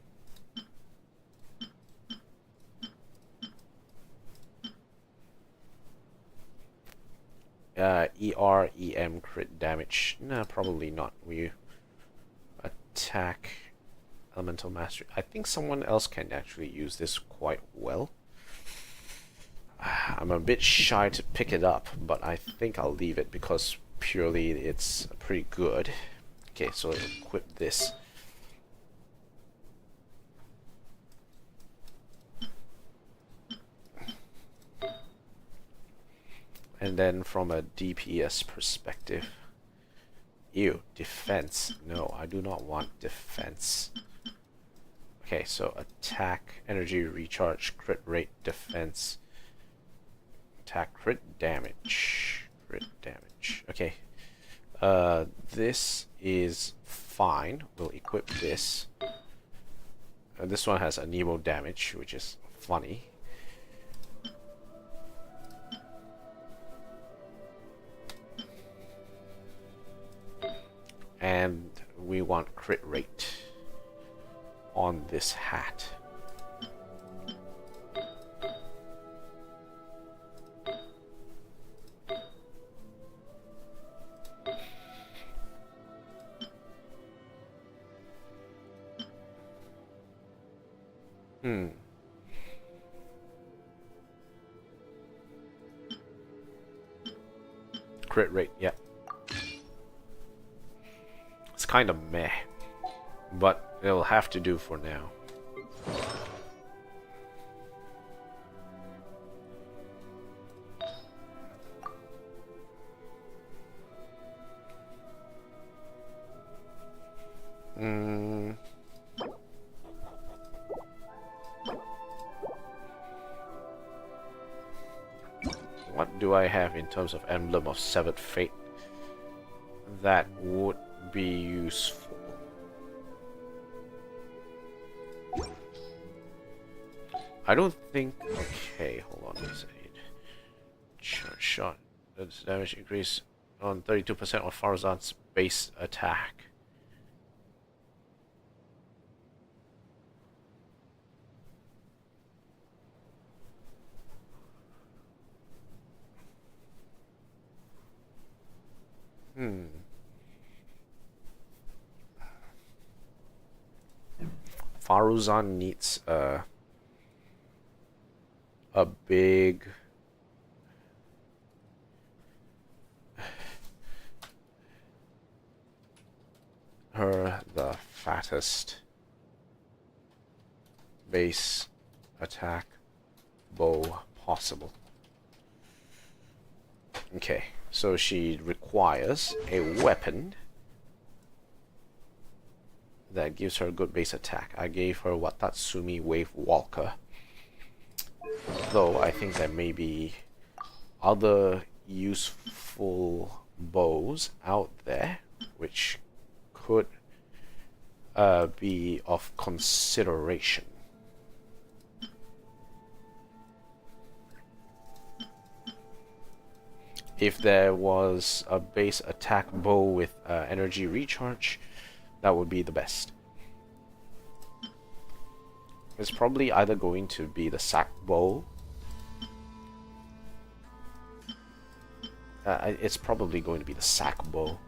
ER, EM, crit damage. No, probably not. We attack, elemental mastery. I think someone else can actually use this quite well. I'm a bit shy to pick it up, but I think I'll leave it because purely it's pretty good. Okay, so equip this. And then from a DPS perspective, defense. No, I do not want defense. Okay, so attack, energy recharge, crit rate, defense, attack, crit damage, Okay, this is fine. We'll equip this. This one has anemo damage, which is funny. And we want crit rate on this hat. Crit rate, yeah. It's kind of meh, but it'll have to do for now. What do I have in terms of Emblem of Severed Fate that would be useful? I don't think. Okay, hold on a second. Shot. That's damage increase on 32% of Farazan's base attack. Faruzan needs a big the fattest base attack bow possible. Okay, so she requires a weapon that gives her a good base attack. I gave her Watatsumi Wave Walker, though I think there may be other useful bows out there which could be of consideration. if there was a base attack bow with energy recharge, that would be the best. It's probably either going to be the sack bow. It's probably going to be the sack bow.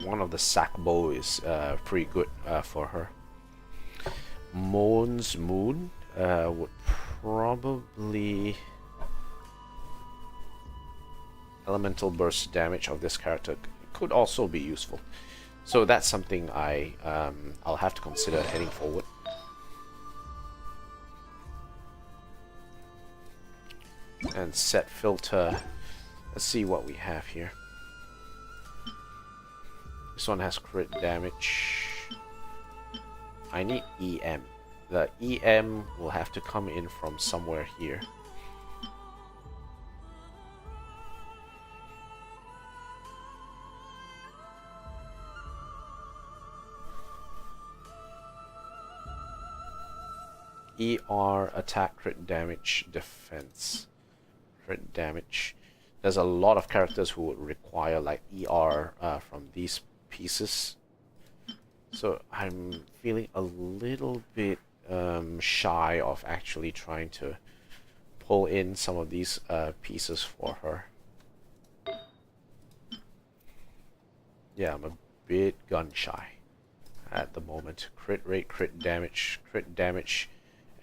One of the sack bow is pretty good for her. Moon's Moon would probably... Elemental burst damage of this character could also be useful. So that's something I'll have to consider heading forward. And set filter. Let's see what we have here. This one has crit damage. I need EM. The EM will have to come in from somewhere here. ER, attack, crit damage, defense. Crit damage. There's a lot of characters who would require like ER from these pieces. So I'm feeling a little bit shy of actually trying to pull in some of these pieces for her. Yeah, I'm a bit gun shy at the moment. Crit rate, crit damage,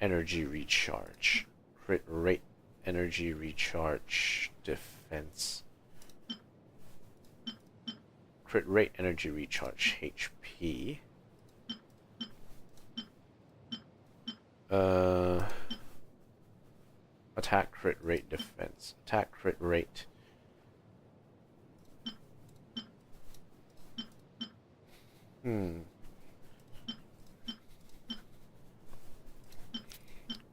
energy recharge. Crit rate, energy recharge, defense. Crit rate, energy recharge, HP. Attack, crit rate, defense. Attack, crit rate.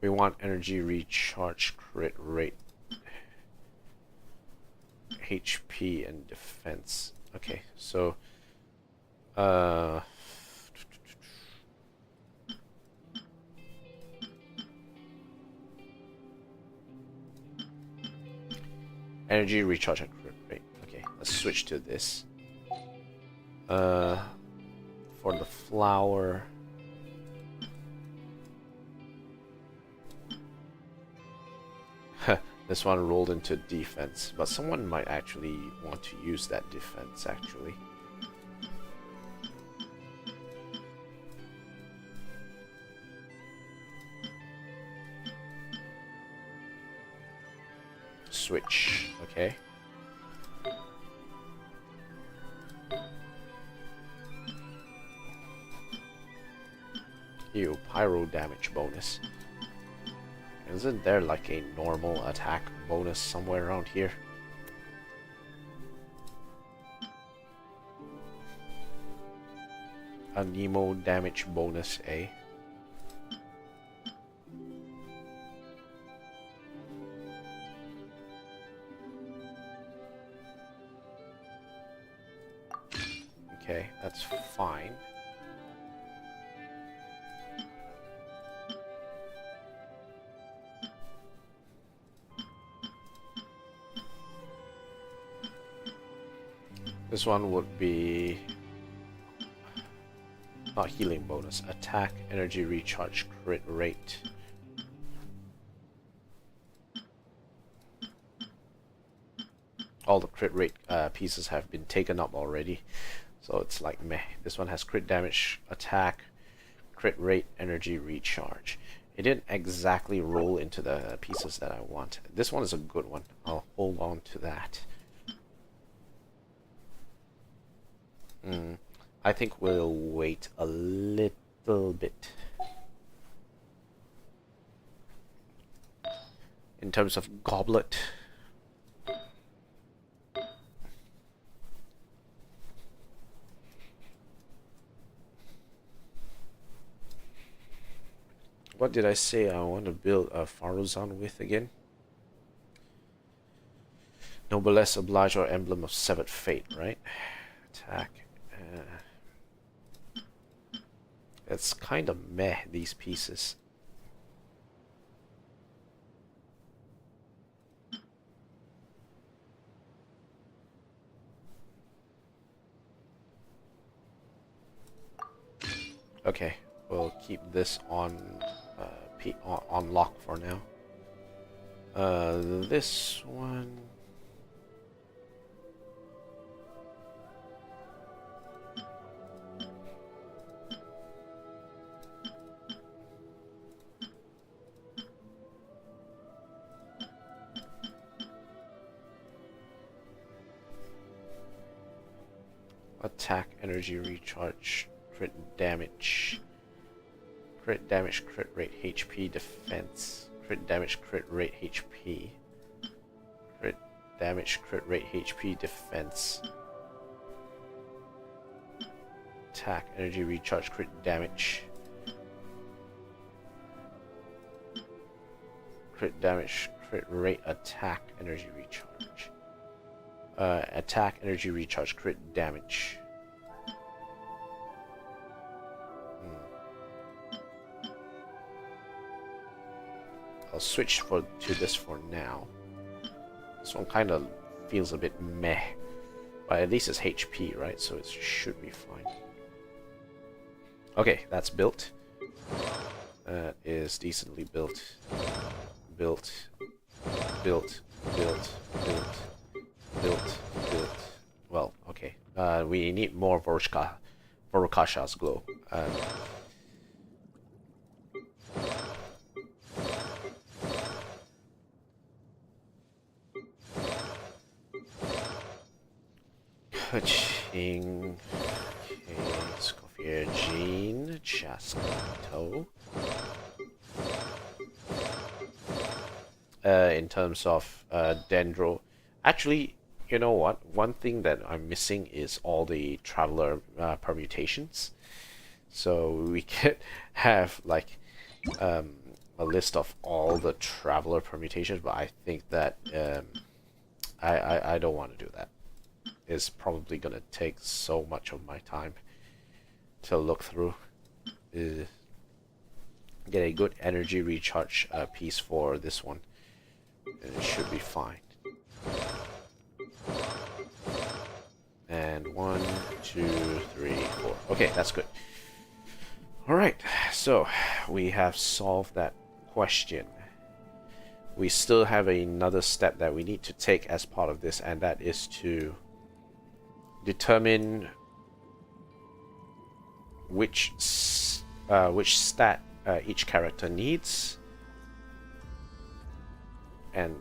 We want energy recharge, crit rate, HP, and defense. Okay, so energy recharge and crit rate. Okay, let's switch to this. For the flower. This one rolled into defense, but someone might actually want to use that defense actually. Switch, okay. Ew, pyro damage bonus. Isn't there like a normal attack bonus somewhere around here? A Nemo damage bonus, eh? Okay, that's fine. This one would be not healing bonus, attack, energy recharge, crit rate. All the crit rate pieces have been taken up already, so it's like meh. This one has crit damage, attack, crit rate, energy recharge. It didn't exactly roll into the pieces that I want. This one is a good one. I'll hold on to that. I think we'll wait a little bit. In terms of goblet, what did I say I want to build a Faruzan with again? Noblesse Oblige or Emblem of Severed Fate, right? Attack. It's kind of meh, these pieces. Okay, we'll keep this on on lock for now. This one. Attack, energy recharge, crit damage, crit rate, HP, defense, crit damage, crit rate, HP, crit damage, crit rate, HP, defense, attack, energy recharge, crit damage, crit damage, crit rate, attack, energy recharge. Attack, energy recharge, crit damage. I'll switch to this for now. This one kind of feels a bit meh, but at least it's HP, right? So it should be fine. Okay, that's built. That is decently built. Built. Well, okay. We need more Vorukasha's glow. Kuching. Okay, Scofier Jean. Chaskato. In terms of Dendro. Actually, you know what? One thing that I'm missing is all the traveler permutations. So we could have like a list of all the traveler permutations, but I think that I don't want to do that. It's probably gonna take so much of my time to look through. Get a good energy recharge piece for this one, and it should be fine. And 1, 2, 3, 4. Okay, that's good. Alright, so we have solved that question. We still have another step that we need to take as part of this, and that is to determine which stat each character needs. And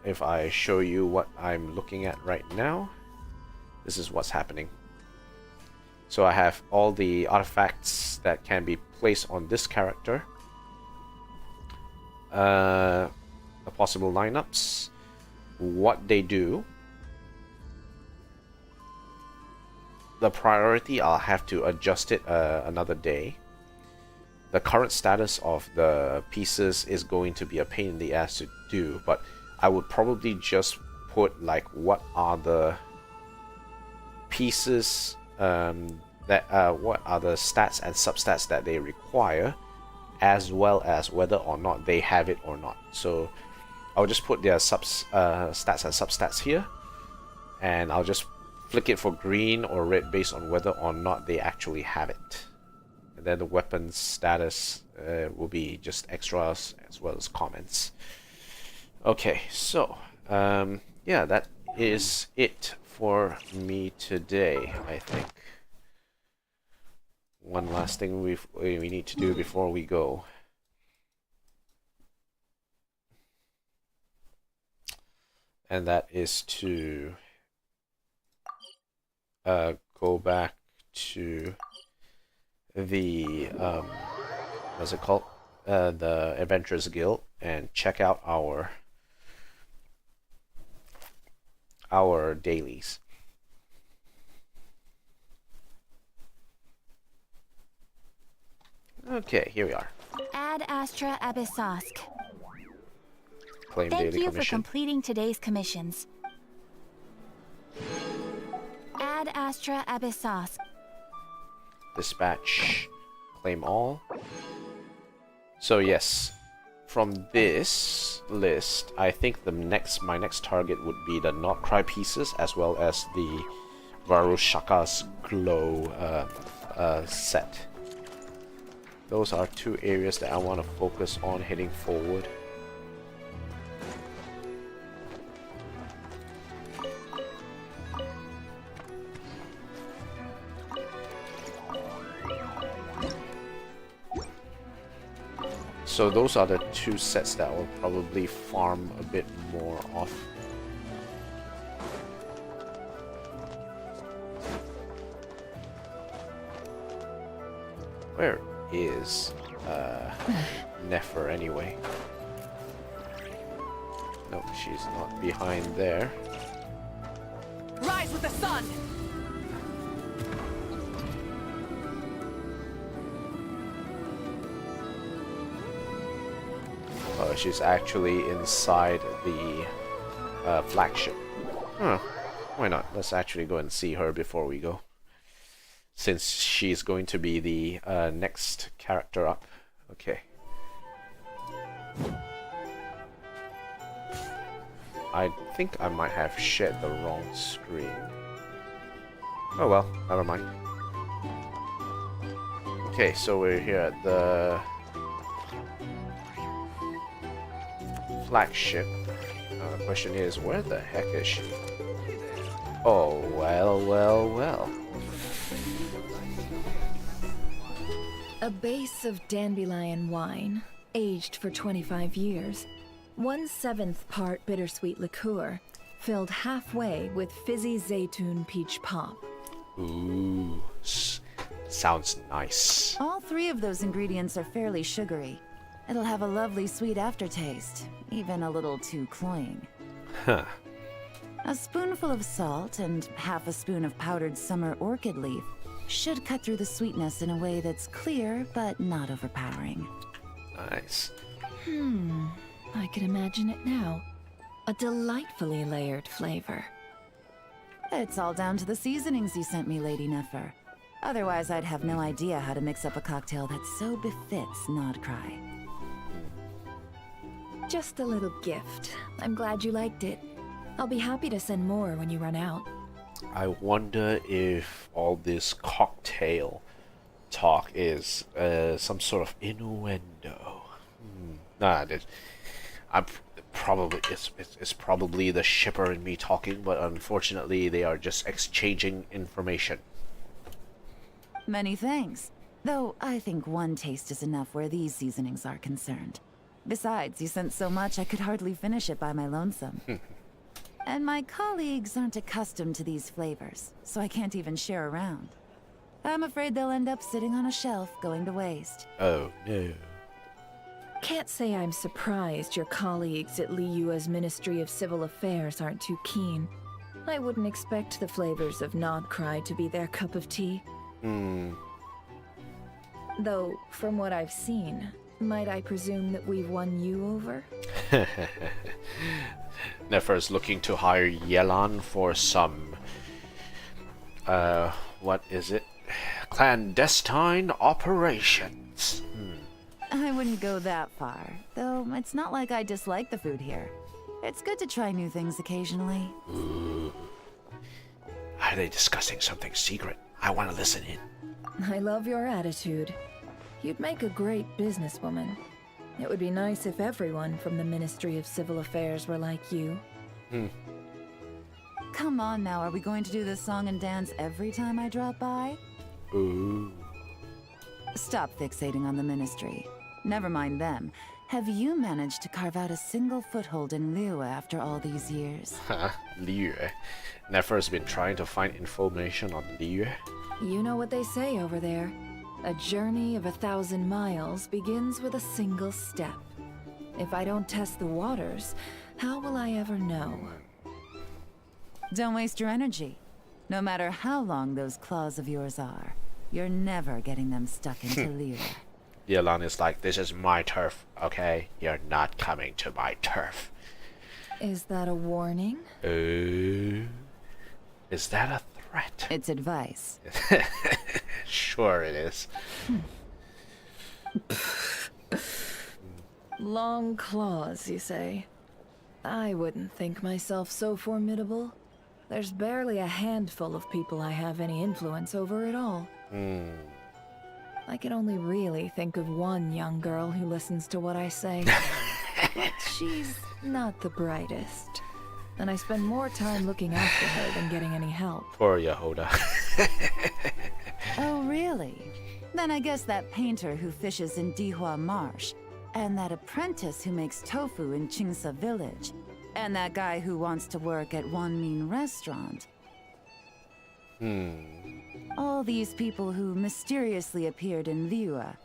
if I show you what I'm looking at right now, this is what's happening. So I have all the artifacts that can be placed on this character, the possible lineups, what they do, the priority. I'll have to adjust it another day. The current status of the pieces is going to be a pain in the ass to do, but I would probably just put like what are the pieces what are the stats and substats that they require, as well as whether or not they have it or not. So I'll just put their stats and substats here, and I'll just flick it for green or red based on whether or not they actually have it. And then the weapons status will be just extras as well as comments. Okay, so yeah, that is it for me today, I think. One last thing we need to do before we go. And that is to go back to the what's it called? The Adventurers Guild, and check out our dailies. Okay, here we are. Ad Astra Abyssosk. Claim Thank daily you commission. for completing today's commissions. Ad Astra Abyssosk. Dispatch. Claim all. So yes, from this list, I think my next target would be the Nod-krai pieces, as well as the Varushaka's glow set. those are two areas that I want to focus on heading forward. So those are the two sets that will probably farm a bit more off. Where is Nefer anyway? Nope, she's not behind there. Rise with the sun! Oh, she's actually inside the flagship. Huh. Why not? Let's actually go and see her before we go. Since she's going to be the next character up. Okay. I think I might have shared the wrong screen. Oh well, never mind. Okay, so we're here at the flagship. The question is, where the heck is she? Oh, well, well, well. A base of dandelion wine, aged for 25 years. 1/7 part bittersweet liqueur, filled halfway with fizzy zaytun peach pop. Ooh, sounds nice. All three of those ingredients are fairly sugary. It'll have a lovely sweet aftertaste, even a little too cloying. Huh. A spoonful of salt and half a spoon of powdered summer orchid leaf should cut through the sweetness in a way that's clear but not overpowering. Nice. I can imagine it now. A delightfully layered flavor. It's all down to the seasonings you sent me, Lady Nefer. Otherwise, I'd have no idea how to mix up a cocktail that so befits Nod-krai. Just a little gift. I'm glad you liked it. I'll be happy to send more when you run out. I wonder if all this cocktail talk is some sort of innuendo. Nah, it's probably the shipper and me talking, but unfortunately they are just exchanging information. Many thanks. Though I think one taste is enough where these seasonings are concerned. Besides, you sent so much I could hardly finish it by my lonesome. And my colleagues aren't accustomed to these flavors, so I can't even share around. I'm afraid they'll end up sitting on a shelf, going to waste. Oh no. Can't say I'm surprised your colleagues at Liyue's Ministry of Civil Affairs aren't too keen. I wouldn't expect the flavors of Nod-krai to be their cup of tea. Though, from what I've seen, might I presume that we've won you over? Nefer's looking to hire Yelan for some what is it? Clandestine operations. I wouldn't go that far, though it's not like I dislike the food here. It's good to try new things occasionally. Ooh. Are they discussing something secret? I want to listen in. I love your attitude. You'd make a great businesswoman. It would be nice if everyone from the Ministry of Civil Affairs were like you. Come on now, are we going to do this song and dance every time I drop by? Ooh. Stop fixating on the Ministry. Never mind them. Have you managed to carve out a single foothold in Liyue after all these years? Liyue. Nefer's been trying to find information on Liyue. You know what they say over there. A journey of 1,000 miles begins with a single step. If I don't test the waters, how will I ever know? Don't waste your energy. No matter how long those claws of yours are, you're never getting them stuck into Liyue. Yelan is like, this is my turf, okay? You're not coming to my turf. Is that a warning? Is that a threat? It's advice. Sure it is. Long claws, you say? I wouldn't think myself so formidable. There's barely a handful of people I have any influence over at all. I can only really think of one young girl who listens to what I say. But she's not the brightest. And I spend more time looking after her than getting any help. Poor Yehoda. Oh, really? Then I guess that painter who fishes in Dihua Marsh, and that apprentice who makes tofu in Chingsa Village, and that guy who wants to work at Wanmin Restaurant. All these people who mysteriously appeared in Liyue.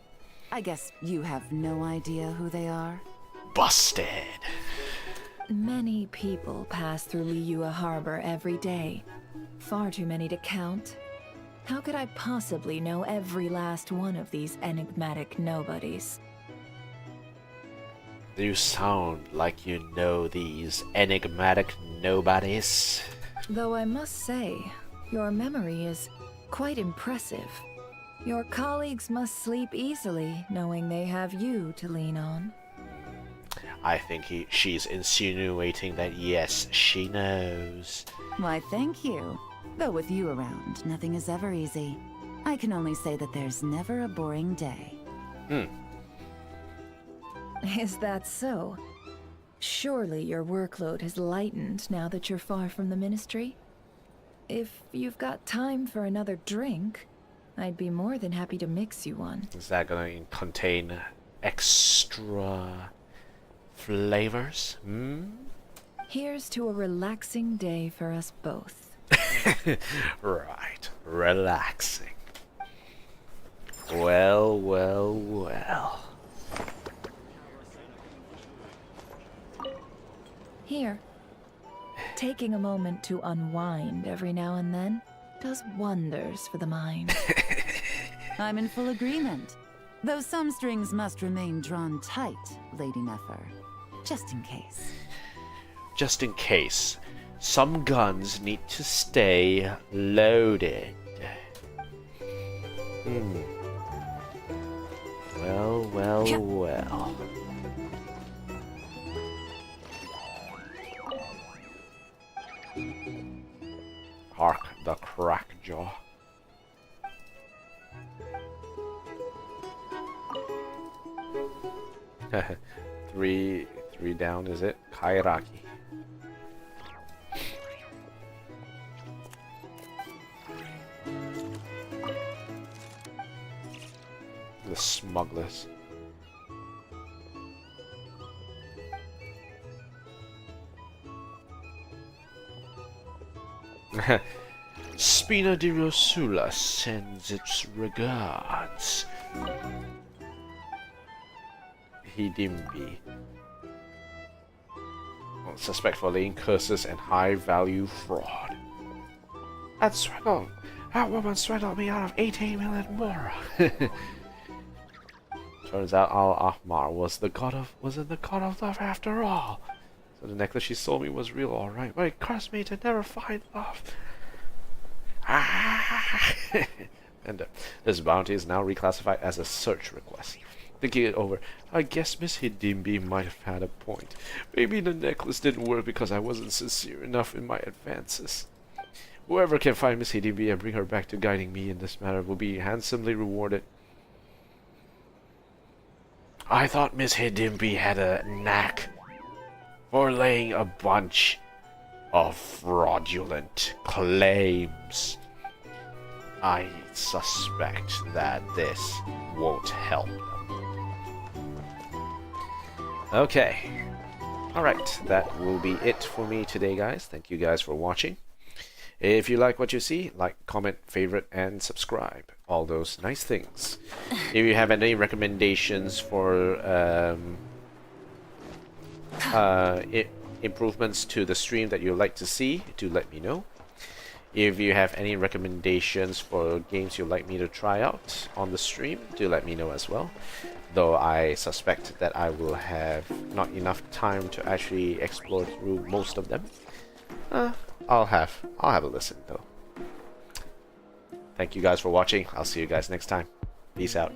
I guess you have no idea who they are? Busted. Many people pass through Liyue Harbor every day. Far too many to count. How could I possibly know every last one of these enigmatic nobodies? You sound like you know these enigmatic nobodies. Though I must say, your memory is quite impressive. Your colleagues must sleep easily, knowing they have you to lean on. I think she's insinuating that yes, she knows. Why, thank you. Though with you around, nothing is ever easy. I can only say that there's never a boring day. Is that so? Surely your workload has lightened now that you're far from the ministry? If you've got time for another drink, I'd be more than happy to mix you one. Is that going to contain extra flavors? Here's to a relaxing day for us both. Right, relaxing. Well, well, well. Here. Taking a moment to unwind every now and then does wonders for the mind. I'm in full agreement. Though some strings must remain drawn tight, Lady Nefer. Just in case. Just in case. Some guns need to stay loaded. Well, well, well. Hark the crack jaw. three down, is it? Kairaki. The smugglers. Spina di Rosula sends its regards. Hidimbi. Suspect for laying curses and high-value fraud. That woman swindled me out of 18 million more. Turns out Al-Ahmar wasn't the god of love after all. So the necklace she sold me was real, alright, but it cursed me to never find love. And this bounty is now reclassified as a search request. Thinking it over, I guess Miss Hidimbi might have had a point. Maybe the necklace didn't work because I wasn't sincere enough in my advances. Whoever can find Miss Hidimbi and bring her back to guiding me in this matter will be handsomely rewarded. I thought Miss Hidimbi had a knack for laying a bunch of fraudulent claims. I suspect that this won't help them. Okay. Alright, that will be it for me today, guys. Thank you guys for watching. If you like what you see, like, comment, favorite, and subscribe. All those nice things. If you have any recommendations for improvements to the stream that you'd like to see, do let me know. If you have any recommendations for games you'd like me to try out on the stream, do let me know as well. Though I suspect that I will have not enough time to actually explore through most of them. I'll have a listen though. Thank you guys for watching. I'll see you guys next time. Peace out.